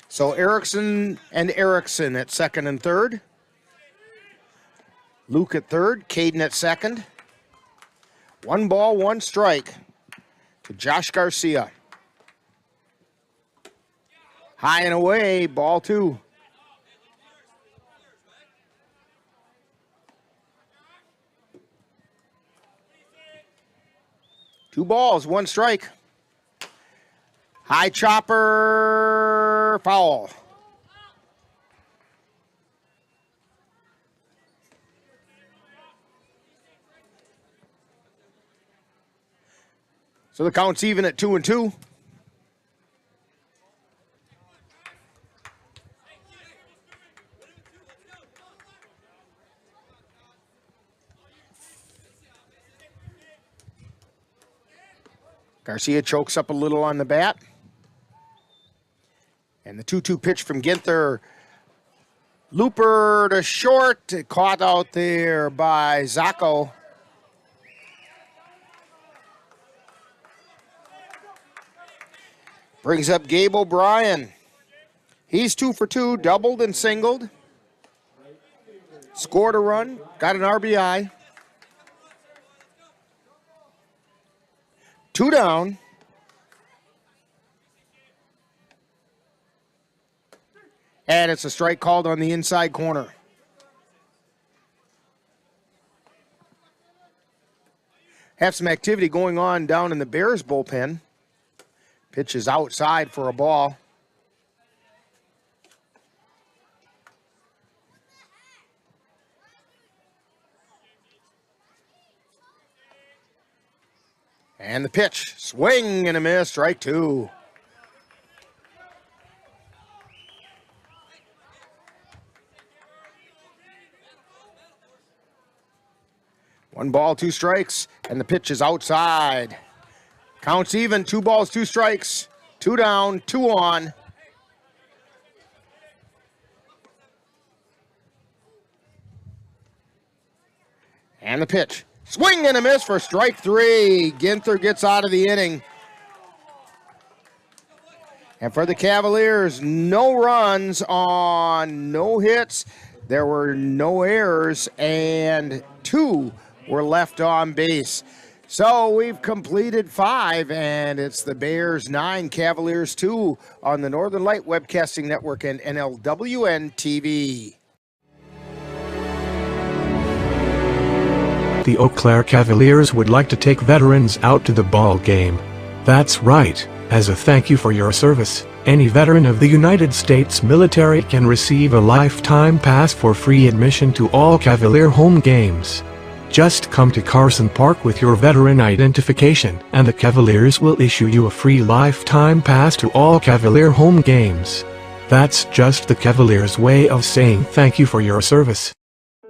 [SPEAKER 4] So Erickson and Erickson at second and third. Luke at third, Caden at second. 1 ball, 1 strike to Josh Garcia. High and away, ball 2. Two balls, 1 strike. High chopper, foul. So the count's even at 2-2. Garcia chokes up a little on the bat. And the 2-2 pitch from Ginther. Looper to short, caught out there by Zacco. Brings up Gabe O'Brien. He's 2 for 2, doubled and singled. Scored a run, got an RBI. 2 down. And it's a strike called on the inside corner. Have some activity going on down in the Bears bullpen. Pitch is outside for a ball. And the pitch, swing and a miss, strike 2. One ball, 2 strikes, and the pitch is outside. Counts even, 2 balls, 2 strikes, 2 down, 2 on. And the pitch. Swing and a miss for strike 3. Ginther gets out of the inning. And for the Cavaliers, no runs on no hits. There were no errors, and 2 were left on base. So we've completed 5, and it's the Bears 9, Cavaliers 2 on the Northern Light Webcasting Network and NLWN-TV.
[SPEAKER 11] The Eau Claire Cavaliers would like to take veterans out to the ball game. That's right. As a thank you for your service, any veteran of the United States military can receive a lifetime pass for free admission to all Cavalier home games. Just come to Carson Park with your veteran identification, and the Cavaliers will issue you a free lifetime pass to all Cavalier home games. That's just the Cavaliers' way of saying thank you for your service.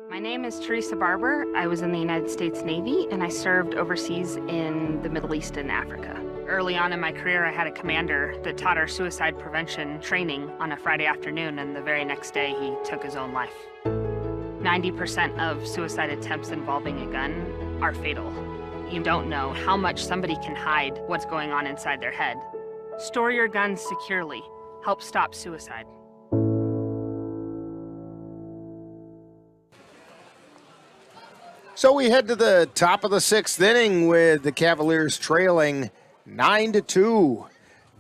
[SPEAKER 6] My name is Teresa Barber. I was in the United States Navy, and I served overseas in the Middle East and Africa. Early on in my career, I had a commander that taught our suicide prevention training on a Friday afternoon, and the very next day he took his own life. 90% of suicide attempts involving a gun are fatal. You don't know how much somebody can hide what's going on inside their head. Store your guns securely. Help stop suicide.
[SPEAKER 4] So we head to the top of the 6th inning with the Cavaliers trailing 9-2.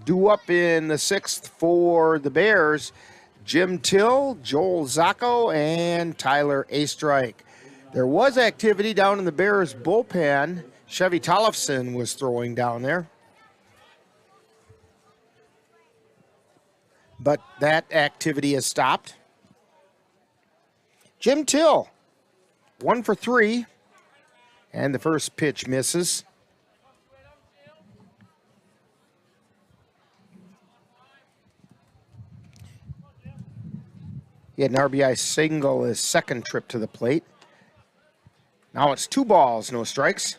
[SPEAKER 4] Due up in the 6th for the Bears, Jim Till, Joel Zacco, and Tyler Astrike. There was activity down in the Bears bullpen. Chevy Tollefson was throwing down there. But that activity has stopped. Jim Till, 1 for 3, and the first pitch misses. He had an RBI single his second trip to the plate. Now it's 2 balls, no strikes.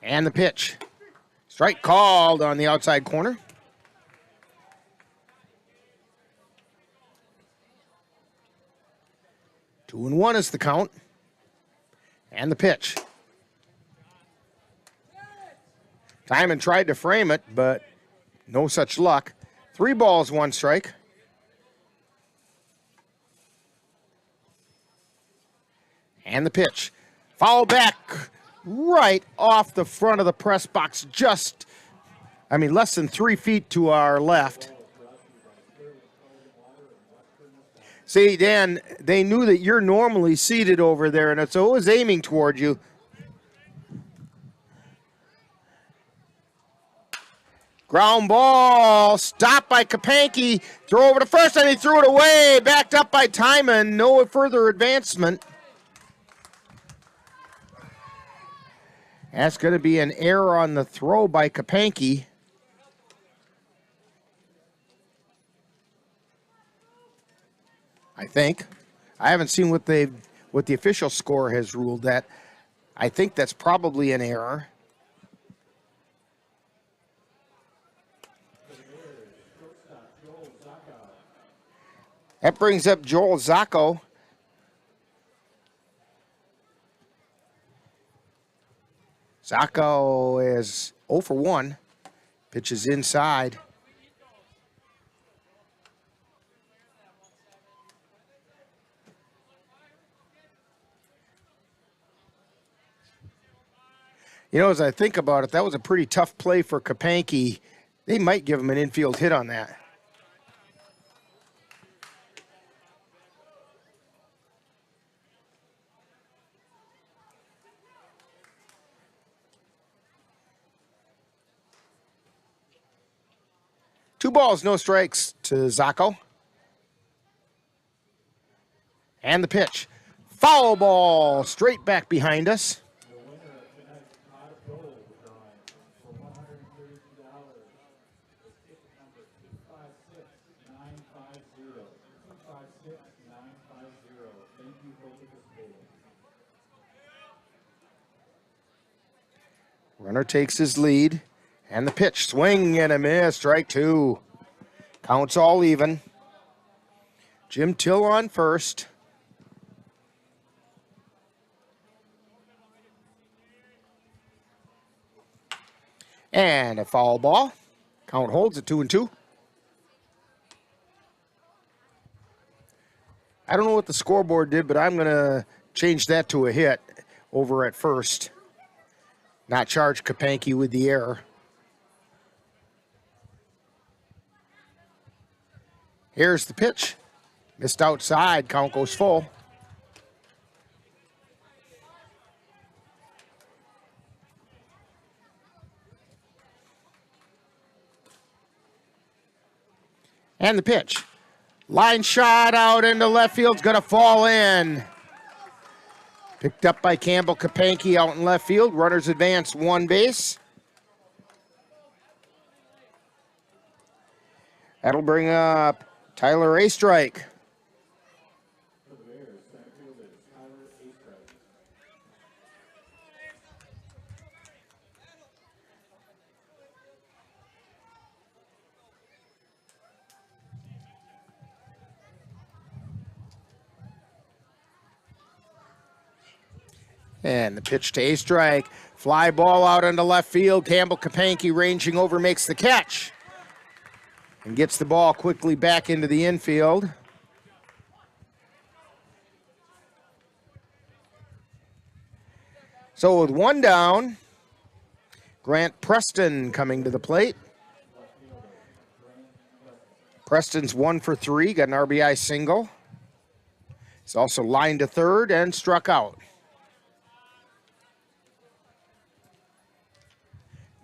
[SPEAKER 4] And the pitch. Strike called on the outside corner. Two and 1 is the count. And the pitch. Timon tried to frame it, but no such luck. 3 balls, 1 strike. And the pitch. Foul back right off the front of the press box, less than 3 feet to our left. See, Dan, they knew that you're normally seated over there, and so it was aiming toward you. Ground ball, stopped by Kapanke, throw over to first, and he threw it away, backed up by Timon, no further advancement. That's going to be an error on the throw by Kapanke. I think. I haven't seen what the official score has ruled that. I think that's probably an error. That brings up Joel Zacco. Zacco is 0 for 1. Pitches inside. You know, as I think about it, that was a pretty tough play for Kapanke. They might give him an infield hit on that. Two balls, no strikes to Zacco. And the pitch. Foul ball, straight back behind us. Runner takes his lead, and the pitch, swing and a miss, strike 2. Counts all even. Jim Till on first. And a foul ball. Count holds at 2-2. I don't know what the scoreboard did, but I'm going to change that to a hit over at first. Not charge Kapanke with the error. Here's the pitch. Missed outside. Count goes full. And the pitch. Line shot out into left field's going to fall in. Picked up by Campbell Kapanke out in left field. Runners advance one base. That'll bring up Tyler Astrike. And the pitch to Astrike. Fly ball out into left field. Campbell Kapanke ranging over makes the catch. And gets the ball quickly back into the infield. So with one down, Grant Preston coming to the plate. Preston's 1 for 3, got an RBI single. He's also lined to third and struck out.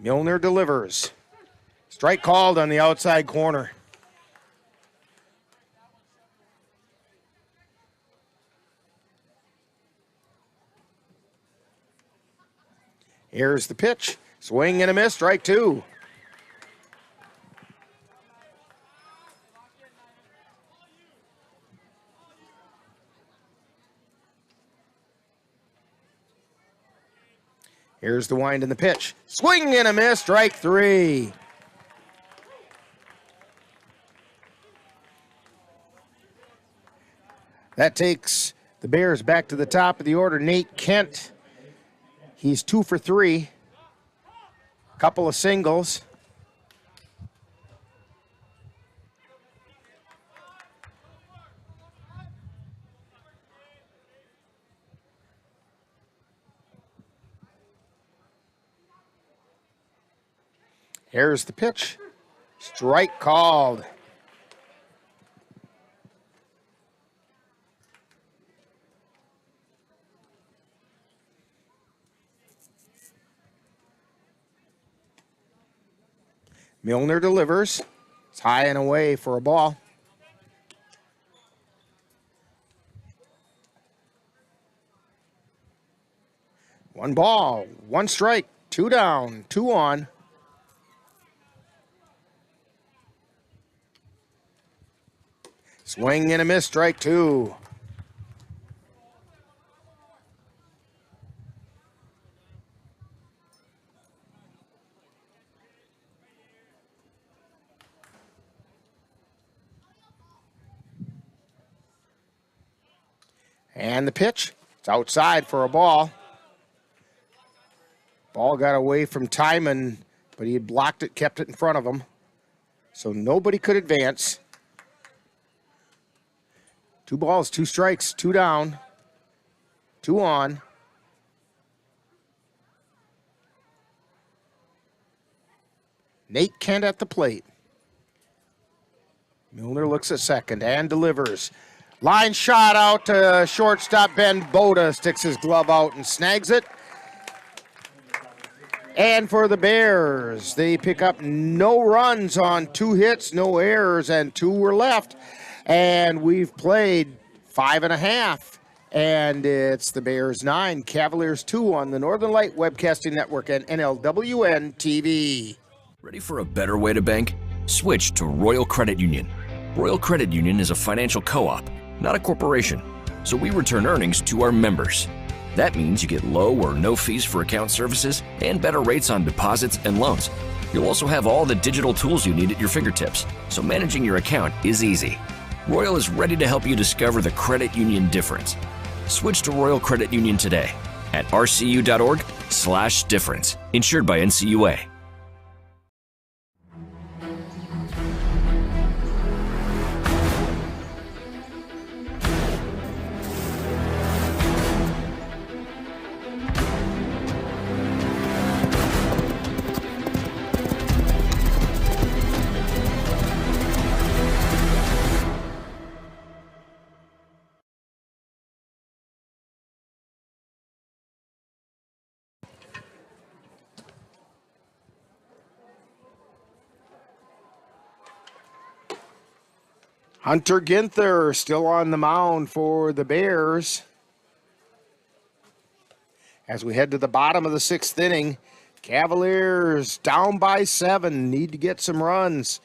[SPEAKER 4] Milner delivers. Strike called on the outside corner. Here's the pitch. Swing and a miss, strike 2. Here's the wind and the pitch. Swing and a miss, strike 3. That takes the Bears back to the top of the order. Nate Kent, he's 2 for 3. Couple of singles. Here's the pitch. Strike called. Milner delivers. It's high and away for a ball. One ball, one strike, 2 down, 2 on. Swing and a miss, strike 2. And the pitch, it's outside for a ball. Ball got away from Timon, but he had blocked it, kept it in front of him. So nobody could advance. 2 balls, 2 strikes, 2 down, 2 on. Nate Kent at the plate. Milner looks at second and delivers. Line shot out to shortstop. Ben Boda sticks his glove out and snags it. And for the Bears, they pick up no runs on 2 hits, no errors, and 2 were left. And we've played 5.5. And it's the Bears 9, Cavaliers 2 on the Northern Light Webcasting Network and NLWN-TV.
[SPEAKER 19] Ready for a better way to bank? Switch to Royal Credit Union. Royal Credit Union is a financial co-op, not a corporation, so we return earnings to our members. That means you get low or no fees for account services and better rates on deposits and loans. You'll also have all the digital tools you need at your fingertips, so managing your account is easy. Royal is ready to help you discover the credit union difference. Switch to Royal Credit Union today at rcu.org/difference. Insured by NCUA.
[SPEAKER 2] Hunter Ginther still on the mound for the Bears. As we head to the bottom of the 6th inning, Cavaliers down by 7, need to get some runs.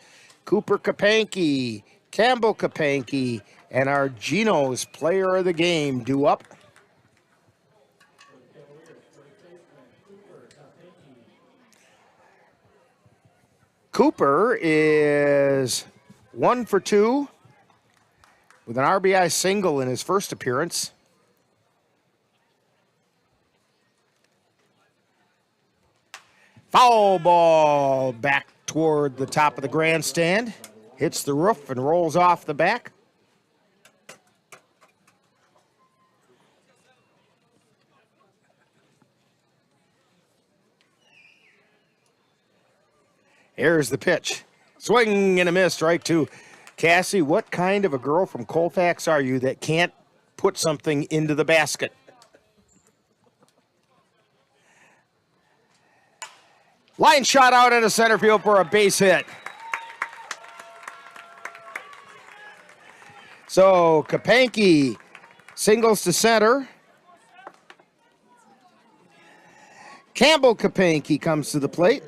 [SPEAKER 2] Cooper Kapanke, Campbell Kapanke, and our Geno's player of the game due up. Cooper is 1 for 2 with an RBI single in his first appearance. Foul ball back toward the top of the grandstand. Hits the roof and rolls off the back. Here's the pitch. Swing and a miss, strike 2. Cassie, what kind of a girl from Colfax are you that can't put something into the basket? Line shot out into center field for a base hit. So Kapanke singles to center. Campbell Kapanke comes to the plate.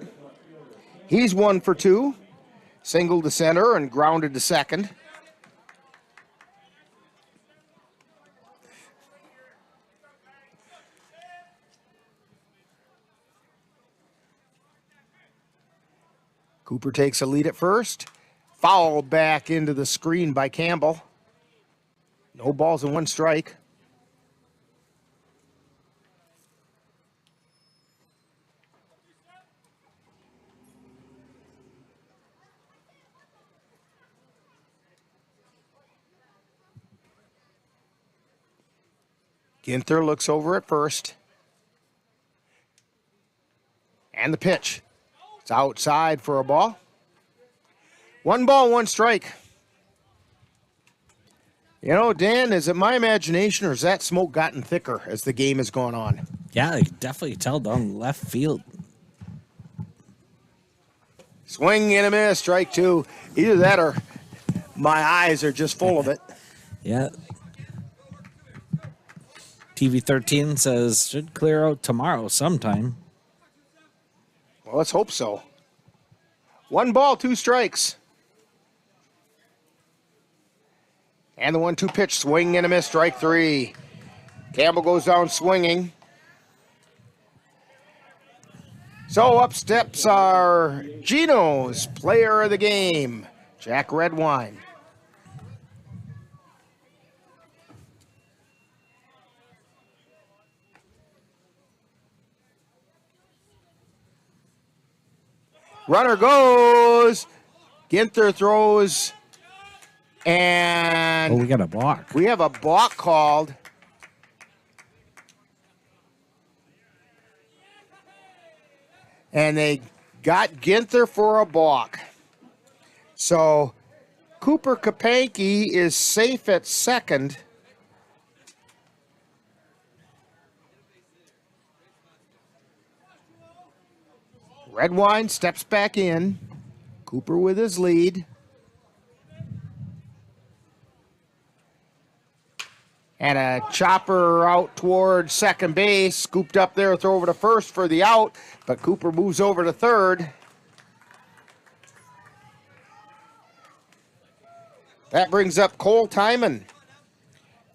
[SPEAKER 2] He's 1 for 2. Single to center and grounded to second. Cooper takes a lead at first. Foul back into the screen by Campbell. No balls and 1 strike. Ginther looks over at first. And the pitch. It's outside for a ball. 1 ball, 1 strike. You know, Dan, is it my imagination or has that smoke gotten thicker as the game has gone on?
[SPEAKER 14] Yeah, I can definitely tell down left field.
[SPEAKER 2] Swing and a miss, strike 2. Either that or my eyes are just full of it.
[SPEAKER 14] Yeah. TV 13 says should clear out tomorrow sometime.
[SPEAKER 2] Well, let's hope so. 1 ball, 2 strikes. And the 1-2 pitch, swing and a miss, strike 3. Campbell goes down swinging. So up steps our Geno's player of the game, Jack Redwine. Runner goes. Ginther throws. And
[SPEAKER 14] we got a balk.
[SPEAKER 2] We have a balk called. And they got Ginther for a balk. So Cooper Kapanke is safe at second. Redwine steps back in. Cooper with his lead. And a chopper out toward second base. Scooped up there, throw over to first for the out. But Cooper moves over to third. That brings up Cole Timon.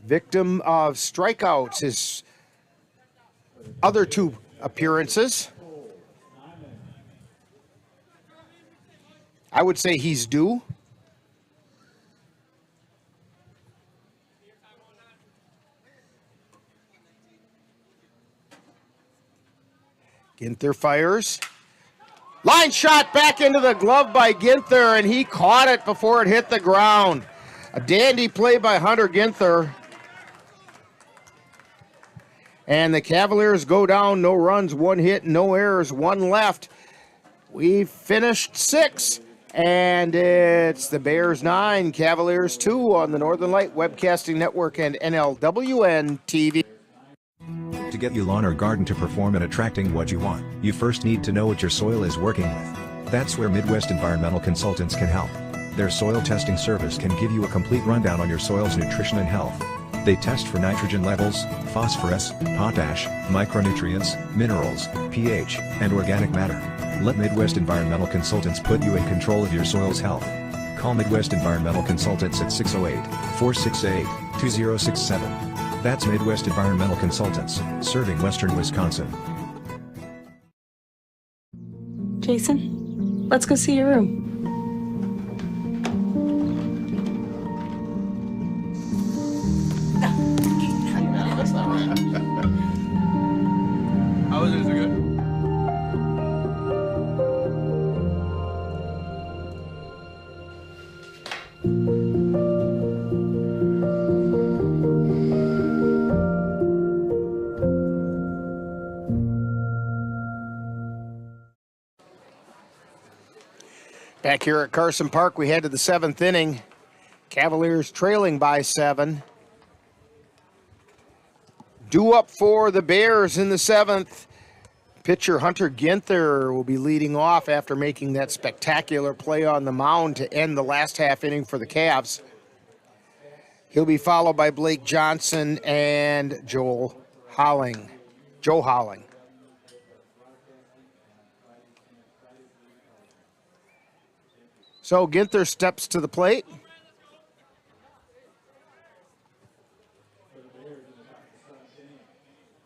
[SPEAKER 2] Victim of strikeouts. His other 2 appearances. I would say he's due. Ginther fires. Line shot back into the glove by Ginther, and he caught it before it hit the ground. A dandy play by Hunter Ginther. And the Cavaliers go down, no runs, 1 hit, no errors, 1 left. We finished 6. And it's the Bears 9, Cavaliers 2 on the Northern Light Webcasting Network and NLWN-TV.
[SPEAKER 7] To get your lawn or garden to perform at attracting what you want, you first need to know what your soil is working with. That's where Midwest Environmental Consultants can help. Their soil testing service can give you a complete rundown on your soil's nutrition and health. They test for nitrogen levels, phosphorus, potash, micronutrients, minerals, pH, and organic matter. Let Midwest Environmental Consultants put you in control of your soil's health. Call Midwest Environmental Consultants at 608-468-2067. That's Midwest Environmental Consultants, serving Western Wisconsin.
[SPEAKER 8] Jason, let's go see your room.
[SPEAKER 4] That's not right. How is it? Is it good? Back here at Carson Park, we head to the 7th inning. Cavaliers trailing by 7. Due up for the Bears in the 7th. Pitcher Hunter Ginther will be leading off after making that spectacular play on the mound to end the last half inning for the Cavs. He'll be followed by Blake Johnson and Joe Holling. So Ginther steps to the plate.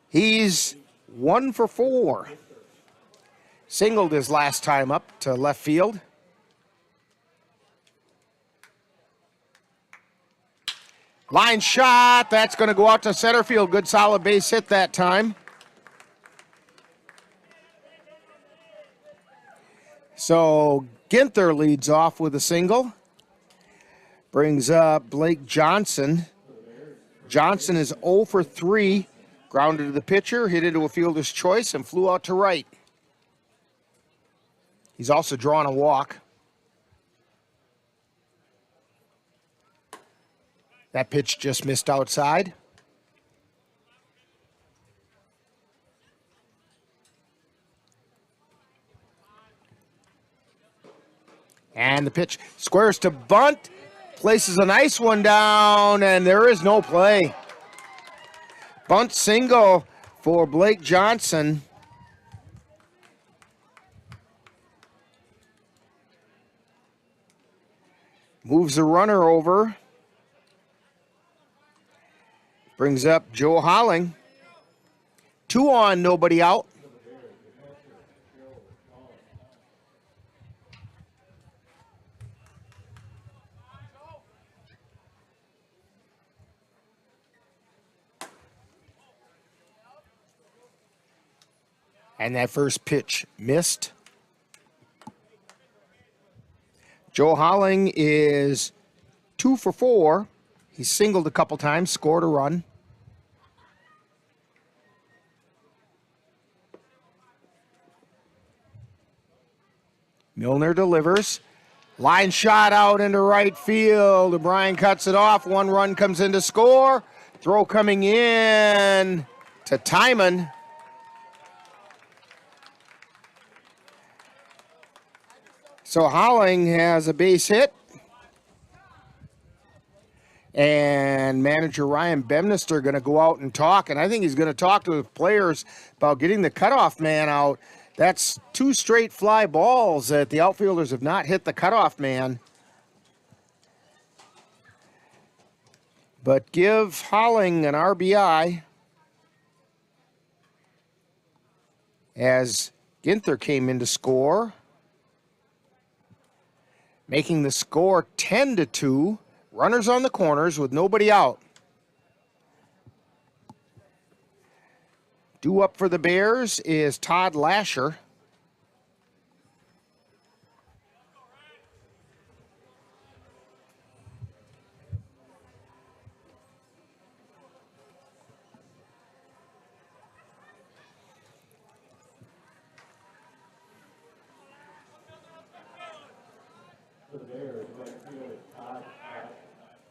[SPEAKER 4] He's 1 for 4. Singled his last time up to left field. Line shot, that's going to go out to center field. Good solid base hit that time. So Ginther leads off with a single. Brings up Blake Johnson. Johnson is 0 for 3. Grounded to the pitcher, hit into a fielder's choice, and flew out to right. He's also drawn a walk. That pitch just missed outside. And the pitch squares to bunt, places a nice one down, and there is no play. Bunt single for Blake Johnson. Moves the runner over. Brings up Joe Holling. 2 on, nobody out. And that first pitch missed. Joe Holling is 2 for 4. He's singled a couple times, scored a run. Milner delivers. Line shot out into right field. O'Brien cuts it off. 1 run comes in to score. Throw coming in to Timon. So Holling has a base hit. And manager Ryan Bemnister going to go out and talk. And I think he's going to talk to the players about getting the cutoff man out. That's 2 straight fly balls that the outfielders have not hit the cutoff man. But give Holling an RBI as Ginther came in to score. Making the score 10-2. Runners on the corners with nobody out. Due up for the Bears is Todd Lasher.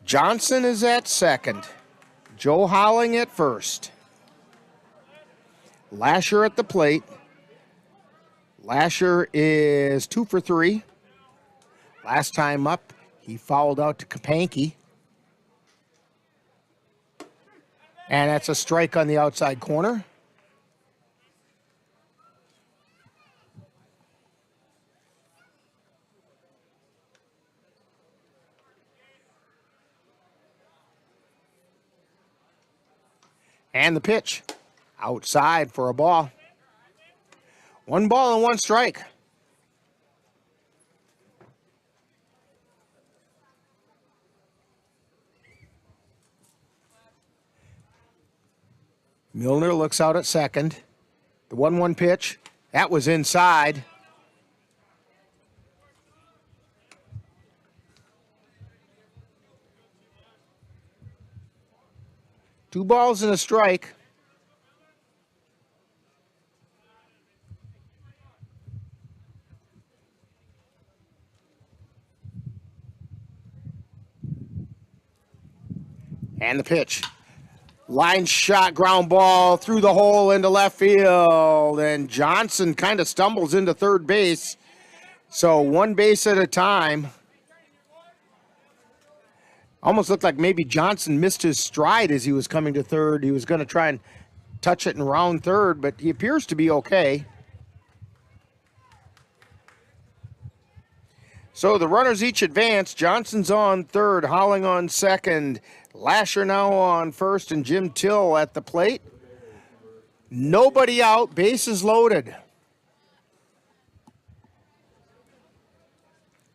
[SPEAKER 4] Johnson is at second. Joe Holling at first. Lasher at the plate. Lasher is 2 for 3. Last time up,
[SPEAKER 2] He fouled out to Kapanke. And that's a strike on the outside corner. And the pitch. Outside for a ball. 1 ball and 1 strike. Milner looks out at second. The 1-1 pitch. That was inside. Two balls and a strike. And the pitch. Line shot, ground ball through the hole into left field. And Johnson kind of stumbles into third base. So 1 base at a time. Almost looked like maybe Johnson missed his stride as he was coming to third. He was going to try and touch it in round third, but he appears to be okay. So the runners each advance. Johnson's on third, Holling on second. Lasher now on first, and Jim Till at the plate. Nobody out, bases loaded.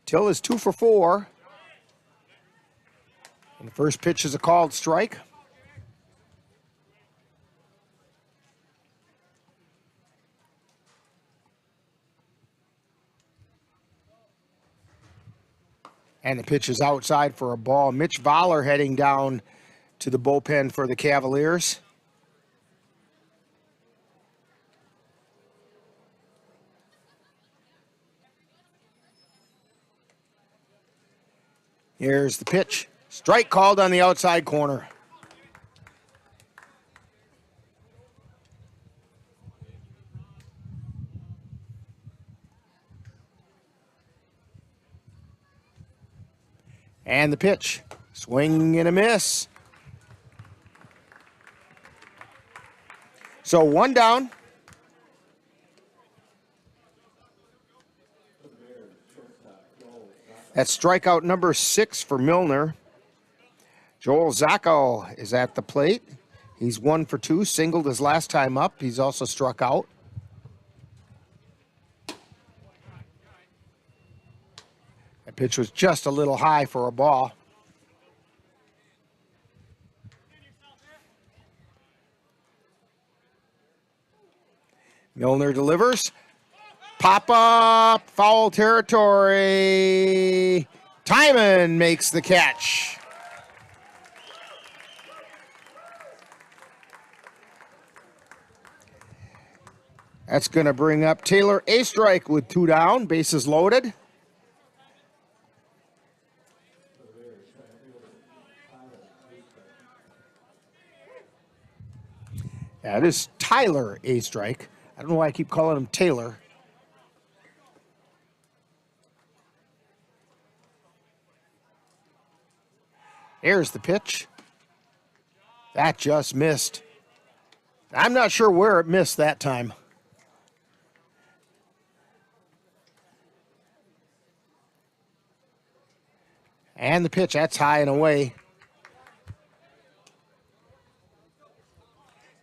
[SPEAKER 2] Till is 2 for 4. And the first pitch is a called strike. And the pitch is outside for a ball. Mitch Voller heading down to the bullpen for the Cavaliers. Here's the pitch. Strike called on the outside corner. And the pitch. Swing and a miss. So 1 down. That's strikeout number 6 for Milner. Joel Zacco is at the plate. He's 1 for 2, singled his last time up. He's also struck out. That pitch was just a little high for a ball. Milner delivers. Pop up, foul territory. Timon makes the catch. That's going to bring up Taylor a strike with 2 down, bases loaded. That is Tyler a strike. I don't know why I keep calling him Taylor. There's the pitch. That just missed. I'm not sure where it missed that time. And the pitch, that's high and away.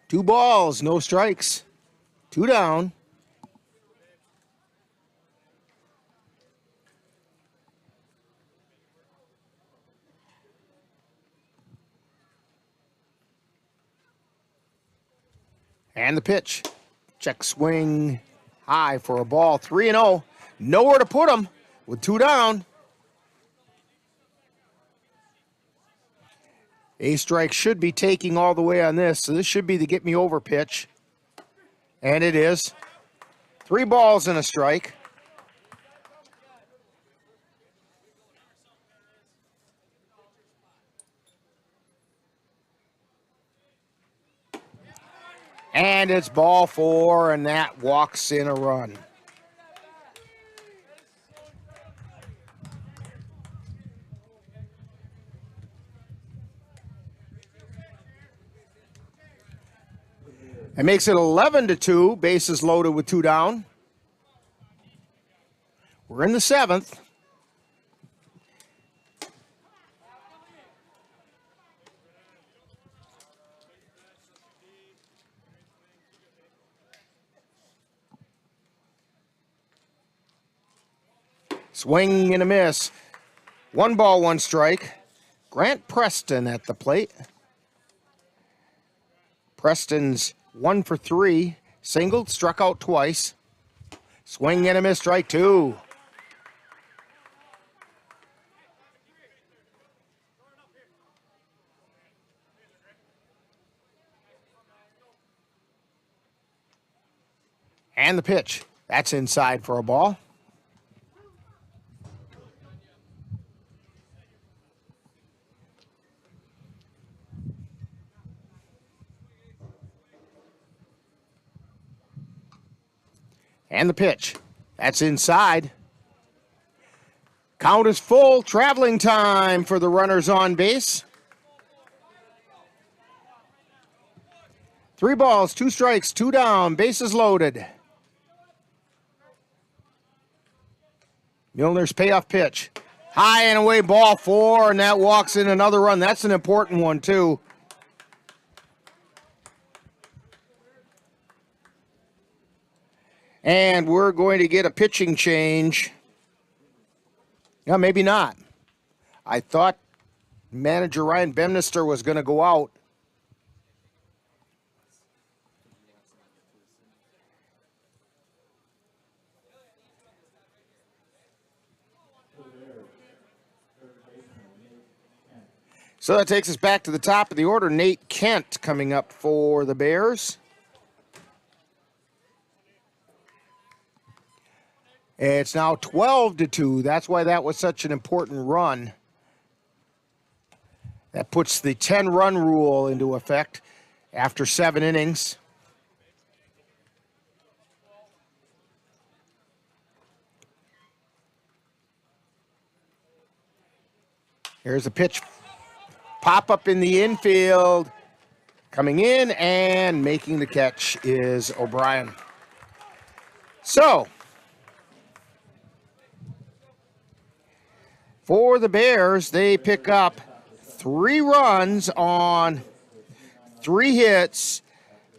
[SPEAKER 2] 2 balls, no strikes. 2 down. And the pitch. Check swing high for a ball. 3-0. Nowhere to put him with 2 down. A strike should be taking all the way on this, so this should be the get me over pitch. And it is. 3 balls and a strike. And it's ball 4, and that walks in a run.
[SPEAKER 4] It makes it 11-2, bases loaded with 2 down. We're in the 7th. Swing and a miss. 1 ball, 1 strike. Grant Preston at the plate. Preston's 1 for 3. Singled, struck out twice. Swing and a miss, strike 2. And the pitch. That's inside for a ball. And the pitch. That's inside. Count is full. Traveling time for the runners on base. 3 balls, 2 strikes, 2 down. Bases loaded. Milner's payoff pitch. High and away, ball 4, and that walks in another run. That's an important one, too. And we're going to get a pitching change. Yeah, maybe not. I thought manager Ryan Bemnister was going to go out. So that takes us back to the top of the order. Nate Kent coming up for the Bears. It's now 12-2. That's why that was such an important run. That puts the 10-run rule into effect after 7 innings. Here's a pitch. Pop up in the infield. Coming in and making the catch is O'Brien. So, for the Bears, they pick up 3 runs on 3 hits.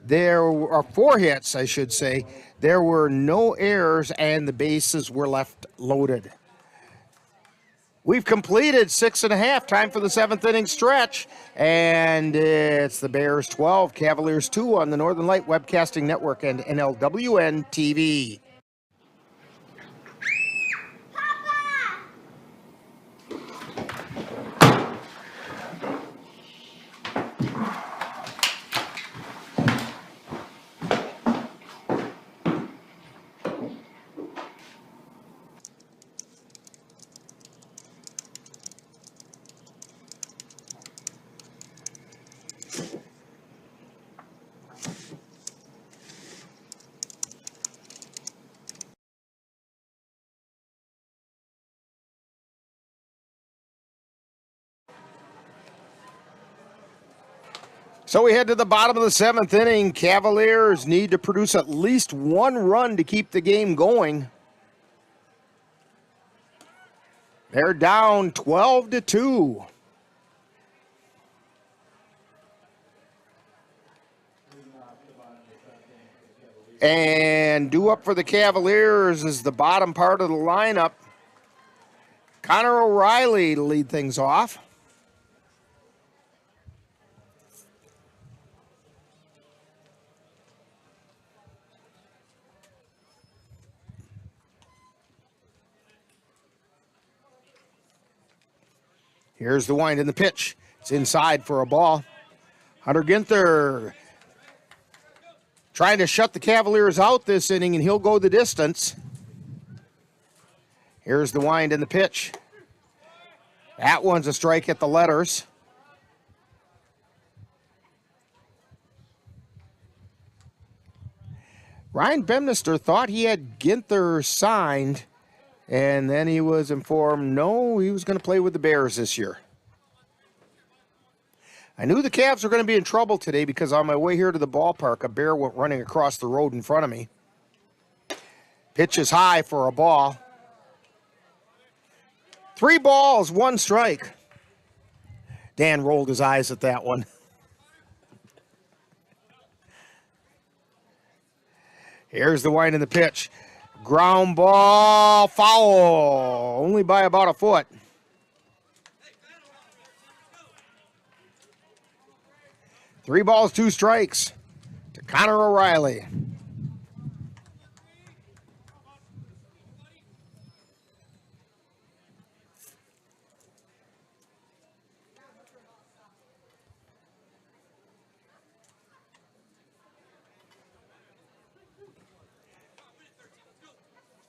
[SPEAKER 4] There are 4 hits, I should say. There were no errors, and the bases were left loaded. We've completed 6.5. Time for the 7th inning stretch, and it's the Bears 12, Cavaliers 2 on the Northern Light Webcasting Network and NLWN-TV. So we head to the bottom of the 7th inning. Cavaliers need to produce at least 1 run to keep the game going. They're down 12-2. And due up for the Cavaliers is the bottom part of the lineup. Connor O'Reilly to lead things off. Here's the wind and the pitch. It's inside for a ball. Hunter Ginther trying to shut the Cavaliers out this inning, and he'll go the distance. Here's the wind and the pitch. That one's a strike at the letters. Ryan Bemnister thought he had Ginther signed, and then he was informed, no, he was going to play with the Bears this year.
[SPEAKER 2] I knew the Cavs were going to be in trouble today because on my way here to the ballpark, a bear went running across the road in front of me. Pitch is high for a ball. 3 balls, 1 strike. Dan rolled his eyes at that one. Here's the wind in the pitch. Ground ball, foul. Only by about a foot. Three balls, 2 strikes to Connor O'Reilly.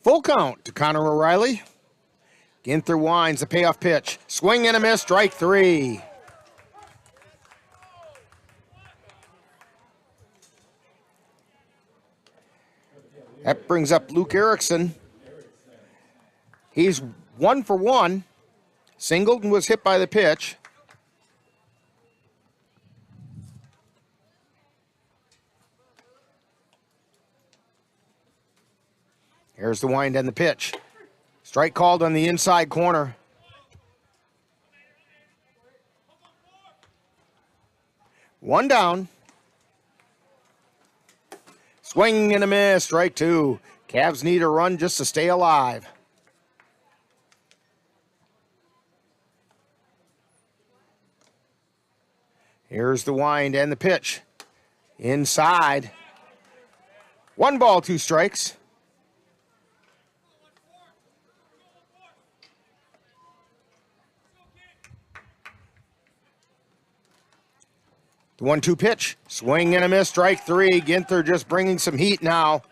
[SPEAKER 2] Full count to Connor O'Reilly. Ginther winds the payoff pitch. Swing and a miss, strike 3. That brings up Luke Erickson. He's 1 for 1. Singled and was hit by the pitch. Here's the wind and the pitch. Strike called on the inside corner. One down. Swing and a miss, strike 2. Cavs need a run just to stay alive. Here's the wind and the pitch. Inside. 1 ball, 2 strikes. The 1-2 pitch. Swing and a miss, strike 3. Ginther just bringing some heat now.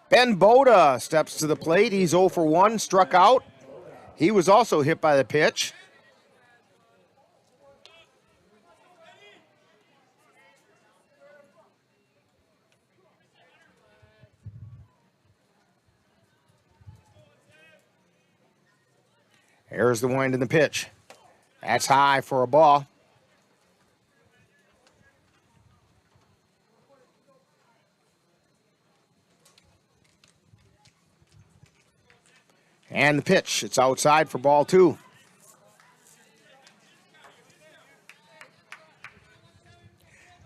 [SPEAKER 2] Ben Boda steps to the plate. He's 0 for 1, struck out. He was also hit by the pitch. Here's the wind in the pitch. That's high for a ball. And the pitch. It's outside for ball 2.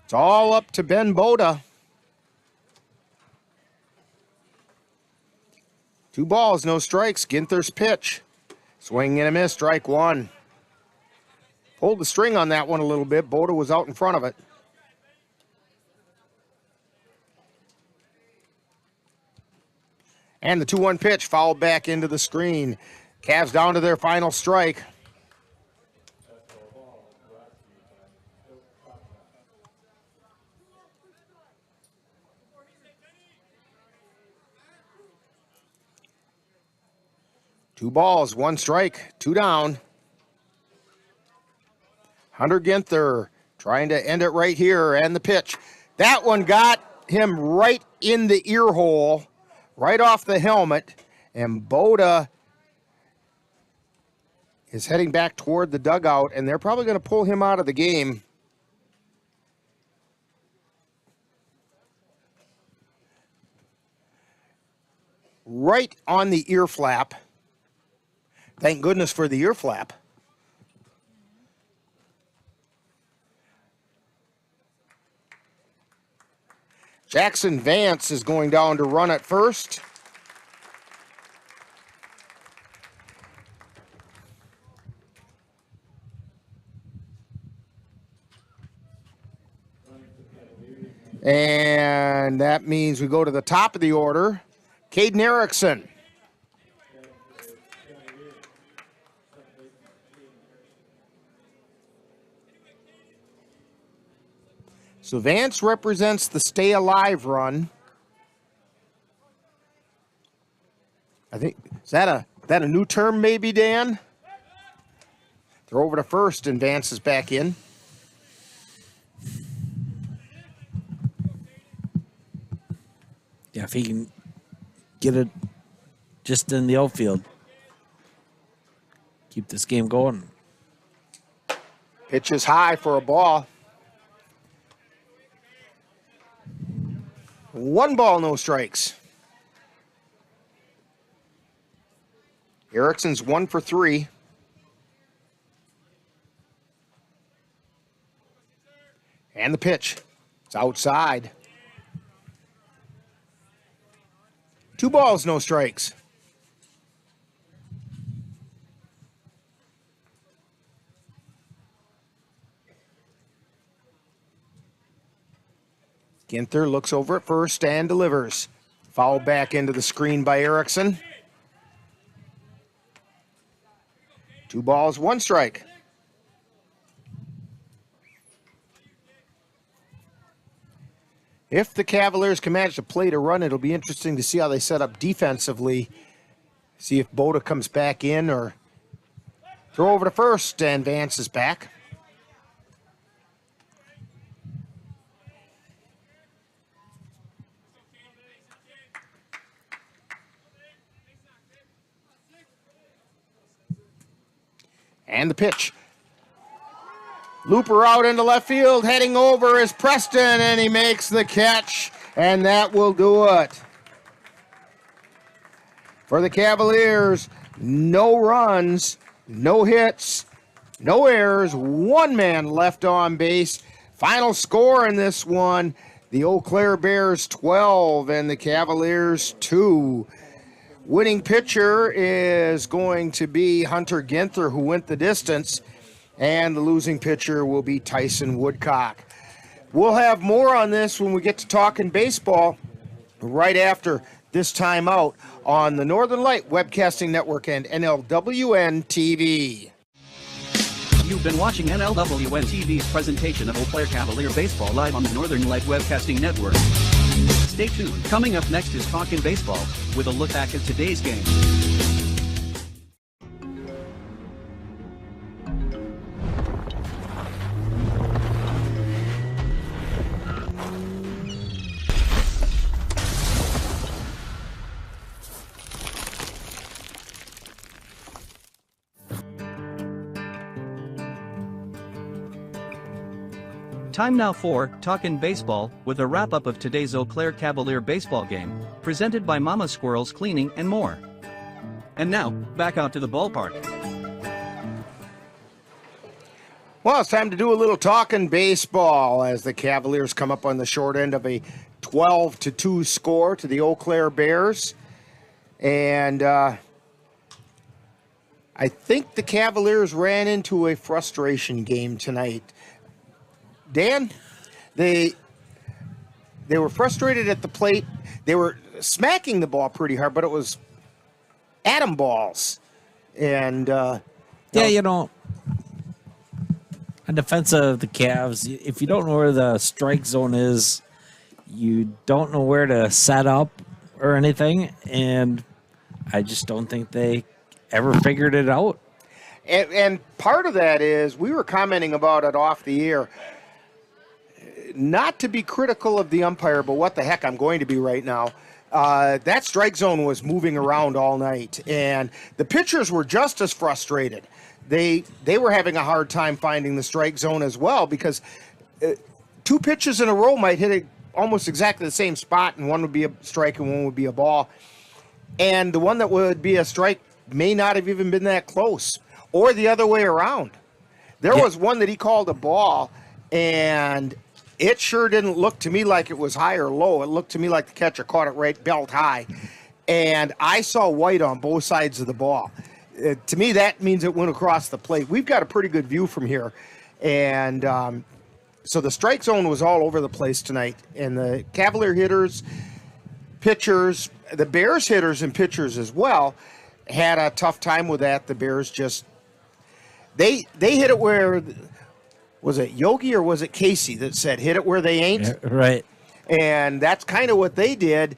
[SPEAKER 2] It's all up to Ben Boda. 2 balls, no strikes. Ginther's pitch. Swing and a miss, strike 1. Pulled the string on that one a little bit. Boda was out in front of it. And the 2-1 pitch fouled back into the screen. Cavs down to their final strike. Two balls, 1 strike, 2 down. Hunter Ginther trying to end it right here, and the pitch. That one got him right in the ear hole, right off the helmet, and Boda is heading back toward the dugout, and they're probably going to pull him out of the game. Right on the ear flap. Thank goodness for the ear flap. Jackson Vance is going down to run at first. And that means we go to the top of the order. Caden Erickson. So Vance represents the stay alive run. I think, is that a new term maybe, Dan? Throw over to first and Vance is back in.
[SPEAKER 14] Yeah, if he can get it just in the outfield. keep this game going.
[SPEAKER 2] Pitch is high for a ball. 1 ball, no strikes. Erickson's 1 for 3. And the pitch. It's outside. 2 balls, no strikes. Ginther looks over at first and delivers. Foul back into the screen by Erickson. 2 balls, 1 strike. If the Cavaliers can manage to play to run, it'll be interesting to see how they set up defensively. See if Boda comes back in or throw over to first and Vance is back. And the pitch. Looper out into left field, heading over is Preston, and he makes the catch, and that will do it. For the Cavaliers, no runs, no hits, no errors, 1 man left on base. Final score in this one, the Eau Claire Bears 12 and the Cavaliers 2. Winning pitcher is going to be Hunter Ginther, who went the distance, and the losing pitcher will be Tyson Woodcock. We'll have more on this when we get to talking baseball right after this timeout on the Northern Light Webcasting Network and NLWN-TV.
[SPEAKER 1] You've been watching NLWN-TV's presentation of Eau Claire Cavalier Baseball live on the Northern Light Webcasting Network. Stay tuned. Coming up next is Talkin' Baseball, with a look back at today's game. Time now for Talkin' Baseball, with a wrap-up of today's Eau Claire Cavalier baseball game, presented by Mama Squirrels Cleaning and more. And now, back out to the ballpark.
[SPEAKER 2] Well, it's time to do a little talking baseball as the Cavaliers come up on the short end of a 12-2 score to the Eau Claire Bears. And I think the Cavaliers ran into a frustration game tonight. Dan, they were frustrated at the plate. They were smacking the ball pretty hard, but it was atom balls. And
[SPEAKER 14] on defense of the Cavs, if you don't know where the strike zone is, you don't know where to set up or anything, and I just don't think they ever figured it out.
[SPEAKER 2] And part of that is, we were commenting about it off the air, not to be critical of the umpire, but what the heck, I'm going to be right now. That strike zone was moving around all night, and the pitchers were just as frustrated. They were having a hard time finding the strike zone as well, because 2 pitches in a row might hit it almost exactly the same spot, and one would be a strike and one would be a ball. And the one that would be a strike may not have even been that close, or the other way around. There was one that he called a ball, and it sure didn't look to me like it was high or low. It looked to me like the catcher caught it right belt high. And I saw white on both sides of the ball. To me, that means it went across the plate. We've got a pretty good view from here. And so the strike zone was all over the place tonight. And the Cavalier hitters, pitchers, the Bears hitters and pitchers as well had a tough time with that. The Bears just, they hit it where... Was it Yogi or was it Casey that said, hit it where they ain't?
[SPEAKER 14] Yeah, right.
[SPEAKER 2] And that's kind of what they did.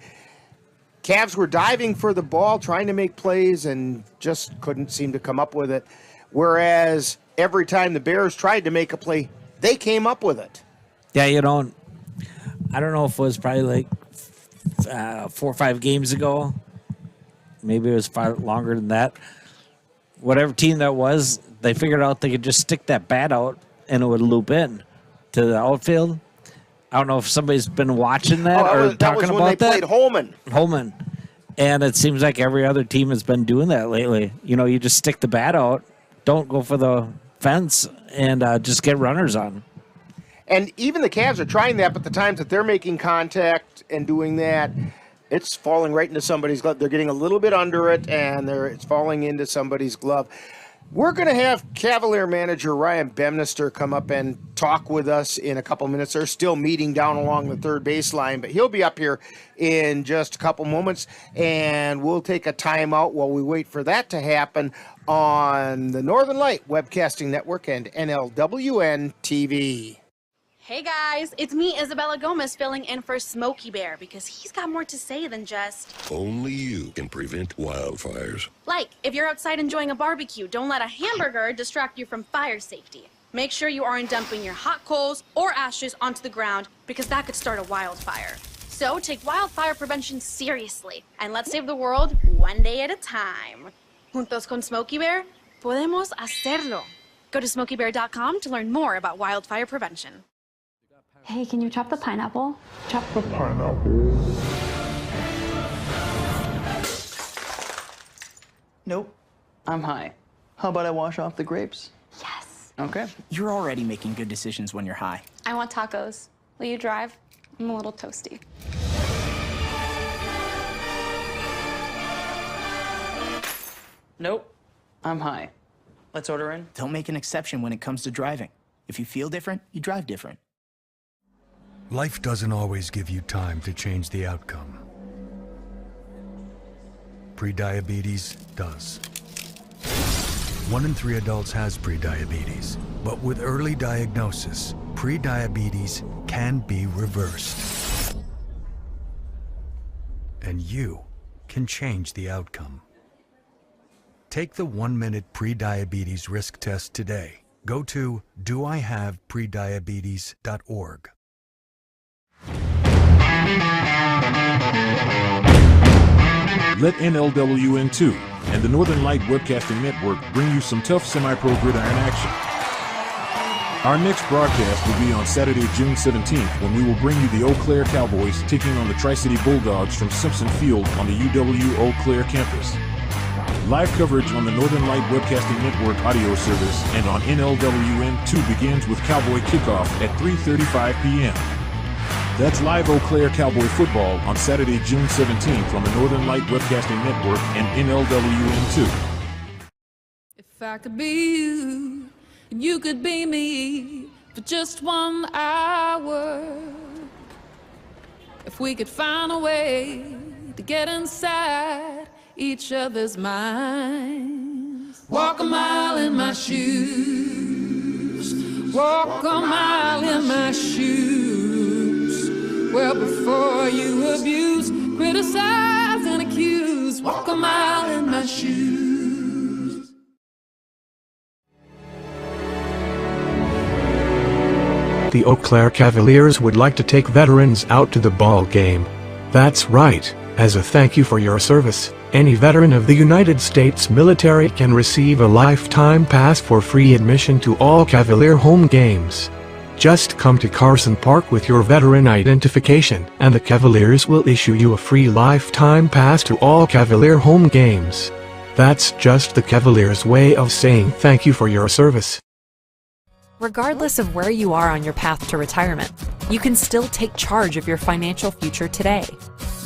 [SPEAKER 2] Cavs were diving for the ball, trying to make plays, and just couldn't seem to come up with it. Whereas every time the Bears tried to make a play, they came up with it.
[SPEAKER 14] Yeah, I don't know if it was probably like 4 or 5 games ago. Maybe it was far longer than that. whatever team that was, they figured out they could just stick that bat out and it would loop in to the outfield. I don't know if somebody's been watching that or talking about that.
[SPEAKER 4] That was when they played
[SPEAKER 14] Holman. And it seems like every other team has been doing that lately. You know, you just stick the bat out, don't go for the fence, and just get runners on.
[SPEAKER 4] And even the Cavs are trying that, but the times that they're making contact and doing that, it's falling right into somebody's glove. They're getting a little bit under it, and it's falling into somebody's glove. We're going to have Cavalier manager Ryan Bemnister come up and talk with us in a couple minutes. They're still meeting down along the third baseline, but he'll be up here in just a couple moments, and we'll take a timeout while we wait for that to happen on the Northern Light Webcasting Network and NLWN-TV.
[SPEAKER 17] Hey guys, it's me, Isabella Gomez, filling in for Smokey Bear because he's got more to say than just...
[SPEAKER 18] Only you can prevent wildfires.
[SPEAKER 17] Like, if you're outside enjoying a barbecue, don't let a hamburger distract you from fire safety. Make sure you aren't dumping your hot coals or ashes onto the ground because that could start a wildfire. So take wildfire prevention seriously and let's save the world one day at a time. Juntos con Smokey Bear, podemos hacerlo. Go to smokeybear.com to learn more about wildfire prevention.
[SPEAKER 20] Hey, can you chop the pineapple?
[SPEAKER 8] Chop the pineapple.
[SPEAKER 21] Nope. I'm high. How about I wash off the grapes?
[SPEAKER 20] Yes.
[SPEAKER 21] Okay.
[SPEAKER 22] You're already making good decisions when you're high.
[SPEAKER 20] I want tacos. Will you drive? I'm a little toasty.
[SPEAKER 21] Nope. I'm high. Let's order in.
[SPEAKER 22] Don't make an exception when it comes to driving. If you feel different, you drive different.
[SPEAKER 23] Life doesn't always give you time to change the outcome. Prediabetes does. 1 in 3 adults has prediabetes, but with early diagnosis, prediabetes can be reversed. And you can change the outcome. Take the 1-minute prediabetes risk test today. Go to doihaveprediabetes.org.
[SPEAKER 5] Let NLWN-TV and the Northern Light Webcasting Network bring you some tough semi-pro gridiron action. Our next broadcast will be on Saturday, June 17th, when we will bring you the Eau Claire Cavaliers taking on the Tri-City Bulldogs from Simpson Field on the UW Eau Claire campus. Live coverage on the Northern Light Webcasting Network audio service and on NLWN-TV begins with Cowboy Kickoff at 3:35 p.m. That's live Eau Claire Cowboy football on Saturday, June 17th on the Northern Light Webcasting Network and NLWN-TV.
[SPEAKER 24] If I could be you, and you could be me for just 1 hour. If we could find a way to get inside each other's minds. Walk a mile in my shoes. Walk a mile in my shoes. Well, before you abuse, criticize, and accuse, walk a mile in my shoes.
[SPEAKER 11] The Eau Claire Cavaliers would like to take veterans out to the ball game. That's right. As a thank you for your service, any veteran of the United States military can receive a lifetime pass for free admission to all Cavalier home games. Just come to Carson Park with your veteran identification, and the Cavaliers will issue you a free lifetime pass to all Cavalier home games. That's just the Cavaliers' way of saying thank you for your service.
[SPEAKER 3] Regardless of where you are on your path to retirement, you can still take charge of your financial future today.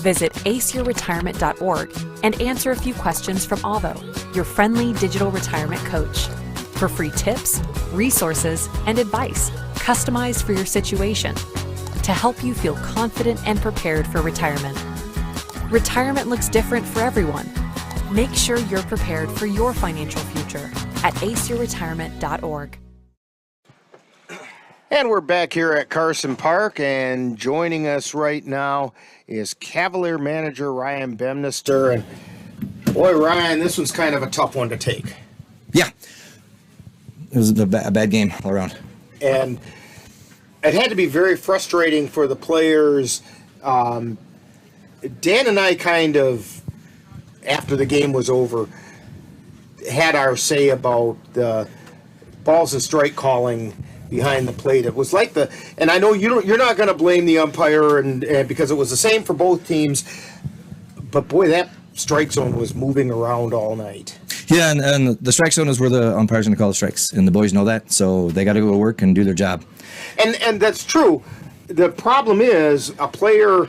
[SPEAKER 3] Visit aceyourretirement.org and answer a few questions from Alvo, your friendly digital retirement coach, for free tips, resources, and advice customized for your situation to help you feel confident and prepared for retirement. Retirement looks different for everyone. Make sure you're prepared for your financial future at aceyourretirement.org.
[SPEAKER 4] And we're back here at Carson Park, and joining us right now is Cavalier manager Ryan Bemnister. And boy, Ryan, this one's kind of a tough one to take.
[SPEAKER 9] Yeah, it was a bad game all around.
[SPEAKER 4] And it had to be very frustrating for the players. Dan and I kind of, after the game was over,
[SPEAKER 2] had our say about the balls and strike calling behind the plate. It was like and I know you're not going to blame the umpire, and because it was the same for both teams, but boy, that strike zone was moving around all night.
[SPEAKER 9] Yeah, and the strike zone is where the umpire's going to call the strikes, and the boys know that, so they got to go to work and do their job.
[SPEAKER 2] And that's true. The problem is a player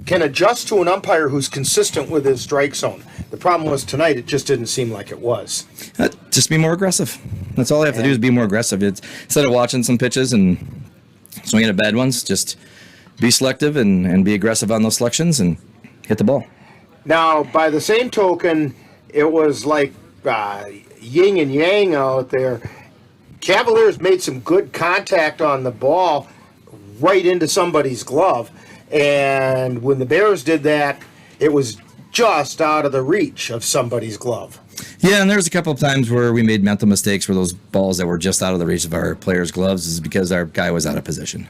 [SPEAKER 2] can adjust to an umpire who's consistent with his strike zone. The problem was tonight, it just didn't seem like it was.
[SPEAKER 9] Just be more aggressive. That's all they have to do is be more aggressive. Instead of watching some pitches and swinging at bad ones, just be selective and be aggressive on those selections and hit the ball.
[SPEAKER 2] Now, by the same token, it was like yin and yang out there. Cavaliers made some good contact on the ball right into somebody's glove. And when the Bears did that, it was just out of the reach of somebody's glove.
[SPEAKER 9] Yeah, and there's a couple of times where we made mental mistakes where those balls that were just out of the reach of our players' gloves is because our guy was out of position.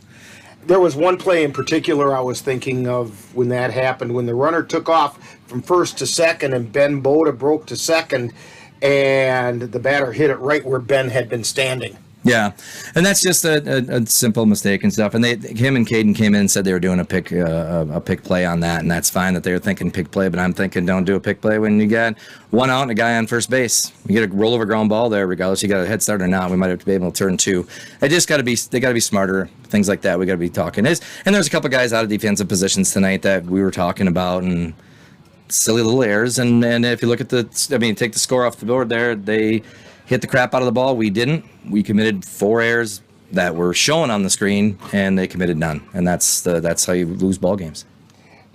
[SPEAKER 2] There was one play in particular I was thinking of when that happened, when the runner took off from first to second and Ben Boda broke to second, and the batter hit it right where Ben had been standing.
[SPEAKER 9] Yeah, and that's just a simple mistake and stuff. And him and Caden came in and said they were doing a pick play on that, and that's fine that they were thinking pick play. But I'm thinking don't do a pick play when you got one out and a guy on first base. You get a rollover ground ball there, regardless you got a head start or not. We might have to be able to turn two. They got to be smarter. Things like that we got to be talking. And there's a couple guys out of defensive positions tonight that we were talking about and silly little errors. And if you look at take the score off the board there, they hit the crap out of the ball. We didn't. We committed 4 errors that were shown on the screen, and they committed none. And that's how you lose ball games.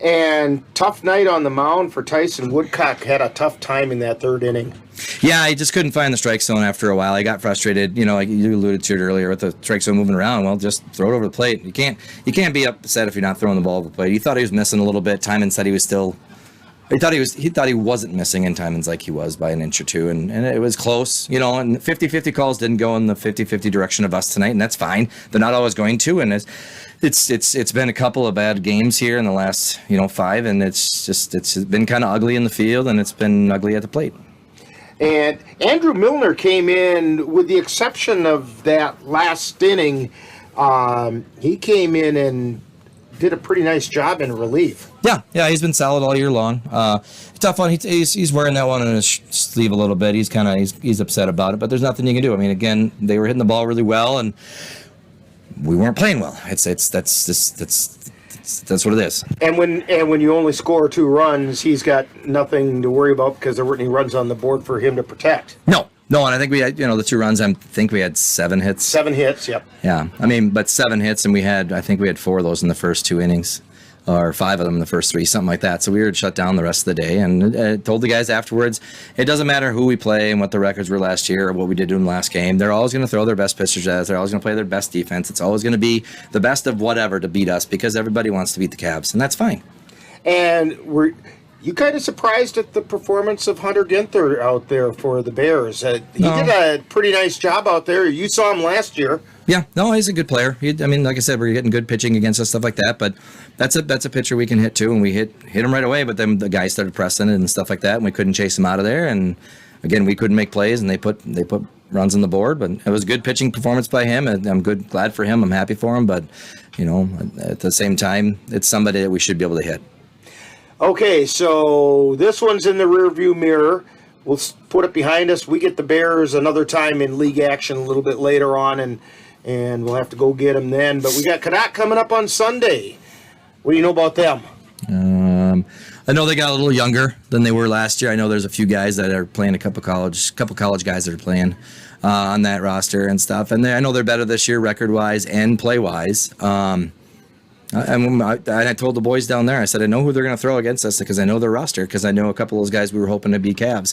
[SPEAKER 9] And
[SPEAKER 2] tough night on the mound for Tyson Woodcock. Had a tough time in that third inning.
[SPEAKER 9] Yeah, he just couldn't find the strike zone after a while. He got frustrated. Like you alluded to it earlier with the strike zone moving around. Well, just throw it over the plate. You can't be upset if you're not throwing the ball over the plate. He thought he was missing a little bit. Timon said he was still. He thought he wasn't missing, and Timon's like he was by an inch or two, and it was close, and 50-50 calls didn't go in the 50-50 direction of us tonight, and that's fine. They're not always going to, and it's been a couple of bad games here in the last 5, and it's been kind of ugly in the field, and it's been ugly at the plate.
[SPEAKER 2] And Andrew Milner came in, with the exception of that last inning, he came in and did a pretty nice job in relief.
[SPEAKER 9] Yeah, he's been solid all year long. Tough one. He's wearing that one on his sleeve a little bit. He's upset about it, but there's nothing you can do. I mean, again, they were hitting the ball really well, and we weren't playing well. That's what it is.
[SPEAKER 2] And when you only score 2 runs, he's got nothing to worry about because there weren't any runs on the board for him to protect.
[SPEAKER 9] No, and I think we had, the 2 runs, I think we had 7 hits.
[SPEAKER 2] 7 hits, yep.
[SPEAKER 9] Yeah, but 7 hits, and I think we had 4 of those in the first 2 innings, or 5 of them in the first 3, something like that. So we were shut down the rest of the day, and told the guys afterwards, it doesn't matter who we play and what the records were last year or what we did in the last game. They're always going to throw their best pitchers at us. They're always going to play their best defense. It's always going to be the best of whatever to beat us because everybody wants to beat the Cavs, and that's fine.
[SPEAKER 2] And you kind of surprised at the performance of Hunter Ginther out there for the Bears. He did a pretty nice job out there. You saw him last year.
[SPEAKER 9] Yeah, no, he's a good player. Like I said, we're getting good pitching against us, stuff like that. But that's a pitcher we can hit too, and we hit him right away. But then the guys started pressing it and stuff like that, and we couldn't chase him out of there. And again, we couldn't make plays, and they put runs on the board. But it was a good pitching performance by him, and I'm glad for him. I'm happy for him. But at the same time, it's somebody that we should be able to hit.
[SPEAKER 2] Okay, so this one's in the rearview mirror. We'll put it behind us. We get the Bears another time in league action a little bit later on, and we'll have to go get them then. But we got Cadet coming up on Sunday. What do you know about them?
[SPEAKER 9] I know they got a little younger than they were last year. I know there's a few guys that are playing, a couple college guys that are playing on that roster and stuff. And I know they're better this year record-wise and play-wise. And I told the boys down there, I said, I know who they're going to throw against us because I know their roster, because I know a couple of those guys we were hoping to be Cavs.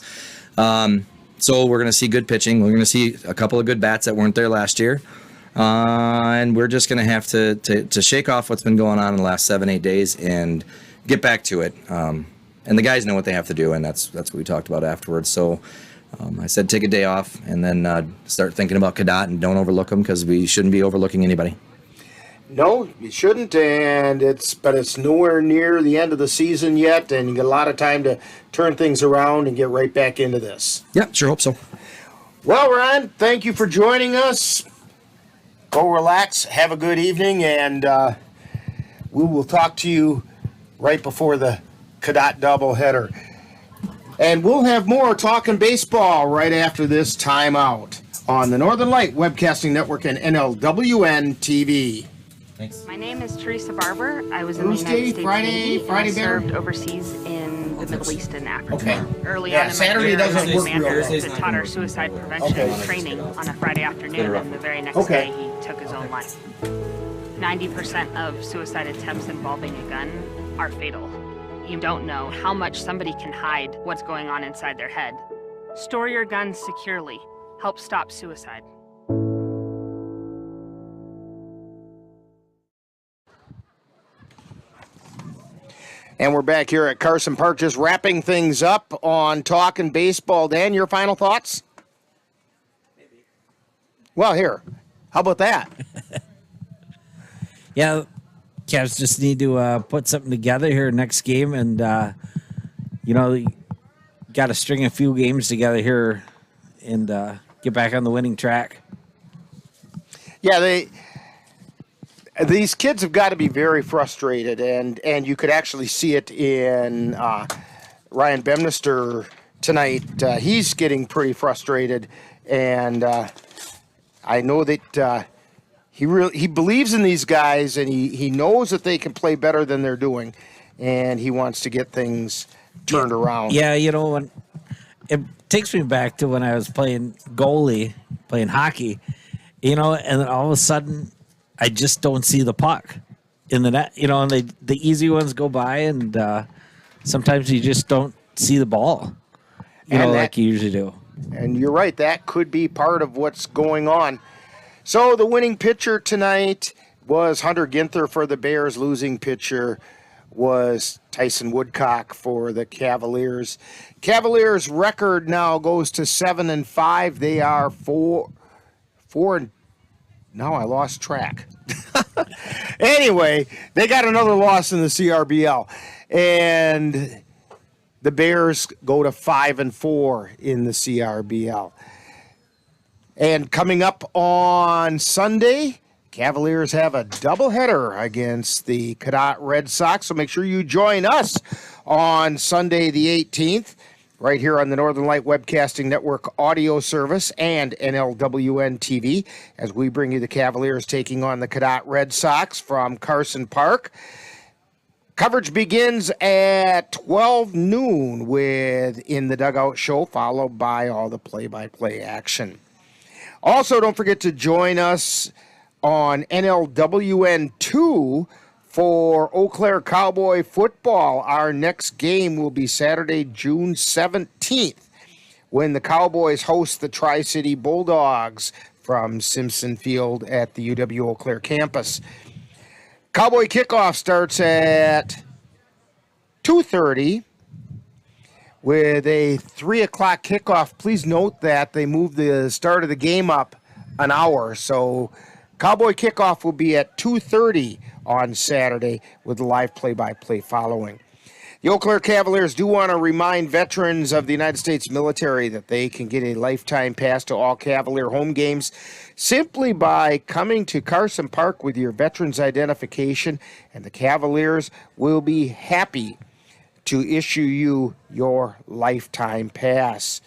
[SPEAKER 9] So we're going to see good pitching. We're going to see a couple of good bats that weren't there last year. And we're just going to have to shake off what's been going on in the last 7-8 days and get back to it. And the guys know what they have to do, and that's what we talked about afterwards. So I said take a day off and then start thinking about Cadet and don't overlook them because we shouldn't be overlooking anybody.
[SPEAKER 2] No, you shouldn't, but it's nowhere near the end of the season yet, and you get a lot of time to turn things around and get right back into this.
[SPEAKER 9] Yeah, sure hope so.
[SPEAKER 2] Well, Ron, thank you for joining us. Go relax, have a good evening, and we will talk to you right before the Cadott doubleheader. And we'll have more talking baseball right after this timeout on the Northern Light Webcasting Network and NLWN-TV.
[SPEAKER 6] Thanks. My name is Teresa Barber. I was in the United States Navy, and I served overseas in the Middle East and Africa.
[SPEAKER 2] Okay.
[SPEAKER 6] Early on in my
[SPEAKER 2] Saturday
[SPEAKER 6] career, I was
[SPEAKER 2] doesn't
[SPEAKER 6] a
[SPEAKER 2] work
[SPEAKER 6] commander
[SPEAKER 2] real well.
[SPEAKER 6] that taught our suicide prevention training on a Friday afternoon, and the very next day he took his own life. 90% of suicide attempts involving a gun are fatal. You don't know how much somebody can hide what's going on inside their head. Store your guns securely. Help stop suicide.
[SPEAKER 2] And we're back here at Carson Park, just wrapping things up on Talking Baseball. Dan, your final thoughts? Maybe. Well, here. How about that?
[SPEAKER 14] Yeah, Cavs just need to put something together here next game, and got to string a few games together here and get back on the winning track.
[SPEAKER 2] Yeah, these kids have got to be very frustrated, and you could actually see it in Ryan Bemnister tonight. He's getting pretty frustrated, and I know that he believes in these guys, and he knows that they can play better than they're doing, and he wants to get things turned around.
[SPEAKER 14] Yeah, when it takes me back to when I was playing goalie, playing hockey, and then all of a sudden I just don't see the puck in the net, and the easy ones go by, and sometimes you just don't see the ball, like you usually do.
[SPEAKER 2] And you're right, that could be part of what's going on. So the winning pitcher tonight was Hunter Ginther for the Bears. Losing pitcher was Tyson Woodcock for the Cavaliers. Cavaliers' record now goes to 7-5. They are 4 and now I lost track. Anyway, they got another loss in the CRBL, and the Bears go to 5-4 in the CRBL. And coming up on Sunday, Cavaliers have a doubleheader against the Cadott Red Sox. So make sure you join us on Sunday the 18th, right here on the Northern Light Webcasting Network audio service and NLWN-TV, as we bring you the Cavaliers taking on the Cadott Red Sox from Carson Park. Coverage begins at 12 noon with In the Dugout show, followed by all the play-by-play action. Also, don't forget to join us on NLWN-2 for Eau Claire Cowboy football. Our next game will be Saturday, June 17th, when the Cowboys host the Tri-City Bulldogs from Simpson Field at the UW Eau Claire campus. Cowboy kickoff starts at 2:30 with a 3 o'clock kickoff. Please note that they moved the start of the game up an hour, so Cowboy kickoff will be at 2:30 on Saturday with the live play-by-play following. The Eau Claire Cavaliers do want to remind veterans of the United States military that they can get a lifetime pass to all Cavalier home games simply by coming to Carson Park with your veterans identification, and the Cavaliers will be happy to issue you your lifetime pass.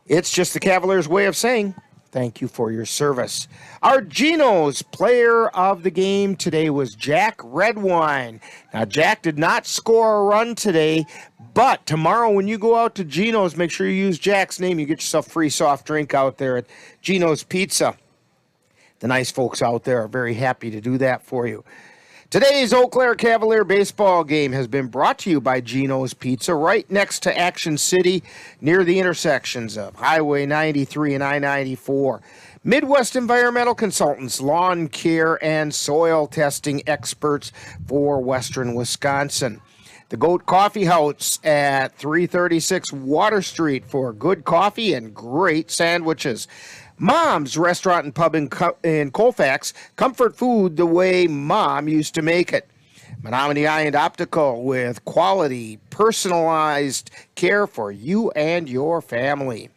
[SPEAKER 2] It's just the Cavaliers' way of saying thank you for your service. Our Geno's player of the game today was Jack Redwine. Now, Jack did not score a run today, but tomorrow when you go out to Geno's, make sure you use Jack's name. You get yourself free soft drink out there at Geno's Pizza. The nice folks out there are very happy to do that for you. Today's Eau Claire Cavalier baseball game has been brought to you by Geno's Pizza, right next to Action City, near the intersections of Highway 93 and I-94. Midwest Environmental Consultants, lawn care and soil testing experts for Western Wisconsin. The Goat Coffee House at 336 Water Street for good coffee and great sandwiches.
[SPEAKER 4] Mom's Restaurant and Pub in Colfax, comfort food the way Mom used to make it. Menominee Eye and Optical with quality, personalized care for you and your family.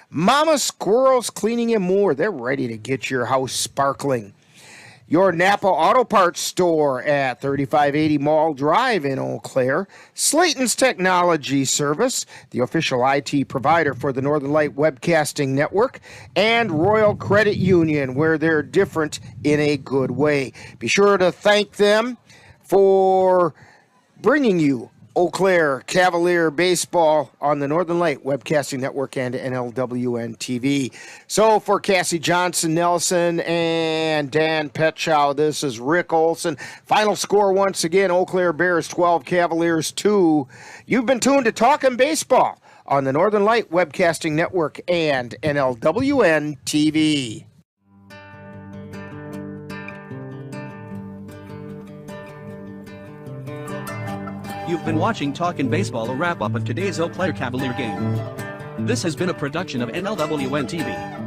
[SPEAKER 4] Mama Squirrels Cleaning and More, they're ready to get your house sparkling. Your Napa Auto Parts store at 3580 Mall Drive in Eau Claire. Slayton's Technology Service, the official IT provider for the Northern Light Webcasting Network. And Royal Credit Union, where they're different in a good way. Be sure to thank them for bringing you Eau Claire Cavalier baseball on the Northern Light Webcasting Network and NLWN-TV. So for Cassie Johnson Nelson and Dan Petchow, this is Rick Olson. Final score once again, Eau Claire Bears 12, Cavaliers 2. You've been tuned to Talkin' Baseball on the Northern Light Webcasting Network and NLWN-TV.
[SPEAKER 1] You've been watching Talkin' Baseball, a wrap-up of today's Eau Claire Cavalier game. This has been a production of NLWN-TV.